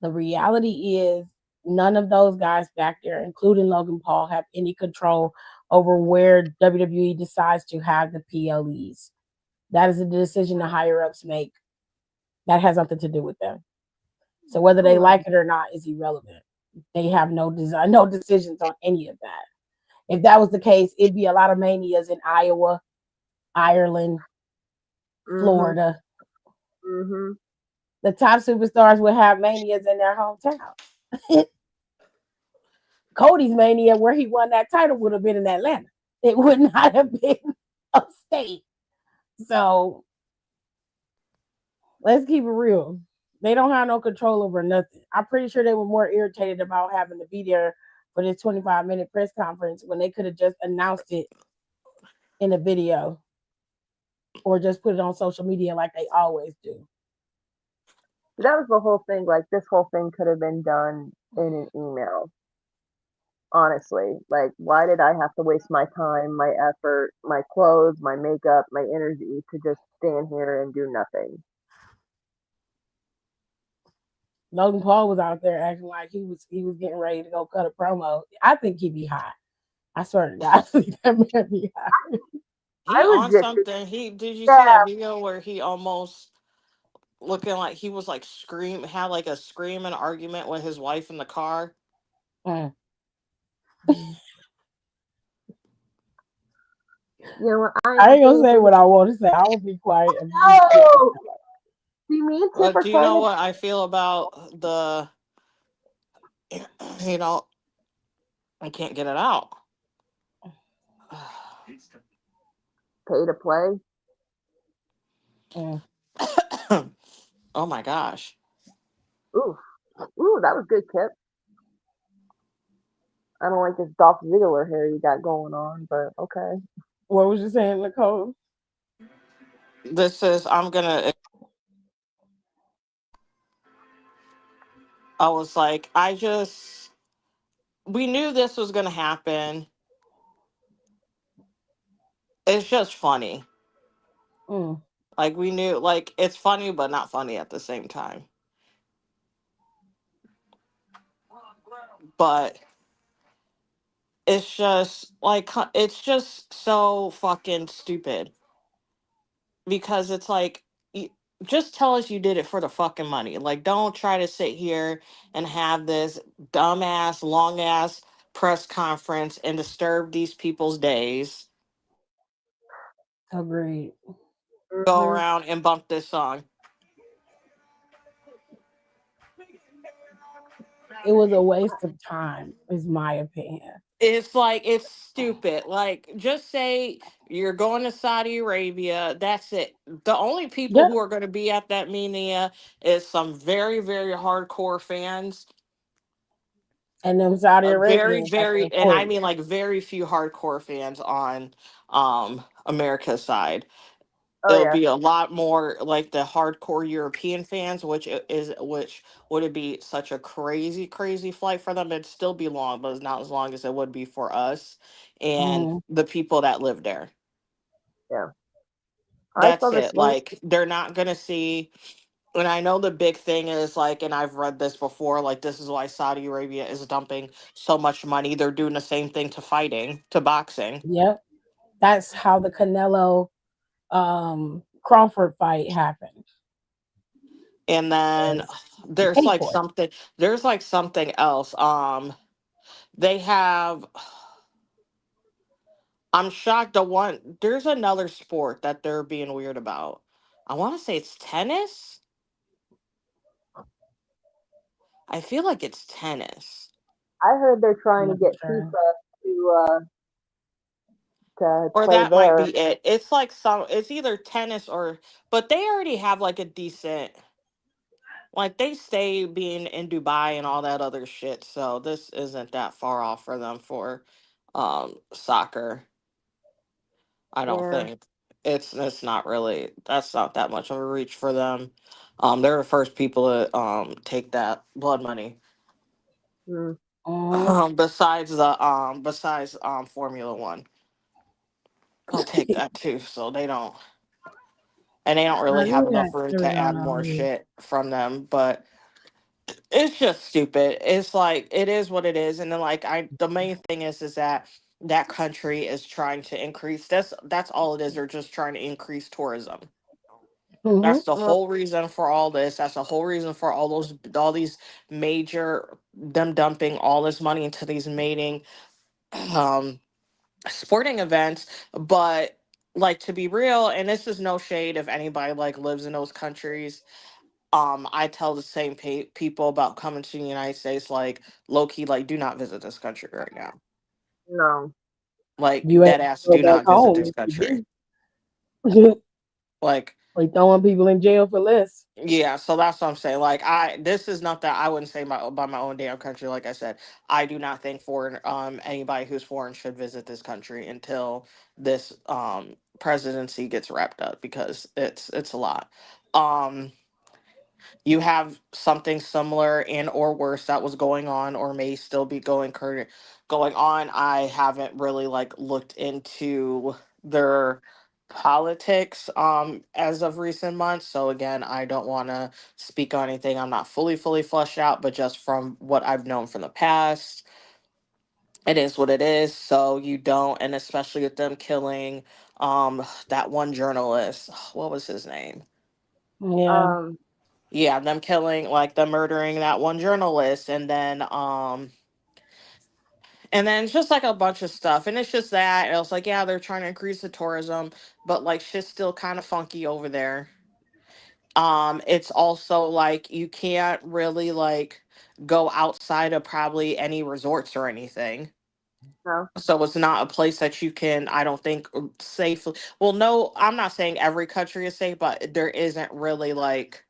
Speaker 2: The reality is none of those guys back there, including Logan Paul, have any control over where WWE decides to have the PLEs. That is a decision the higher ups make. That has nothing to do with them. So whether they like it or not is irrelevant. They have no decisions on any of that. If that was the case, it'd be a lot of manias in Iowa, Ireland, Florida.
Speaker 3: Mm-hmm.
Speaker 2: The top superstars would have manias in their hometown. Cody's Mania, where he won that title, would have been in Atlanta. It would not have been upstate. So let's keep it real. They don't have no control over nothing. I'm pretty sure they were more irritated about having to be there for this 25-minute press conference when they could have just announced it in a video or just put it on social media like they always do.
Speaker 3: That was the whole thing. Like this whole thing could have been done in an email. Honestly, like why did I have to waste my time, my effort, my clothes, my makeup, my energy to just stand here and do nothing?
Speaker 2: Logan Paul was out there acting like he was getting ready to go cut a promo. I think he'd be high. I swear to God, that man be high.
Speaker 5: He on something. Did you see that video where he almost looking like he was like had like a screaming argument with his wife in the car?
Speaker 2: Mm.
Speaker 3: You know what?
Speaker 2: I ain't gonna say what I want to say. I will be quiet.
Speaker 3: No! See, me and Tip are
Speaker 5: Do you
Speaker 3: trying
Speaker 5: know
Speaker 3: to
Speaker 5: what I feel about the? You know, I can't get it out.
Speaker 3: pay to play.
Speaker 2: Mm.
Speaker 5: Oh my gosh.
Speaker 3: Ooh, ooh, that was good, Tip. I don't like this Dolph Ziggler hair you got going on, but okay.
Speaker 2: What was you saying, Nicole?
Speaker 5: This is. I'm gonna. I was like, I just. We knew this was gonna happen. It's just funny.
Speaker 2: Mm.
Speaker 5: Like we knew, like it's funny, but not funny at the same time. But it's just like it's just so fucking stupid because it's like just tell us you did it for the fucking money. Like don't try to sit here and have this dumbass long ass press conference and disturb these people's days.
Speaker 2: Agreed.
Speaker 5: Go
Speaker 3: Hmm.
Speaker 5: around and bump this song.
Speaker 2: It was a waste of time, is my opinion.
Speaker 5: It's like it's stupid. Like just say you're going to Saudi Arabia. That's it. The only people
Speaker 2: Yep.
Speaker 5: who are going to be at that media is some very very hardcore fans.
Speaker 2: And them Saudi
Speaker 5: Very
Speaker 2: Arabians that's
Speaker 5: very, and I
Speaker 2: important.
Speaker 5: mean like very few hardcore fans on America's side.
Speaker 3: Oh
Speaker 5: It'll
Speaker 3: yeah,
Speaker 5: be a lot more like the hardcore European fans, which would it be such a crazy, crazy flight for them? It'd still be long, but it's not as long as it would be for us and
Speaker 2: Mm.
Speaker 5: the people that live there.
Speaker 3: yeah. I saw
Speaker 5: That's
Speaker 3: this
Speaker 5: it.
Speaker 3: link.
Speaker 5: Like they're not gonna see. And I know the big thing is like, and I've read this before. Like this is why Saudi Arabia is dumping so much money. They're doing the same thing to fighting, to boxing.
Speaker 2: Yep. That's how the Canelo Crawford fight happened.
Speaker 5: And then
Speaker 2: 'Cause they
Speaker 5: there's
Speaker 2: paid
Speaker 5: like
Speaker 2: for it.
Speaker 5: something. There's like something else. They have. I'm shocked. There's another sport that they're being weird about. I want to say it's tennis. I feel like it's tennis,
Speaker 3: I heard they're
Speaker 2: I'm
Speaker 3: trying to
Speaker 2: not
Speaker 3: get
Speaker 2: sure.
Speaker 3: FIFA to
Speaker 5: or
Speaker 3: play
Speaker 5: that might
Speaker 3: there.
Speaker 5: be it. It's like some. It's either tennis or, but they already have like a decent. Like they stay being in Dubai and all that other shit, so this isn't that far off for them for soccer. I don't
Speaker 3: Yeah.
Speaker 5: think it's not really, that's not that much of a reach for them. They're the first people to take that blood money.
Speaker 3: Hmm.
Speaker 2: Mm.
Speaker 5: Besides Formula One, they'll take that too. So they don't, and they don't
Speaker 2: I
Speaker 5: really have
Speaker 2: knew
Speaker 5: enough
Speaker 2: that
Speaker 5: room
Speaker 2: story
Speaker 5: to
Speaker 2: on
Speaker 5: add
Speaker 2: the
Speaker 5: more
Speaker 2: news.
Speaker 5: shit from them. But it's just stupid. It's like it is what it is, and then like the main thing is that that country is trying to increase. That's all it is. They're just trying to increase tourism.
Speaker 2: Mm-hmm.
Speaker 5: That's the
Speaker 3: Well,
Speaker 5: whole reason for all this. That's the whole reason for all these major them dumping all this money into these mating um sporting events. But like to be real, and this is no shade if anybody like lives in those countries. I tell the same people about coming to the United States, like low key, like do not visit this country right now.
Speaker 3: no.
Speaker 5: Like
Speaker 2: You ain't
Speaker 5: dead ass,
Speaker 2: go
Speaker 5: do
Speaker 2: back
Speaker 5: not visit
Speaker 2: home
Speaker 5: this
Speaker 2: if you
Speaker 5: country.
Speaker 2: do.
Speaker 5: Like
Speaker 2: We throwing people in jail for less.
Speaker 5: yeah, so that's what I'm saying. Like this is not that I wouldn't say my by my own damn country. Like I said, I do not think foreign anybody who's foreign should visit this country until this presidency gets wrapped up because it's a lot. Um you have something similar and or worse that was going on or may still be going on. I haven't really like looked into their politics as of recent months, so again I don't want to speak on anything I'm not fully fleshed out, but just from what I've known from the past, it is what it is. So you don't, and especially with them killing that one journalist, what was his name?
Speaker 2: Yeah.
Speaker 3: Um.
Speaker 5: Yeah, them killing, like them murdering that one journalist, and then it's just like a bunch of stuff, and it's just that and I was like, yeah, they're trying to increase the tourism, but like shit's still kind of funky over there. It's also like you can't really like go outside of probably any resorts or anything.
Speaker 3: No.
Speaker 5: So it's not a place that you can, I don't think, safely. Well, no, I'm not saying every country is safe, but there isn't really like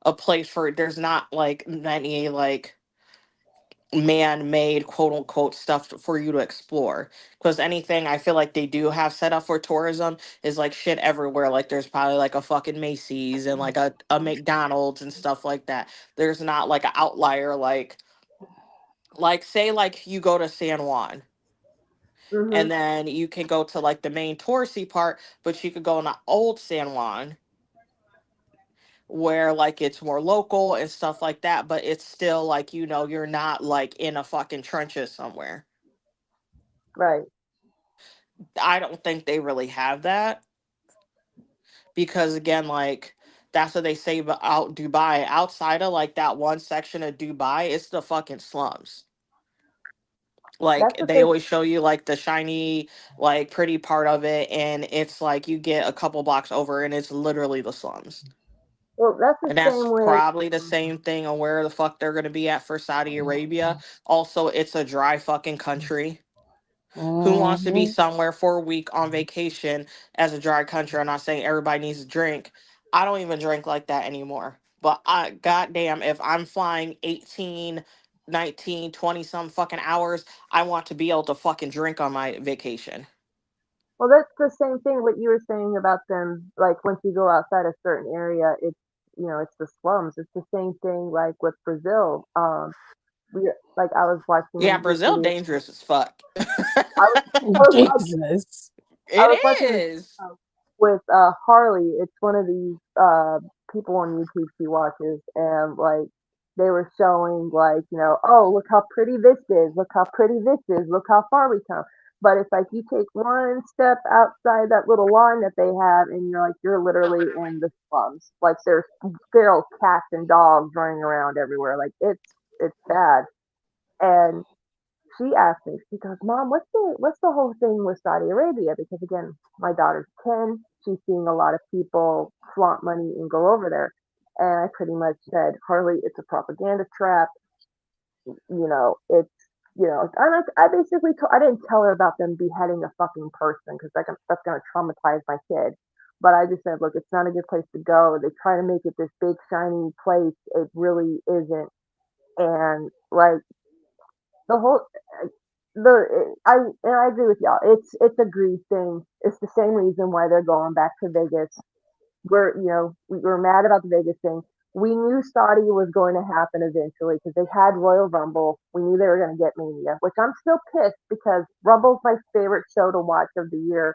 Speaker 5: a place for, there's not like many like man-made quote unquote stuff for you to explore, because anything I feel like they do have set up for tourism is like shit everywhere. Like there's probably like a fucking Macy's and like a McDonald's and stuff like that. There's not like an outlier like say like you go to San Juan
Speaker 3: Mhm.
Speaker 5: and then you can go to like the main touristy part, but you could go in the old San Juan where like it's more local and stuff like that, but it's still like, you're not like in a fucking trenches somewhere.
Speaker 3: Right.
Speaker 5: I don't think they really have that, because again, like that's what they say about Dubai. Outside of like that one section of Dubai, it's the fucking slums.
Speaker 3: That's
Speaker 5: Like
Speaker 3: what
Speaker 5: they
Speaker 3: they.
Speaker 5: always show you like the shiny, like pretty part of it, and it's like you get a couple blocks over and it's literally the slums.
Speaker 3: Well, that's the
Speaker 5: And that's
Speaker 3: same way.
Speaker 5: probably the same thing on where the fuck they're gonna be at for Saudi Arabia. Also, it's a dry fucking country. Who wants to be
Speaker 2: Mhm.
Speaker 5: somewhere for a week on vacation as a dry country? I'm not saying everybody needs to drink. I don't even drink like that anymore. But goddamn, if I'm flying 18, 19, 20 some fucking hours, I want to be able to fucking drink on my vacation.
Speaker 3: Well, that's the same thing what you were saying about them. Like once you go outside a certain area, it's the slums. It's the same thing like with Brazil. We like I was
Speaker 5: Yeah,
Speaker 3: watching this
Speaker 5: Brazil
Speaker 3: video.
Speaker 5: dangerous as fuck.
Speaker 3: I was I was watching
Speaker 2: Jesus.
Speaker 3: I
Speaker 5: It
Speaker 3: was watching this
Speaker 5: is.
Speaker 3: with Harley. It's one of these people on YouTube she watches, and like they were showing like oh look how pretty this is, look how pretty this is, look how far we come. But it's like you take one step outside that little line that they have, and you're literally in the slums. Like there's feral cats and dogs running around everywhere. Like it's bad. And she asked me, she goes, Mom, what's the whole thing with Saudi Arabia? Because again, my daughter's 10, she's seeing a lot of people flaunt money and go over there. And I pretty much said, Harley, it's a propaganda trap. It's I basically I didn't tell her about them beheading a fucking person because that's gonna traumatize my kid. But I just said, look, it's not a good place to go. They try to make it this big shiny place. It really isn't. And like the whole I agree with y'all. It's a greed thing. It's the same reason why they're going back to Vegas. We were mad about the Vegas thing. We knew Saudi was going to happen eventually because they had Royal Rumble. We knew they were going to get Mania, which I'm still pissed because Rumble's my favorite show to watch of the year,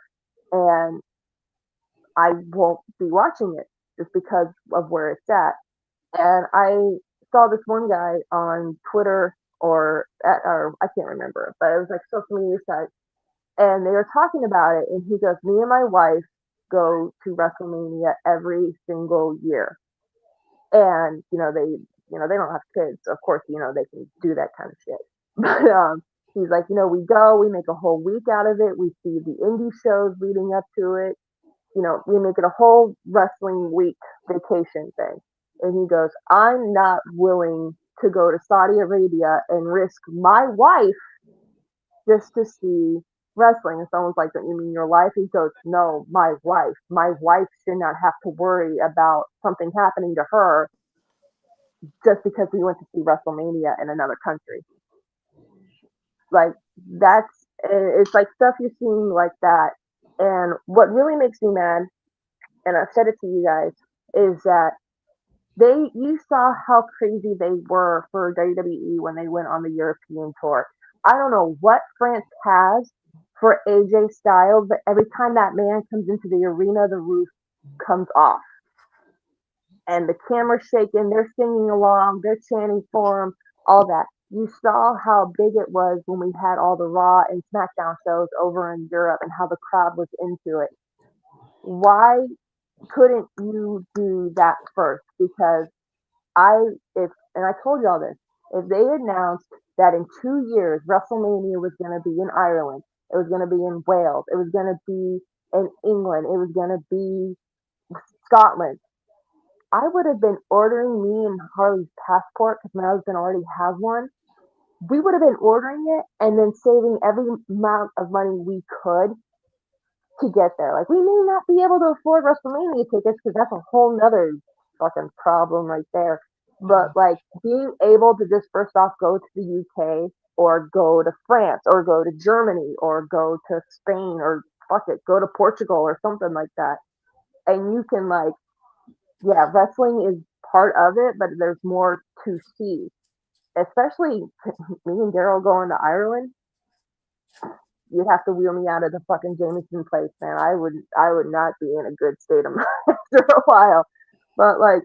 Speaker 3: and I won't be watching it just because of where it's at. And I saw this one guy on Twitter or I can't remember, but it was like social media site, and they were talking about it, and he goes, "Me and my wife go to WrestleMania every single year, and they don't have kids, so of course they can do that kind of shit." But he's like, we go, we make a whole week out of it, we see the indie shows leading up to it, we make it a whole wrestling week vacation thing. And he goes, I'm not willing to go to Saudi Arabia and risk my wife just to see wrestling. And someone's like, don't you mean your life? He goes, no, my wife. My wife should not have to worry about something happening to her just because we went to see WrestleMania in another country. Like, it's like stuff you're seeing like that. And what really makes me mad, and I've said it to you guys, is that you saw how crazy they were for WWE when they went on the European tour. I don't know what France has for AJ Styles, but every time that man comes into the arena, the roof comes off. And the camera's shaking, they're singing along, they're chanting for him, all that. You saw how big it was when we had all the Raw and SmackDown shows over in Europe and how the crowd was into it. Why couldn't you do that first? Because and I told y'all this, if they announced that in 2 years WrestleMania was going to be in Ireland, it was going to be in Wales, it was going to be in England, it was going to be Scotland, I would have been ordering me and Harley's passport because my husband already has one. We would have been ordering it and then saving every amount of money we could to get there. Like we may not be able to afford WrestleMania tickets because that's a whole nother fucking problem right there. But like being able to just first off go to the UK or go to France or go to Germany or go to Spain or fuck it, go to Portugal or something like that. And you can like, yeah, wrestling is part of it, but there's more to see. Especially me and Daryl going to Ireland, you'd have to wheel me out of the fucking Jameson place, man. I would not be in a good state of mind after a while. But like,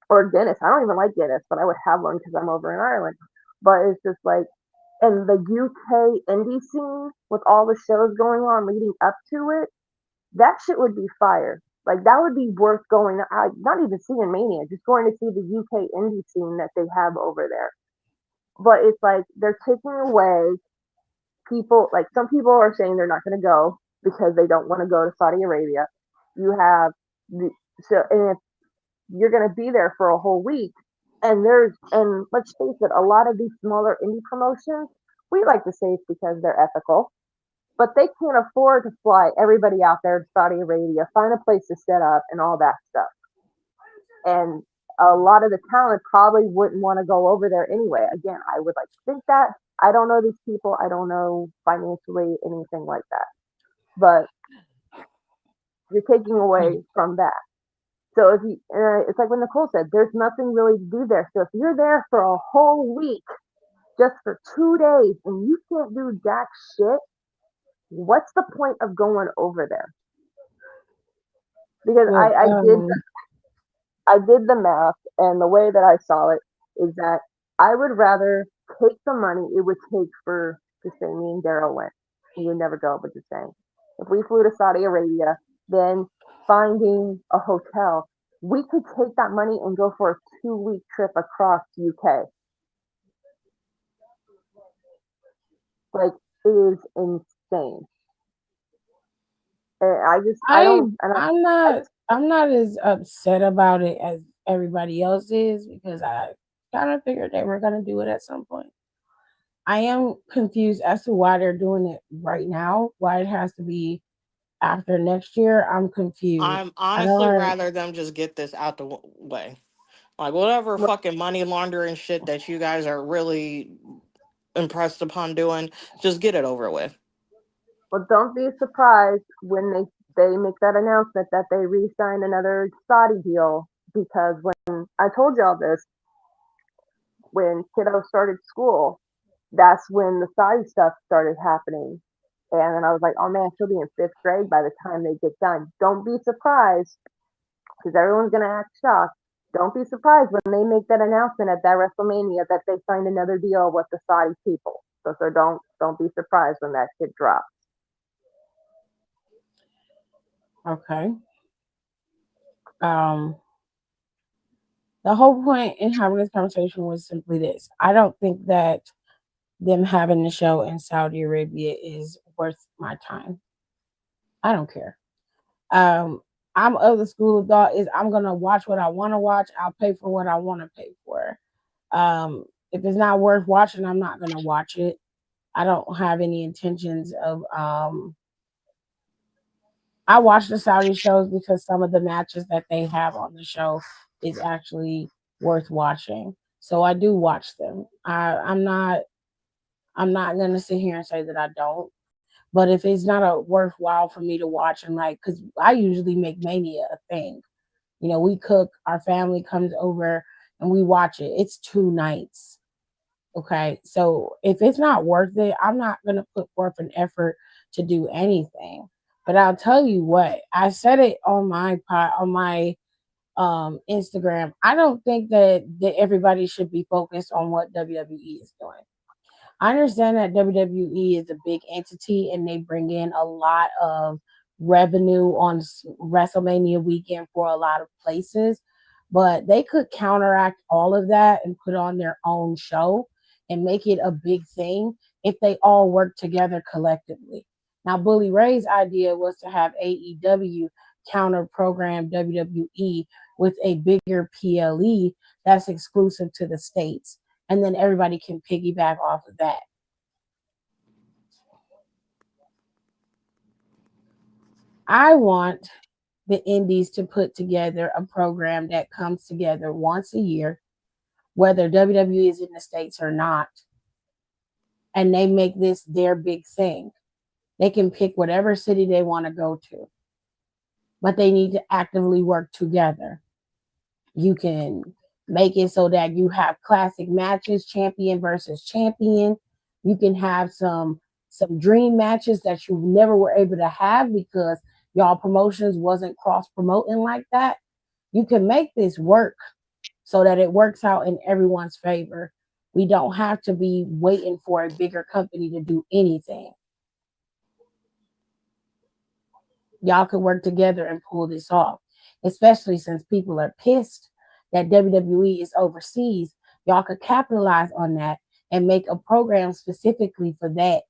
Speaker 3: or Guinness. I don't even like Guinness, but I would have one because I'm over in Ireland. But it's just like, and the UK indie scene with all the shows going on leading up to it, that shit would be fire. Like that would be worth going. Not even seeing Mania, just going to see the UK indie scene that they have over there. But it's like they're taking away people. Like some people are saying they're not going to go because they don't want to go to Saudi Arabia. You have the so, and if you're going to be there for a whole week, and let's face it, a lot of these smaller indie promotions, we like to say it's because they're ethical, but they can't afford to fly everybody out there to Saudi Arabia, find a place to set up, and all that stuff. And a lot of the talent probably wouldn't want to go over there anyway. Again, I would like to think that. I don't know these people. I don't know financially anything like that. But you're taking away from that. So if you, it's like when Nicole said, there's nothing really to do there. So if you're there for a whole week, just for 2 days, and you can't do jack shit, what's the point of going over there? Because
Speaker 2: Well,
Speaker 3: I did the math, and the way that I saw it is that I would rather take the money it would take for, to say me and Daryl went. We would never go, but just saying. If we flew to Saudi Arabia, then finding a hotel, we could take that money and go for a 2 week trip across UK. Like it is insane. And
Speaker 2: I'm not as upset about it as everybody else is because I kind of figured they were gonna do it at some point. I am confused as to why they're doing it right now. Why it has to be after next year. I'm confused.
Speaker 5: I'm honestly rather them just get this out the way. Like whatever fucking money laundering shit that you guys are really impressed upon doing, just get it over with.
Speaker 3: Well, don't be surprised when they make that announcement that they re-signed another Saudi deal, because when I told y'all this, when kiddo started school, that's when the Saudi stuff started happening. And then I was like, oh man, she'll be in 5th grade by the time they get done. Don't be surprised, because everyone's going to act shocked. Don't be surprised when they make that announcement at that WrestleMania that they signed another deal with the Saudi people. So don't be surprised when that shit drops.
Speaker 2: Okay. The whole point in having this conversation was simply this. I don't think that them having the show in Saudi Arabia is worth my time. I don't care. I'm of the school of thought is I'm gonna watch what I want to watch. I'll pay for what I want to pay for. If it's not worth watching, I'm not gonna watch it. I don't have any intentions of I watch the Saudi shows because some of the matches that they have on the show is actually worth watching. So I do watch them. I'm not gonna sit here and say that I don't. But if it's not a worthwhile for me to watch and like, because I usually make Mania a thing. You know, we cook, our family comes over and we watch it. It's 2 nights. Okay. So if it's not worth it, I'm not gonna put forth an effort to do anything. But I'll tell you what, I said it on my Instagram. I don't think that everybody should be focused on what WWE is doing. I understand that WWE is a big entity and they bring in a lot of revenue on WrestleMania weekend for a lot of places, but they could counteract all of that and put on their own show and make it a big thing if they all work together collectively. Now, Bully Ray's idea was to have AEW counter program WWE with a bigger PLE that's exclusive to the states, and then everybody can piggyback off of that. I want the indies to put together a program that comes together once a year, whether WWE is in the States or not, and they make this their big thing. They can pick whatever city they want to go to, but they need to actively work together. You can make it so that you have classic matches, champion versus champion. You can have some dream matches that you never were able to have because y'all promotions wasn't cross promoting like that. You can make this work so that it works out in everyone's favor. We don't have to be waiting for a bigger company to do anything. Y'all could work together and pull this off, especially since people are pissed that WWE is overseas. Y'all could capitalize on that and make a program specifically for that.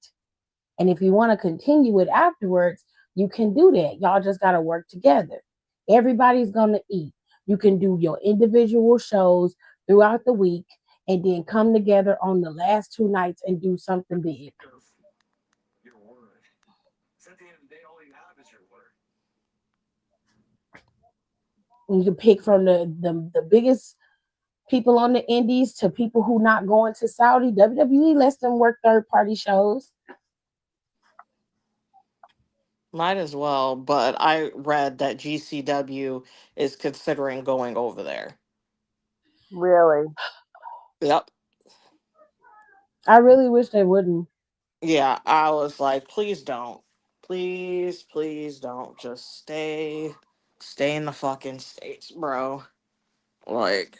Speaker 2: And if you want to continue it afterwards, you can do that. Y'all just got to work together. Everybody's going to eat. You can do your individual shows throughout the week and then come together on the last 2 nights and do something big. You can pick from the biggest people on the indies to people who not going to Saudi. WWE lets them work third-party shows.
Speaker 5: Might as well, but I read that GCW is considering going over there.
Speaker 3: Really?
Speaker 5: Yep.
Speaker 2: I really wish they wouldn't.
Speaker 5: Yeah, I was like, please don't. Please don't. Just stay in the fucking States, bro. Like,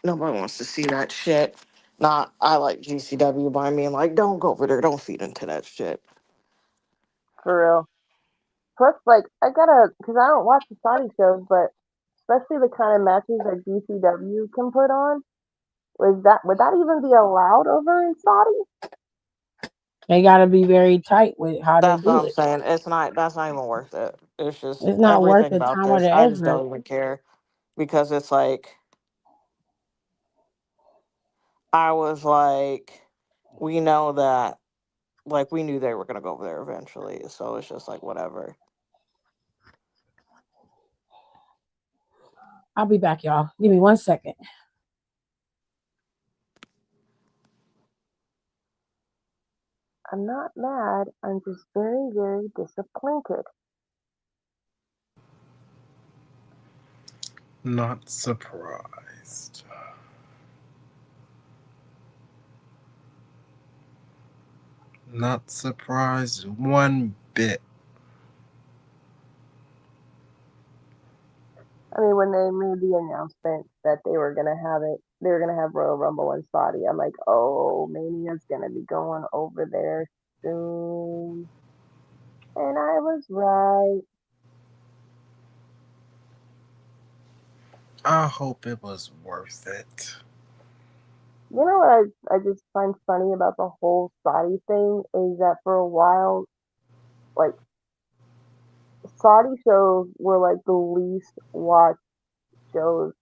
Speaker 5: nobody wants to see that shit. Not, I like GCW, but I mean, like, don't go over there. Don't feed into that shit.
Speaker 3: For real. Plus, like, I gotta, because I don't watch the Saudi shows, but especially the kind of matches that GCW can put on, would that even be allowed over in Saudi?
Speaker 2: They got to be very tight with how they
Speaker 5: That's what
Speaker 2: do
Speaker 5: I'm
Speaker 2: it.
Speaker 5: saying. That's not even worth it. It's just
Speaker 2: It's not worth
Speaker 5: everything
Speaker 2: the
Speaker 5: about
Speaker 2: time or
Speaker 5: this.
Speaker 2: the
Speaker 5: I just
Speaker 2: effort.
Speaker 5: don't even care because it's like, I was like, we know that, like, we knew they were going to go over there eventually. So it's just like, whatever.
Speaker 2: I'll be back, y'all. Give me 1 second.
Speaker 3: I'm not mad. I'm just very, very disappointed.
Speaker 4: Not surprised. Not surprised one bit.
Speaker 3: I mean, when they made the announcement that they were gonna have it, they were gonna have Royal Rumble in Saudi. I'm like, oh, Mania's gonna be going over there soon, and I was right.
Speaker 4: I hope it was worth it.
Speaker 3: You know what I just find funny about the whole Saudi thing is that for a while, like Saudi shows were like the least watched shows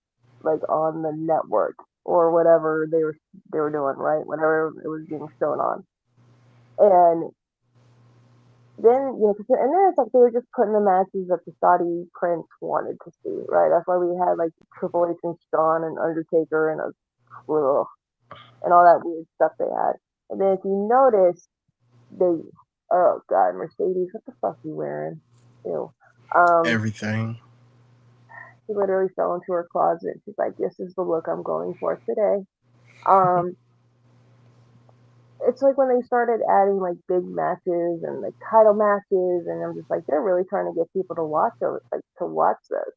Speaker 3: like on the network or whatever they were doing, right? Whatever it was being shown on. And then and then it's like they were just putting the matches that the Saudi prince wanted to see, right? That's why we had like Triple H and Shawn and Undertaker and ugh, and all that weird stuff they had. And then if you notice, they oh god, Mercedes, what the fuck you wearing? Ew.
Speaker 4: Everything.
Speaker 3: She literally fell into her closet. She's like, "This is the look I'm going for today." Um, it's like when they started adding like big matches and like title matches, and I'm just like, they're really trying to get people to watch it, like to watch this.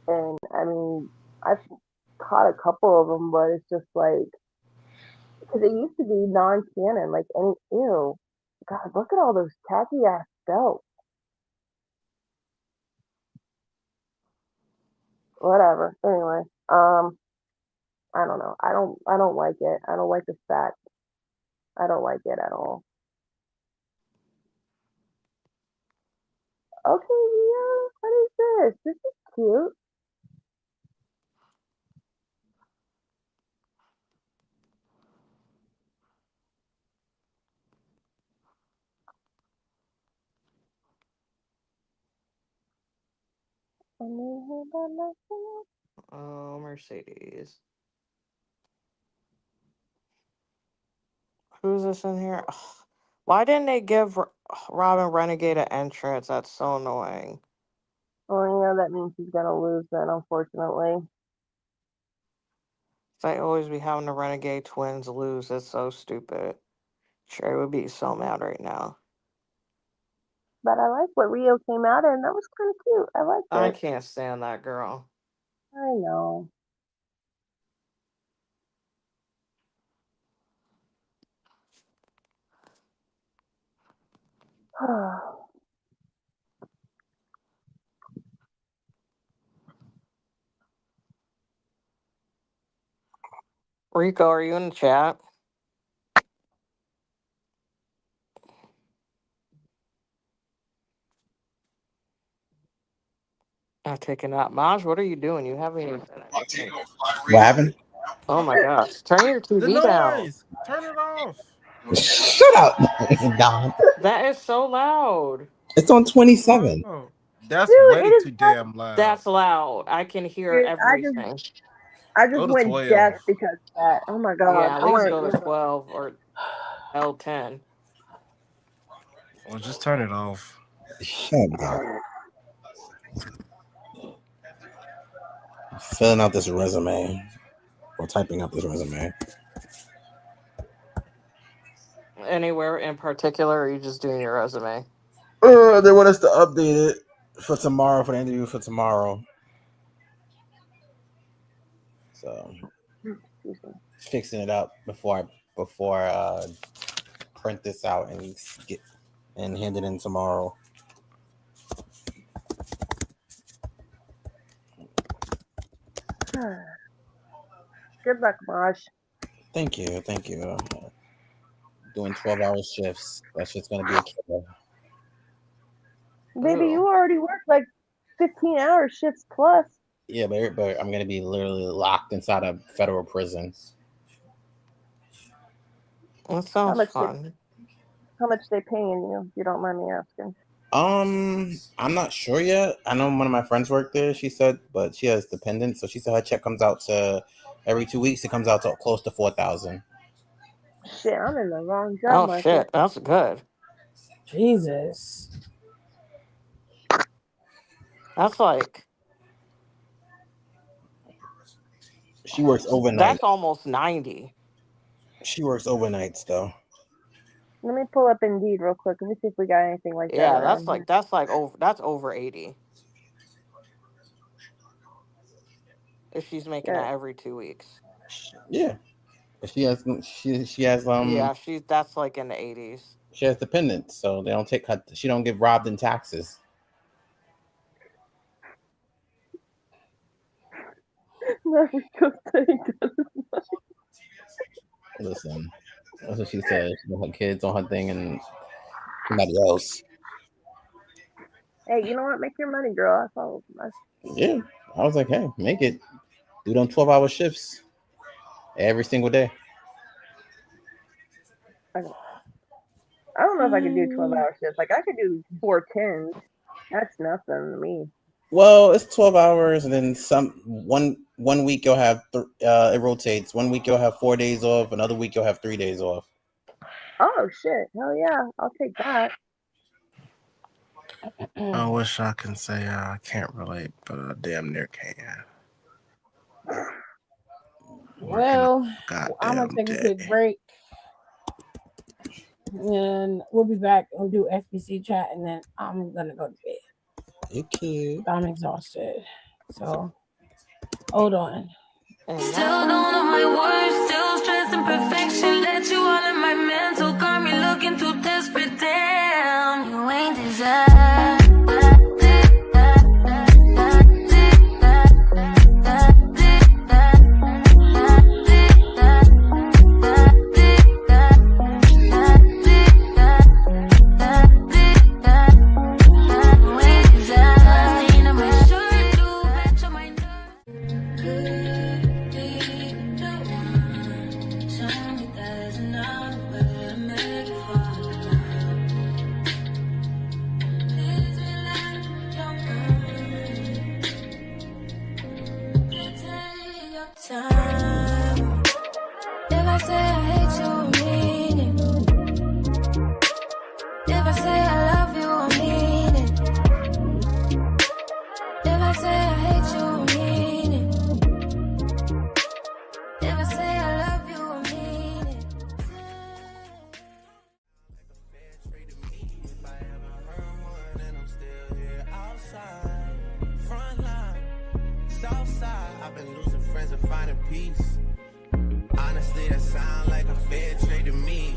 Speaker 3: And I mean, I've caught a couple of them, but it's just like because it used to be non-canon, like any ew. God, look at all those tacky ass belts. Whatever. Anyway, I don't know. I don't like it. I don't like the fact. I don't like it at all. Okay, Ria, what is this? This is cute.
Speaker 5: Oh, Mercedes. Who's this in here? Ugh. Why didn't they give Robin Renegade an entrance? That's so annoying.
Speaker 3: Oh, that means he's gonna lose then, unfortunately.
Speaker 5: They always be having the Renegade twins lose. It's so stupid. Sherry would be so mad right now.
Speaker 3: But I like what Rio came out in. That was kind of cute. I liked it.
Speaker 5: I can't stand that girl.
Speaker 3: I know.
Speaker 5: Rico, are you in the chat? I'm taking out. Maj, what are you doing? You haven't even said anything.
Speaker 6: What happened?
Speaker 5: Oh my gosh. Turn your
Speaker 4: The
Speaker 5: TV down.
Speaker 4: noise. Turn it off.
Speaker 6: Shut up, Don.
Speaker 5: That is so loud.
Speaker 6: It's on 27.
Speaker 4: Oh, that's
Speaker 3: Dude,
Speaker 4: way
Speaker 3: it is
Speaker 4: too damn loud.
Speaker 5: That's loud. I can hear
Speaker 3: Dude,
Speaker 5: everything.
Speaker 3: I just
Speaker 4: Go to
Speaker 3: went
Speaker 4: 12.
Speaker 3: deaf because of that. Oh my god.
Speaker 5: Yeah, at least go to 12 or L10.
Speaker 4: Well, just turn it off.
Speaker 6: Shut up. Filling out this resume. Or typing up this resume.
Speaker 5: Anywhere in particular, or are you just doing your resume?
Speaker 6: They want us to update it for tomorrow, for the interview for tomorrow. So fixing it up before I print this out and hand it in tomorrow.
Speaker 3: Good luck, Maj.
Speaker 6: Thank you. Doing 12-hour shifts. That shit's gonna be a killer.
Speaker 3: Baby, you already worked like 15-hour shifts plus.
Speaker 6: Yeah, but I'm gonna be literally locked inside a federal prison.
Speaker 5: That sounds fun.
Speaker 3: How much they paying you, if you don't mind me asking?
Speaker 6: I'm not sure yet. I know one of my friends worked there, she said, but she has dependents, so she said her check comes out to every 2 weeks. It comes out to close to $4,000.
Speaker 3: Shit, I'm in the wrong job market.
Speaker 5: Shit, that's good.
Speaker 2: Jesus.
Speaker 5: That's like.
Speaker 6: She works overnight.
Speaker 5: That's almost 90.
Speaker 6: She works overnights though.
Speaker 3: Let me pull up Indeed real quick. Let me see if we got anything like that.
Speaker 5: Yeah, that's over 80. If she's making that every 2 weeks.
Speaker 6: Yeah. She has
Speaker 5: Yeah, that's like in the 80s.
Speaker 6: She has dependents, so they don't take her. She don't get robbed in taxes. Listen, that's what she said. She got her kids on her thing and somebody else.
Speaker 3: Hey, you know what? Make your money, girl. That's all.
Speaker 6: Yeah, I was like, hey, make it. Do them 12-hour shifts every single day.
Speaker 3: I don't know if I could do 12-hour shifts. Like I could do 4 10s. That's nothing to me.
Speaker 6: Well, it's 12 hours, and then one week you'll have it rotates. 1 week you'll have 4 days off. Another week you'll have 3 days off.
Speaker 3: Oh shit! Hell yeah, I'll take that.
Speaker 4: I wish I can say I can't relate, but I damn near can.
Speaker 2: Well, I'm gonna take a quick break, and we'll be back and do SBC chat, and then I'm gonna go to bed.
Speaker 6: Okay.
Speaker 2: I'm exhausted, so hold on.
Speaker 7: Still don't know my words, still stressing perfection. Let you all in my mental, got me looking too desperate. Damn, you ain't designed.
Speaker 8: I've been losing friends and finding peace. Honestly, that sound like a fair trade to me.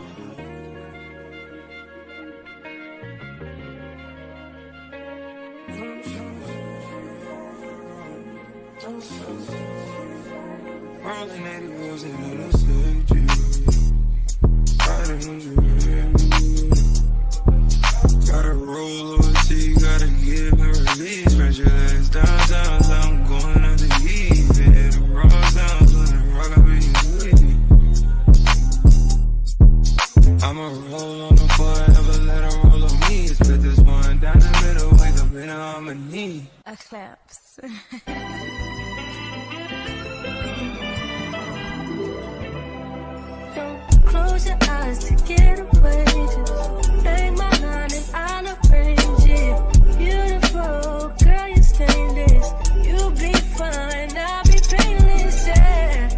Speaker 8: Rolling 80 wheels in a city. Gotta roll OT, gotta give a release. Spread your legs downtown, so I'm going out to eat. Hit the raw sounds when I rock up in your sleep. I'ma roll on the forever, let her roll on me. Split this one down the middle, wake up in harmony.
Speaker 7: A claps. Don't close your eyes to get away. Just bang my line and I'll arrange it. Beautiful, girl, you're stainless. You'll be fine, I'll be painless, yeah.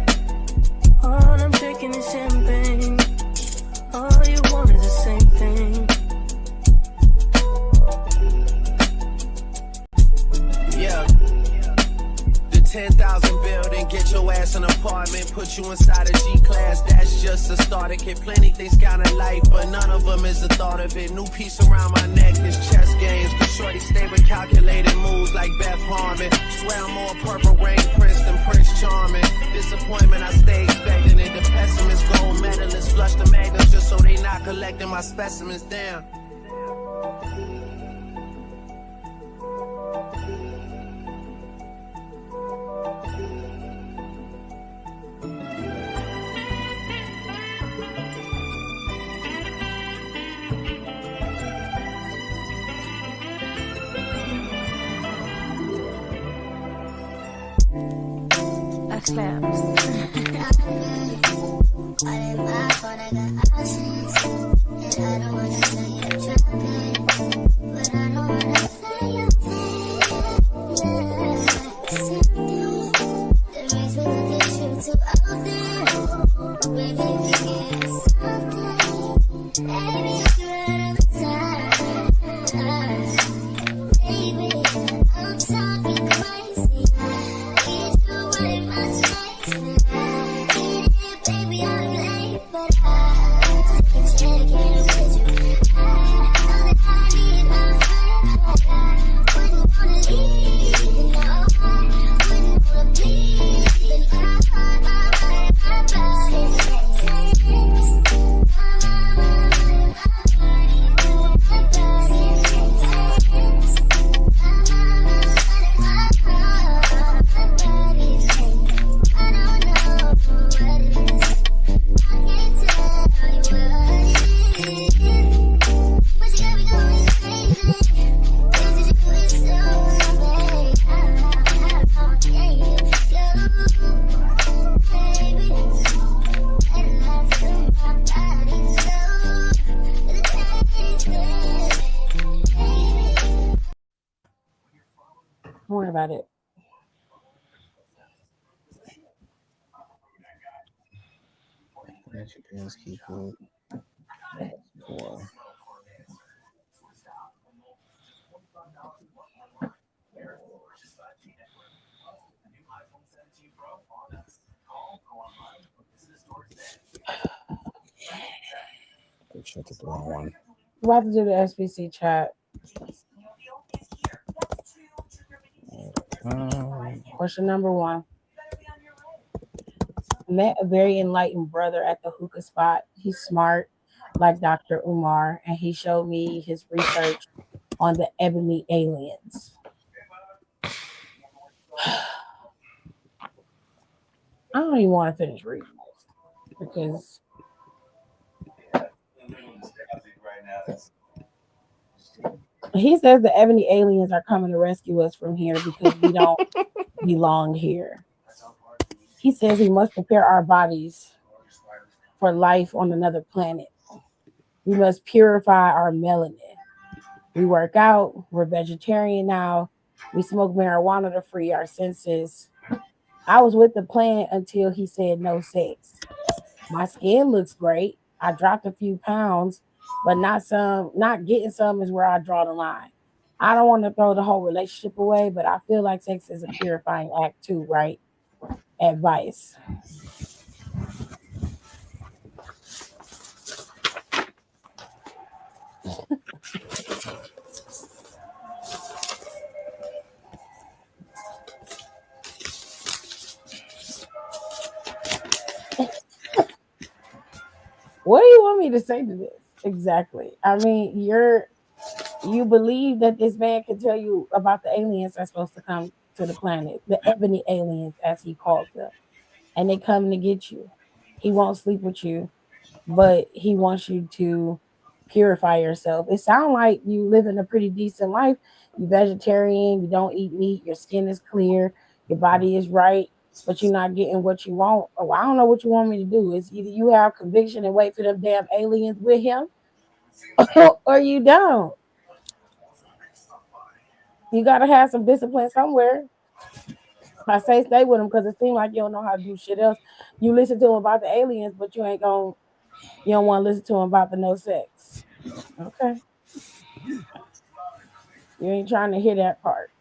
Speaker 7: All I'm drinking is champagne. All you want is the same thing.
Speaker 8: Yeah. The 10,000 building, get your ass an apartment, put you inside a G-class, that's just a starter kit. Plenty things count in life, but none of them is the thought of it. New piece around my neck, this chess games, but shorty stay with calculated moves like Beth Harmon. Swear I'm more purple rain prince than Prince Charming. Disappointment, I stay expecting it. The pessimist, gold medalists, flush the magnums just so they not collecting my specimens down.
Speaker 7: A claps.
Speaker 2: Don't worry about it.
Speaker 6: That's your parents' key food. 4. Shut the wrong one.
Speaker 2: We'll have to do the SBC chat. Question number 1. Met a very enlightened brother at the hookah spot. He's smart, like Dr. Umar, and he showed me his research on the ebony aliens. I don't even want to finish reading this because he says the ebony aliens are coming to rescue us from here because we don't belong here. He says we must prepare our bodies for life on another planet. We must purify our melanin. We work out. We're vegetarian now. We smoke marijuana to free our senses. I was with the plan until he said no sex. My skin looks great. I dropped a few pounds, but not getting some is where I draw the line. I don't want to throw the whole relationship away, but I feel like sex is a purifying act too, right? advice. What do you want me to say to this? Exactly. I mean, you believe that this man can tell you about the aliens that's supposed to come to the planet, the ebony aliens, as he calls them, and they come to get you. He won't sleep with you, but he wants you to purify yourself. It sounds like you living a pretty decent life. You vegetarian, you don't eat meat, your skin is clear, your body is right, but you're not getting what you want. Oh, I don't know what you want me to do. It's either you have conviction and wait for them damn aliens with him, or you don't. You gotta have some discipline somewhere. I say stay with him because it seems like you don't know how to do shit else. You listen to him about the aliens, but you don't want to listen to him about the no sex. Okay. You ain't trying to hear that part.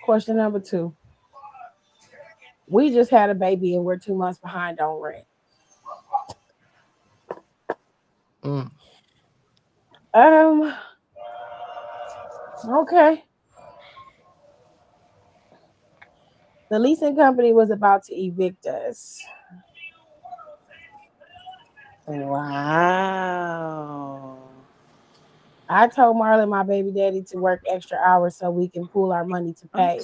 Speaker 2: Question number 2. We just had a baby and we're 2 months behind on rent.
Speaker 4: Mm.
Speaker 2: Um, okay. The leasing company was about to evict us.
Speaker 9: Wow.
Speaker 2: I told Marlon, my baby daddy, to work extra hours so we can pool our money to pay.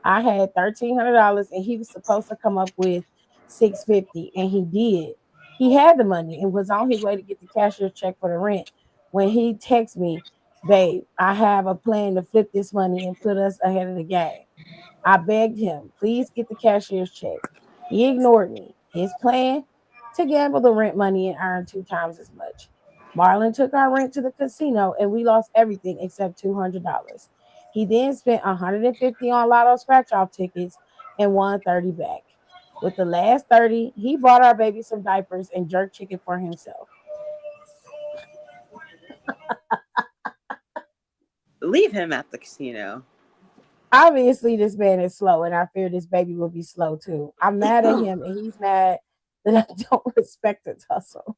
Speaker 2: I had $1,300 and he was supposed to come up with $650, and he did. He had the money and was on his way to get the cashier's check for the rent when he texted me, "Babe, I have a plan to flip this money and put us ahead of the game." I begged him, "Please get the cashier's check." He ignored me. His plan: to gamble the rent money and earn 2 times as much. Marlon took our rent to the casino and we lost everything except $200. He then spent $150 on lotto scratch off tickets and won 30 back. With the last 30, he bought our baby some diapers and jerk chicken for himself.
Speaker 9: Leave him at the casino.
Speaker 2: Obviously, this man is slow, and I fear this baby will be slow too. I'm mad at him, and he's mad that I don't respect his hustle.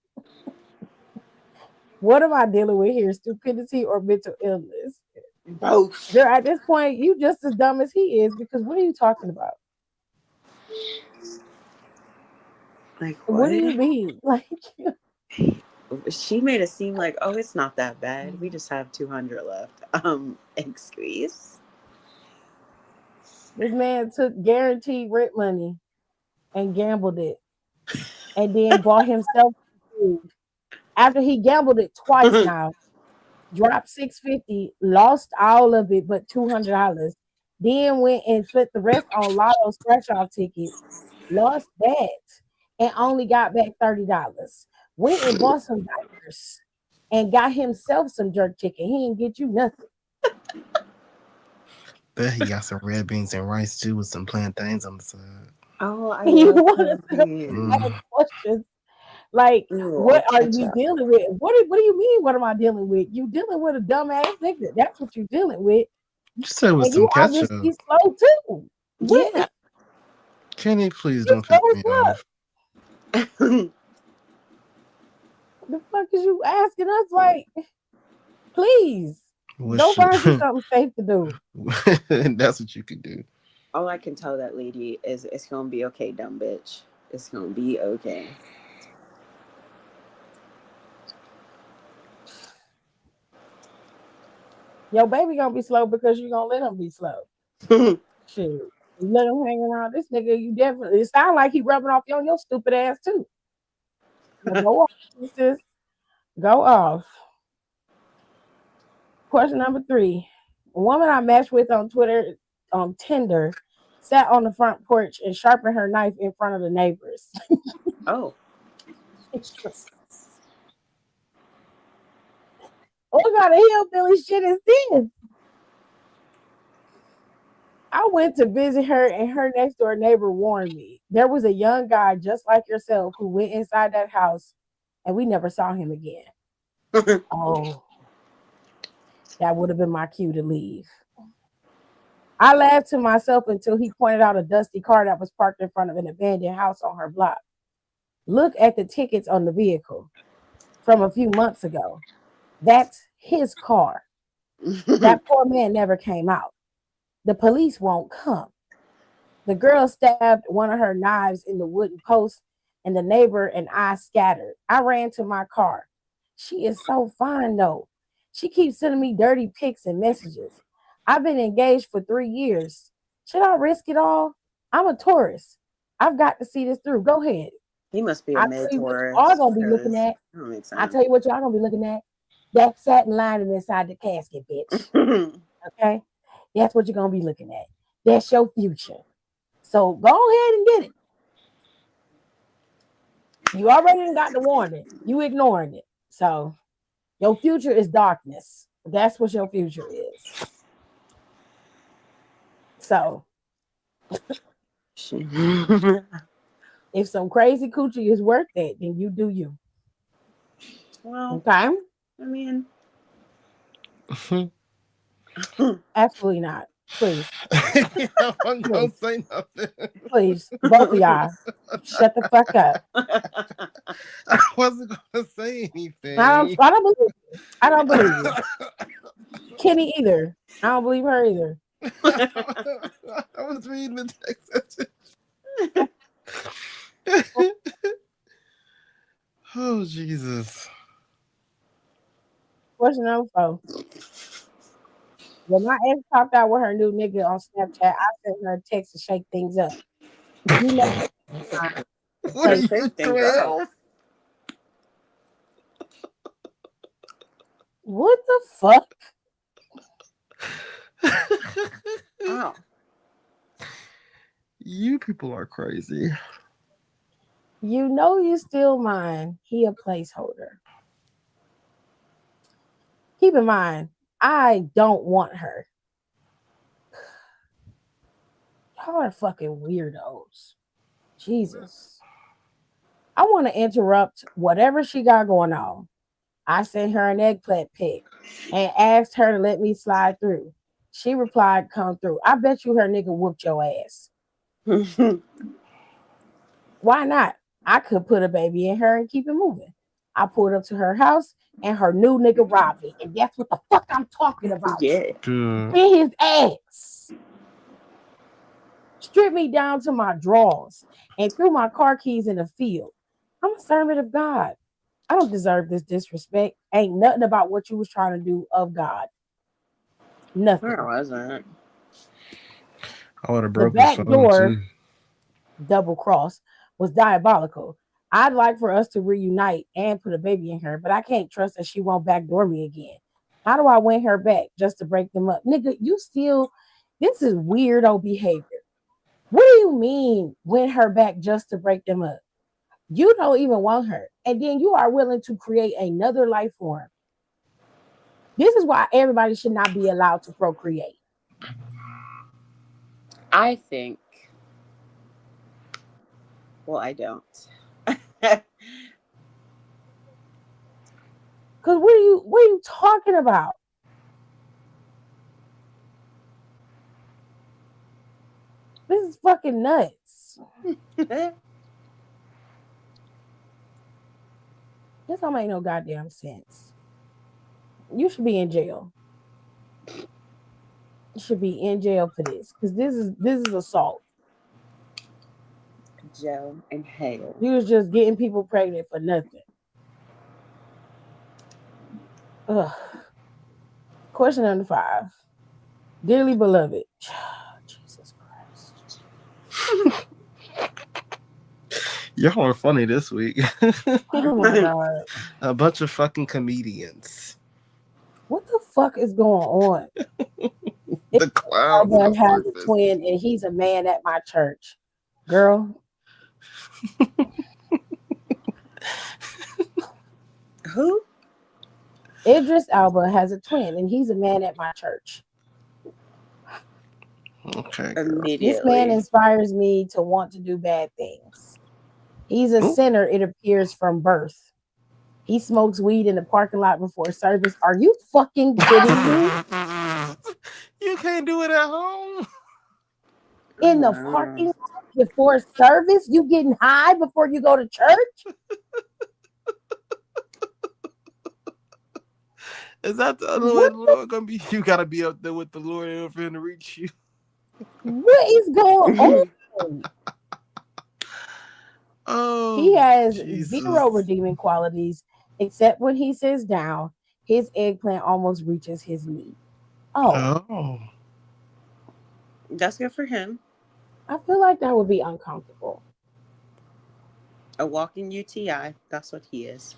Speaker 2: What am I dealing with here? Stupidity or mental illness?
Speaker 9: Both.
Speaker 2: Girl, at this point, you just as dumb as he is, because what are you talking about?
Speaker 9: Like
Speaker 2: What do
Speaker 9: what?
Speaker 2: you mean? Like,
Speaker 9: She made it seem like, oh, it's not that bad. We just have 200 left. Excuse.
Speaker 2: this man took guaranteed rent money and gambled it, and then bought himself food. After he gambled it twice now, dropped 650, lost all of it but $200. Then went and spent the rest on lotto scratch off tickets, lost that, and only got back $30. Went and bought some diapers and got himself some jerk chicken. He didn't get you nothing.
Speaker 4: Bet he got some red beans and rice too with some plantains on the side.
Speaker 9: Oh, I
Speaker 2: You
Speaker 9: love
Speaker 2: want to
Speaker 9: plantains.
Speaker 2: ask questions like,
Speaker 9: Ooh,
Speaker 2: what are we
Speaker 9: ketchup.
Speaker 2: dealing with? What do you mean? What am I dealing with? You dealing with a dumbass nigga. That's what you dealing with.
Speaker 4: You said with
Speaker 2: And
Speaker 4: some
Speaker 2: you
Speaker 4: ketchup.
Speaker 2: obviously slow too. What?
Speaker 9: Yeah.
Speaker 4: Kenny, please
Speaker 2: You
Speaker 4: don't
Speaker 2: slow
Speaker 4: piss
Speaker 2: as
Speaker 4: me
Speaker 2: fuck.
Speaker 4: off.
Speaker 2: The fuck is you asking us? Like, please
Speaker 4: What
Speaker 2: go
Speaker 4: should
Speaker 2: find you something safe to do.
Speaker 4: that's what you could do.
Speaker 9: All I can tell that lady is it's gonna be okay, dumb bitch. It's gonna be okay.
Speaker 2: Your baby gonna be slow because you gonna let him be slow. Shit. You let him hang around this nigga, you definitely, it sound like he rubbing off you on your stupid ass too. Now go off, sis. Go off. Question number 3. A woman I matched with on Twitter, on Tinder, sat on the front porch and sharpened her knife in front of the neighbors.
Speaker 9: Oh,
Speaker 2: What kind of hillbilly shit is this? I went to visit her, and her next door neighbor warned me. There was a young guy just like yourself who went inside that house, and we never saw him again. Oh, that would have been my cue to leave. I laughed to myself until he pointed out a dusty car that was parked in front of an abandoned house on her block. Look at the tickets on the vehicle from a few months ago. That's his car. That poor man never came out. The police won't come. The girl stabbed one of her knives in the wooden post, and the neighbor and I scattered. I ran to my car. She is so fine, though. She keeps sending me dirty pics and messages. I've been engaged for 3 years. Should I risk it all? I'm a tourist. I've got to see this through. Go ahead.
Speaker 9: He must be a
Speaker 2: I tell you what
Speaker 9: mid-Taurus.
Speaker 2: y'all gonna be looking at.
Speaker 9: That makes sense.
Speaker 2: I tell you what y'all gonna be looking at. That satin lining inside the casket, bitch. Okay? That's what you're gonna be looking at. That's your future. So go ahead and get it. You already got the warning. You ignoring it. So your future is darkness. That's what your future is. So if some crazy coochie is worth it, then you do you.
Speaker 9: Well,
Speaker 2: okay.
Speaker 9: I mean,
Speaker 2: absolutely not. Please.
Speaker 4: I'm gonna say nothing.
Speaker 2: Please, both of y'all, shut the fuck up.
Speaker 4: I wasn't gonna say anything.
Speaker 2: I don't believe you. I don't believe you. Kenny either. I don't believe her either.
Speaker 4: I was reading the text. Oh Jesus.
Speaker 2: Question number 4. When my ex popped out with her new nigga on Snapchat, I sent her a text to shake things up. You know,
Speaker 4: what are you 12?
Speaker 2: What the fuck?
Speaker 9: Wow.
Speaker 4: You people are crazy.
Speaker 2: You know you still mine. He a placeholder. Keep in mind, I don't want her. Y'all are fucking weirdos. Jesus. I want to interrupt whatever she got going on. I sent her an eggplant pic and asked her to let me slide through. She replied, come through. I bet you her nigga whooped your ass. Why not? I could put a baby in her and keep it moving. I pulled up to her house and her new nigga robbed me. And that's what the fuck I'm talking about.
Speaker 9: Yeah.
Speaker 2: In his ass. Stripped me down to my drawers and threw my car keys in the field. I'm a servant of God. I don't deserve this disrespect. Ain't nothing about what you was trying to do of God. Nothing.
Speaker 9: Where wasn't?
Speaker 4: I would have
Speaker 2: The
Speaker 4: broken
Speaker 2: back door,
Speaker 4: too.
Speaker 2: double cross, was diabolical. I'd like for us to reunite and put a baby in her, but I can't trust that she won't backdoor me again. How do I win her back just to break them up? Nigga, you still, this is weirdo behavior. What do you mean win her back just to break them up? You don't even want her. And then you are willing to create another life form. This is why everybody should not be allowed to procreate.
Speaker 9: I think. Well, I don't.
Speaker 2: Because what are you talking about? This is fucking nuts. This don't make no goddamn sense. You should be in jail. You should be in jail for this. Because this is assault.
Speaker 9: Joe and Hale.
Speaker 2: You was just getting people pregnant for nothing. Ugh. Question number 5. Dearly beloved. Jesus Christ.
Speaker 4: Y'all are funny this week.
Speaker 2: Oh my God.
Speaker 4: A bunch of fucking comedians.
Speaker 2: What the fuck is going on?
Speaker 4: The clowns.
Speaker 2: Alba has a twin and he's a man at my church. Girl.
Speaker 9: Who?
Speaker 2: Idris Elba has a twin and he's a man at my church.
Speaker 4: Okay, girl.
Speaker 2: This man
Speaker 9: Immediately.
Speaker 2: inspires me to want to do bad things. He's a
Speaker 4: Ooh.
Speaker 2: sinner, it appears, from birth. He smokes weed in the parking lot before service. Are you fucking kidding me?
Speaker 4: You can't do it at home.
Speaker 2: In the parking lot before service? You getting high before you go to church?
Speaker 4: Is that the other way
Speaker 2: What
Speaker 4: the Lord gonna be? You gotta be up there with the Lord in order for him to reach you.
Speaker 2: What is going on?
Speaker 4: Oh,
Speaker 2: He has
Speaker 4: Jesus.
Speaker 2: 0 redeeming qualities, except when he sits down, his eggplant almost reaches his knee. Oh,
Speaker 4: Oh.
Speaker 9: That's good for him.
Speaker 2: I feel like that would be uncomfortable.
Speaker 9: A walking UTI. That's what he is.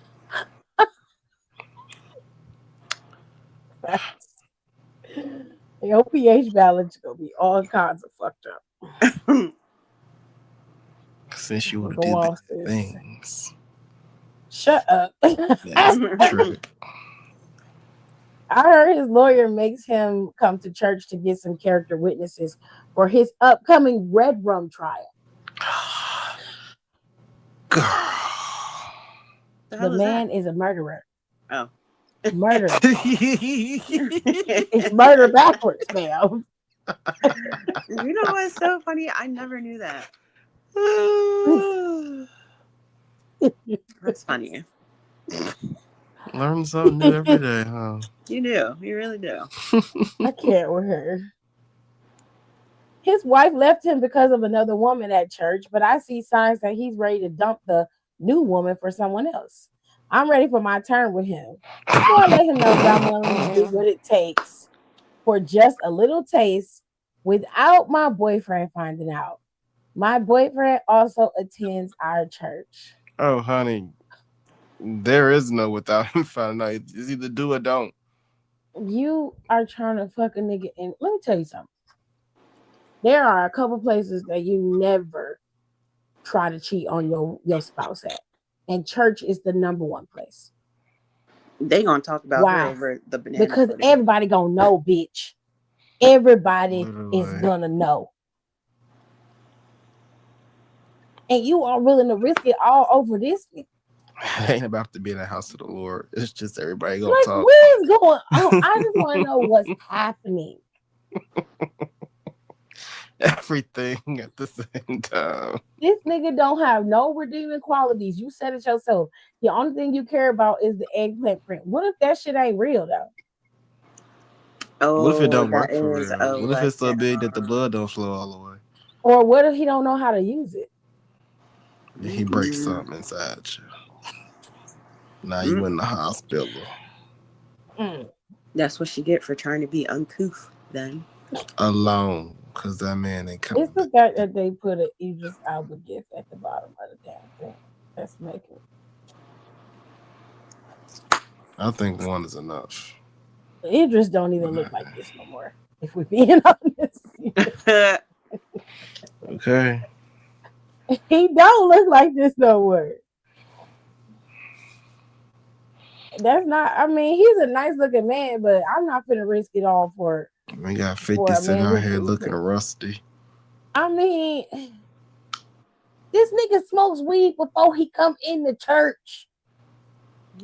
Speaker 2: The OPH balance gonna be all kinds of fucked up.
Speaker 4: Since you would have
Speaker 2: Go
Speaker 4: did
Speaker 2: off
Speaker 4: bad
Speaker 2: this.
Speaker 4: things.
Speaker 2: Shut up.
Speaker 4: That's true.
Speaker 2: I heard his lawyer makes him come to church to get some character witnesses for his upcoming red rum trial.
Speaker 4: Girl.
Speaker 2: The man is a murderer.
Speaker 9: Oh.
Speaker 2: Murder. It's murder backwards, ma'am.
Speaker 9: You know what's so funny? I never knew that. That's funny.
Speaker 4: Learn something new every day, huh?
Speaker 9: You do. You really do.
Speaker 2: I can't with her. His wife left him because of another woman at church, but I see signs that he's ready to dump the new woman for someone else. I'm ready for my turn with him. So I let him know that I'm willing to do what it takes for just a little taste without my boyfriend finding out. My boyfriend also attends our church.
Speaker 4: Oh, honey, there is no without him finding out. It's either do or don't.
Speaker 2: You are trying to fuck a nigga, and let me tell you something. There are a couple places that you never try to cheat on your spouse at, and church is the number one place.
Speaker 9: They gonna talk about her
Speaker 2: Why?
Speaker 9: over the banana
Speaker 2: Because
Speaker 9: pudding.
Speaker 2: everybody gonna know, bitch. Everybody
Speaker 4: Literally.
Speaker 2: is gonna know. And you are willing to risk it all over this?
Speaker 4: It ain't about to be in the house of the Lord. It's just everybody gonna
Speaker 2: Like,
Speaker 4: talk.
Speaker 2: what is going on? I just want to know what's happening.
Speaker 4: Everything at the same time.
Speaker 2: This nigga don't have no redeeming qualities. You said it yourself. The only thing you care about is the eggplant print. What if that shit ain't real though?
Speaker 9: Oh,
Speaker 4: What if it don't
Speaker 9: that
Speaker 4: work for
Speaker 9: is
Speaker 4: real?
Speaker 9: a
Speaker 4: What if it's so
Speaker 9: lesson.
Speaker 4: big that the blood don't flow all the way?
Speaker 2: Or what if he don't know how to use it?
Speaker 4: And he breaks something inside you. Now you in the hospital.
Speaker 9: That's what you get for trying to be uncouth then.
Speaker 4: Alone. Because that man ain't coming
Speaker 2: It's the
Speaker 4: back.
Speaker 2: fact that they put an Idris Elba gift at the bottom of the damn thing. That's making it.
Speaker 4: I think one is enough.
Speaker 2: Idris don't even look like this no more. If we're being honest.
Speaker 4: Okay.
Speaker 2: He don't look like this no more. That's not, I mean, he's a nice looking man, but I'm not gonna risk it all for
Speaker 4: We got 50
Speaker 2: a
Speaker 4: sitting
Speaker 2: man
Speaker 4: out
Speaker 2: who
Speaker 4: here
Speaker 2: can-
Speaker 4: looking rusty.
Speaker 2: I mean, this nigga smokes weed before he come in the church.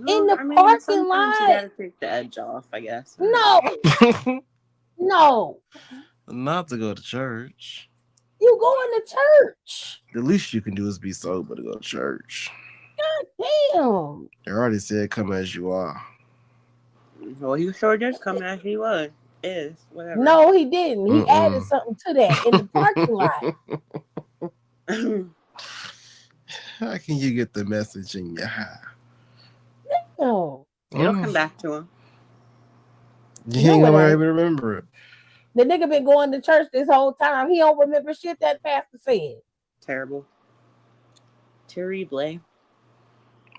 Speaker 2: In the parking
Speaker 9: sometimes
Speaker 2: lot.
Speaker 9: you gotta take the edge off, I guess.
Speaker 2: No. No.
Speaker 4: Not to go to church.
Speaker 2: You going to church.
Speaker 4: The least you can do is be sober to go to church.
Speaker 2: God damn.
Speaker 4: They already said come as you are.
Speaker 9: Well, he sure did come as he was. Is, whatever.
Speaker 2: No, he didn't. He added something to that in the parking lot.
Speaker 4: How can you get the message in your eye?
Speaker 2: No.
Speaker 9: It'll come back to him.
Speaker 4: You ain't gonna be able to remember it.
Speaker 2: The nigga been going to church this whole time. He don't remember shit that pastor said.
Speaker 9: Terrible. Terrible.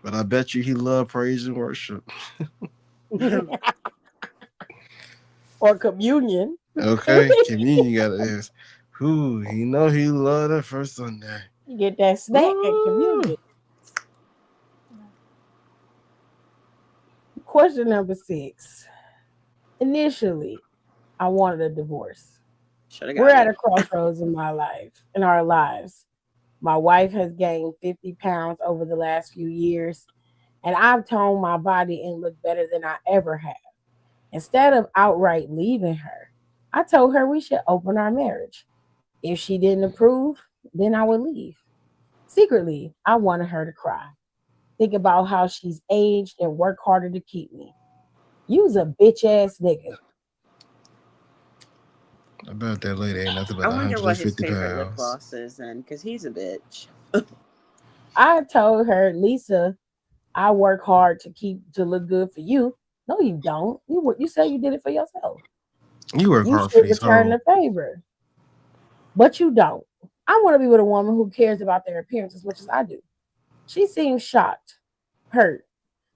Speaker 4: But I bet you he loved praise and worship.
Speaker 2: Or communion.
Speaker 4: Okay, communion got this. Who he know he loved it first Sunday.
Speaker 2: You get that snack at communion. Question number 6. Initially, I wanted a divorce. We're at a crossroads in my life, in our lives. My wife has gained 50 pounds over the last few years, and I've toned my body and look better than I ever have. Instead of outright leaving her, I told her we should open our marriage. If she didn't approve, then I would leave. Secretly, I wanted her to cry. Think about how she's aged and work harder to keep me. You's a bitch ass nigga.
Speaker 4: I bet that lady ain't nothing
Speaker 9: I
Speaker 4: but
Speaker 9: wonder what his
Speaker 4: 150
Speaker 9: favorite lip
Speaker 4: pounds.
Speaker 9: gloss is then, because he's a bitch.
Speaker 2: I told her, Lisa, I work hard to look good for you. No, you don't. You said you did it for yourself.
Speaker 4: You work
Speaker 2: You
Speaker 4: hard for
Speaker 2: should
Speaker 4: these
Speaker 2: return
Speaker 4: hoes.
Speaker 2: the favor, but you don't. I want to be with a woman who cares about their appearance as much as I do. She seemed shocked, hurt.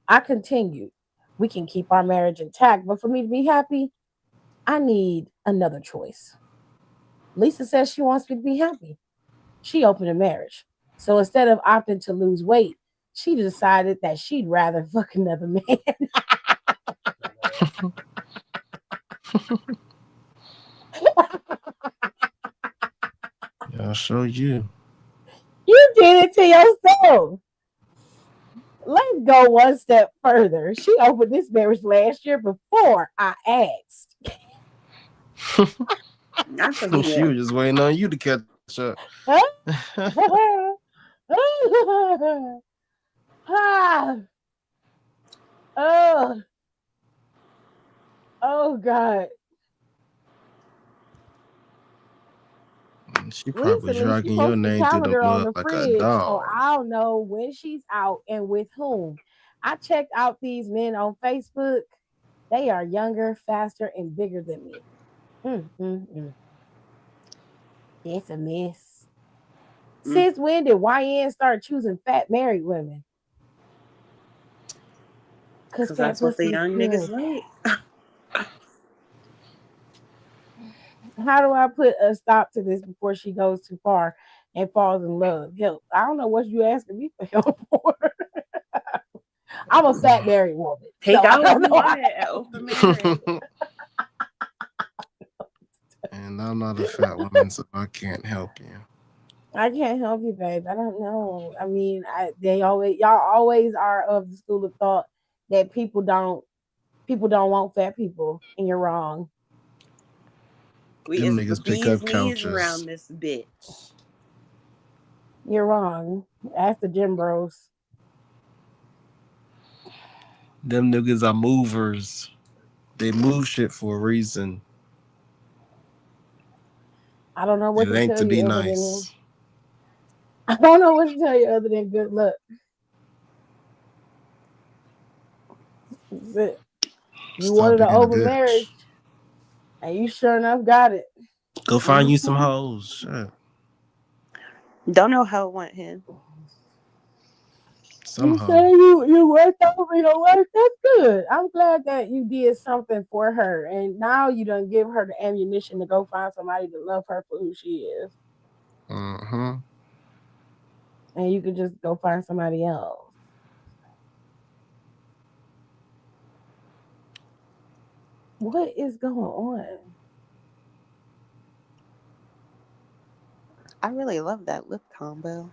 Speaker 2: I continued. We can keep our marriage intact, but for me to be happy, I need another choice. Lisa says she wants me to be happy. She opened a marriage. So instead of opting to lose weight, she decided that she'd rather fuck another man.
Speaker 4: I'll show you.
Speaker 2: You did it to yourself. Let's go one step further. She opened this marriage last year before I asked.
Speaker 9: Not
Speaker 4: She was just waiting on you to catch up.
Speaker 2: Huh? oh, oh God.
Speaker 4: She probably
Speaker 2: Recently, she
Speaker 4: dragging your
Speaker 2: posted a
Speaker 4: name through the
Speaker 2: calendar on
Speaker 4: mud
Speaker 2: the
Speaker 4: like a
Speaker 2: fridge, so
Speaker 4: dog.
Speaker 2: I'll know when she's out and with whom. I checked out these men on Facebook. They are younger, faster, and bigger than me. It's a mess. Since when did YN start choosing fat married women? Because
Speaker 9: that's what the young niggas like.
Speaker 2: How do I put a stop to this before she goes too far and falls in love? Help. I don't know what you asking me for help for. I'm a fat married woman.
Speaker 9: Take out
Speaker 2: I don't know.
Speaker 9: an open marriage.
Speaker 4: And I'm not a fat woman, so I can't help you.
Speaker 2: I can't help you, babe. I don't know. I mean, y'all always are of the school of thought that people don't want fat people, and you're wrong.
Speaker 9: We
Speaker 4: Them
Speaker 9: is the
Speaker 4: niggas pick up
Speaker 9: bee's knees
Speaker 4: couches.
Speaker 9: around this bitch.
Speaker 2: You're wrong. Ask the gym bros.
Speaker 4: Them niggas are movers. They move shit for a reason.
Speaker 2: I don't know what
Speaker 4: It
Speaker 2: to
Speaker 4: ain't
Speaker 2: tell
Speaker 4: to be
Speaker 2: you
Speaker 4: nice.
Speaker 2: I don't know what to tell you other than good luck. You
Speaker 4: Stop
Speaker 2: wanted an
Speaker 4: being a
Speaker 2: open
Speaker 4: bitch.
Speaker 2: marriage, and you sure enough got it.
Speaker 4: Go find you some hoes. Shit.
Speaker 9: Don't know how it went him.
Speaker 2: You say you worked over your work. That's good. I'm glad that you did something for her, and now you done give her the ammunition to go find somebody to love her for who she is.
Speaker 4: Mm-hmm.
Speaker 2: And you can just go find somebody else. What is going on?
Speaker 9: I really love that lip combo.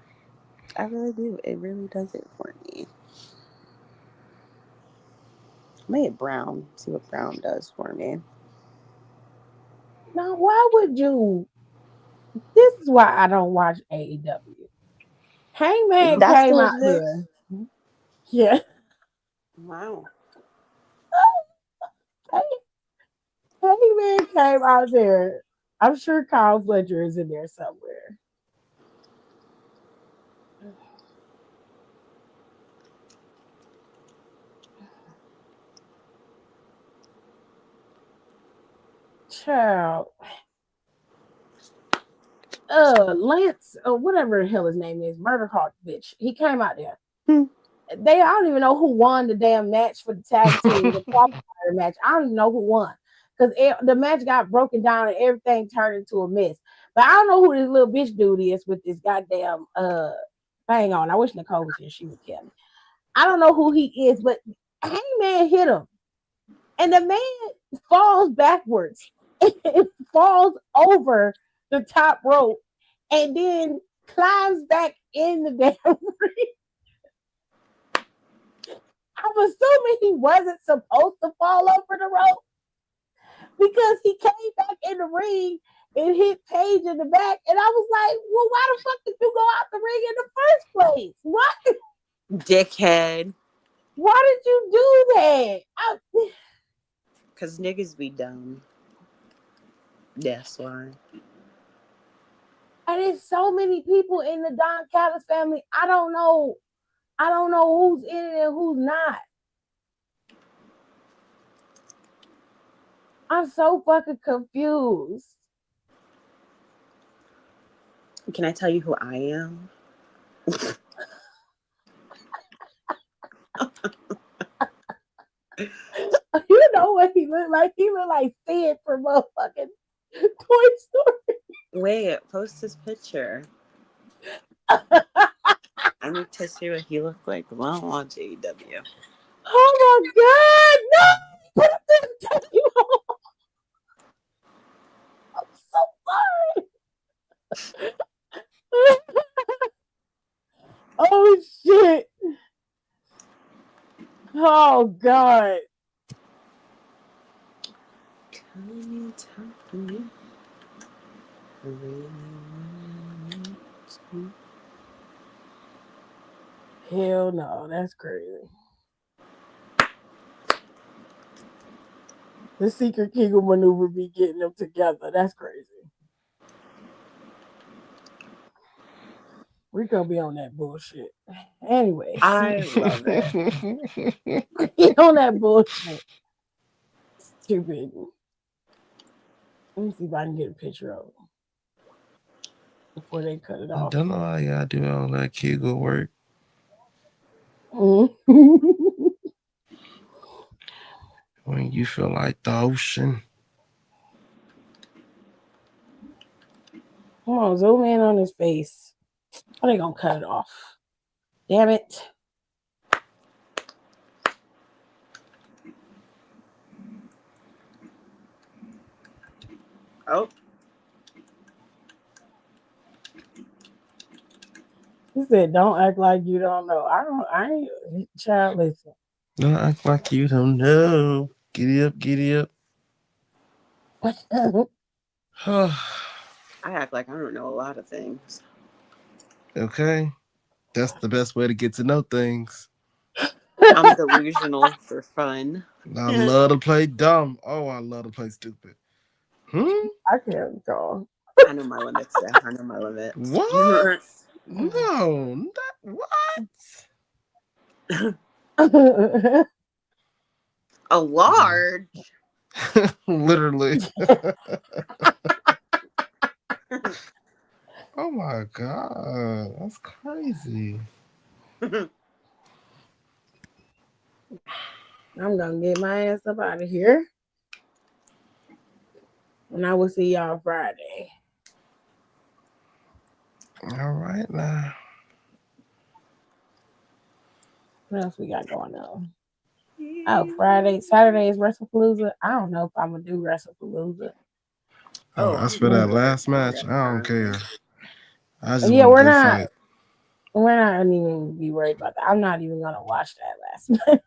Speaker 9: I really do. It really does it for me. I made it brown. See what brown does for me.
Speaker 2: Now, why would you? This is why I don't watch AEW. Hangman
Speaker 9: That's
Speaker 2: came
Speaker 9: those
Speaker 2: out
Speaker 9: lips.
Speaker 2: there. Yeah.
Speaker 9: Wow.
Speaker 2: Hangman came out there. I'm sure Kyle Fletcher is in there somewhere. Child. Lance, whatever the hell his name is, Murder Hawk bitch. He came out there. I don't even know who won the damn match for the tag team, the qualifier match. I don't even know who won. Because the match got broken down and everything turned into a mess. But I don't know who this little bitch dude is with this goddamn thing on. I wish Nicole was here. She would tell me. I don't know who he is, but Hangman hit him. And the man falls backwards and falls over the top rope and then climbs back in the damn ring. I'm assuming he wasn't supposed to fall over the rope because he came back in the ring and hit Paige in the back. And I was like, well, why the fuck did you go out the ring in the first place? What?
Speaker 9: Dickhead.
Speaker 2: Why did you do that?
Speaker 9: Because niggas be dumb. That's why.
Speaker 2: And there's so many people in the Don Callis family. I don't know who's in it and who's not. I'm so fucking confused.
Speaker 9: Can I tell you who I am?
Speaker 2: You know what he looked like? He looked like Sid from motherfucking Toy Story.
Speaker 9: Wait, post his picture. I need to see what he looked like when I watch AEW.
Speaker 2: Oh my God, no! Put this tape on. I'm so sorry. Oh shit. Oh God.
Speaker 9: Can you tell me?
Speaker 2: Hell no, that's crazy. The secret Kegel maneuver be getting them together. That's crazy. We gonna be on that bullshit. Anyway.
Speaker 9: I love it.
Speaker 2: Get on that bullshit. Stupid. Let me see if I can get a picture of them before they cut it
Speaker 10: I
Speaker 2: off.
Speaker 10: don't know how y'all do all that Kegel work. When you feel like the ocean.
Speaker 2: Come on, zoom in on his face. Oh, they gonna cut it off. Damn it.
Speaker 9: Oh.
Speaker 2: He said, don't act like you don't know. I ain't child, listen.
Speaker 10: Don't act like you don't know. Giddy up, giddy up.
Speaker 9: I act like I don't know a lot of things.
Speaker 10: Okay. That's the best way to get to know things.
Speaker 9: I'm delusional for fun.
Speaker 10: I love to play dumb. Oh, I love to play stupid.
Speaker 2: I can't go.
Speaker 9: I know my limits, Steph. I know my limits.
Speaker 10: What? No, not what?
Speaker 9: A large?
Speaker 10: Literally. Oh my God. That's crazy.
Speaker 2: I'm gonna get my ass up out of here. And I will see y'all Friday.
Speaker 10: All right now.
Speaker 2: What else we got going on? Oh, Saturday is WrestlePalooza. I don't know if I'm gonna do WrestlePalooza.
Speaker 10: As for that last match, I don't care. I just
Speaker 2: Yeah,
Speaker 10: want
Speaker 2: we're
Speaker 10: a good
Speaker 2: not.
Speaker 10: fight.
Speaker 2: We're not even be worried about that. I'm not even gonna watch that last match.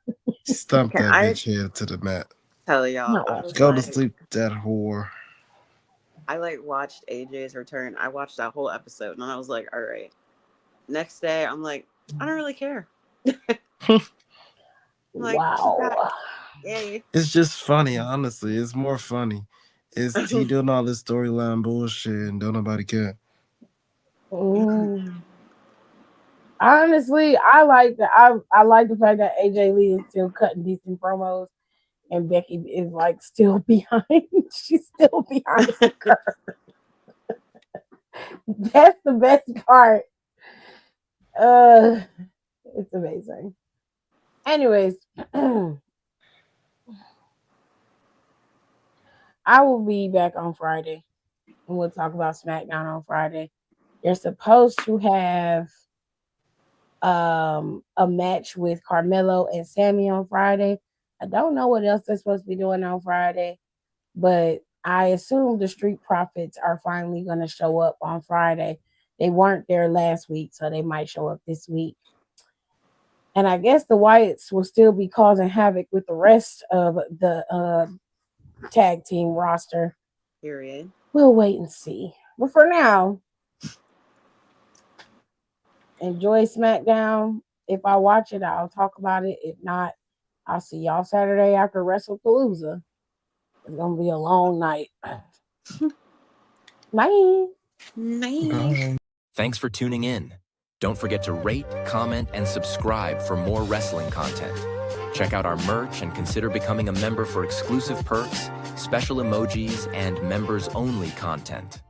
Speaker 10: Stump that bitch head to the mat.
Speaker 9: Tell y'all,
Speaker 10: Go to sleep, that whore.
Speaker 9: I watched AJ's return. I watched that whole episode and I was like, all right. Next day, I'm like, I don't really care.
Speaker 2: Wow.
Speaker 9: Yay.
Speaker 10: It's just funny, honestly. It's more funny. It's he doing all this storyline bullshit and don't nobody care.
Speaker 2: Honestly, I like that. I like the fact that AJ Lee is still cutting decent promos, and Becky is still behind. She's still behind the curve. That's the best part. It's amazing. Anyways, I will be back on Friday, and we'll talk about SmackDown on Friday. They're supposed to have a match with Carmelo and Sammy on Friday. I don't know what else they're supposed to be doing on Friday, but I assume the Street Profits are finally going to show up on Friday. They weren't there last week, so they might show up this week. And I guess the Wyatts will still be causing havoc with the rest of the tag team roster.
Speaker 9: Period.
Speaker 2: We'll wait and see. But for now, enjoy SmackDown. If I watch it, I'll talk about it. If not, I'll see y'all Saturday after WrestlePalooza. It's going to be a long night. Bye.
Speaker 9: Nice.
Speaker 1: Thanks for tuning in. Don't forget to rate, comment, and subscribe for more wrestling content. Check out our merch and consider becoming a member for exclusive perks, special emojis, and members-only content.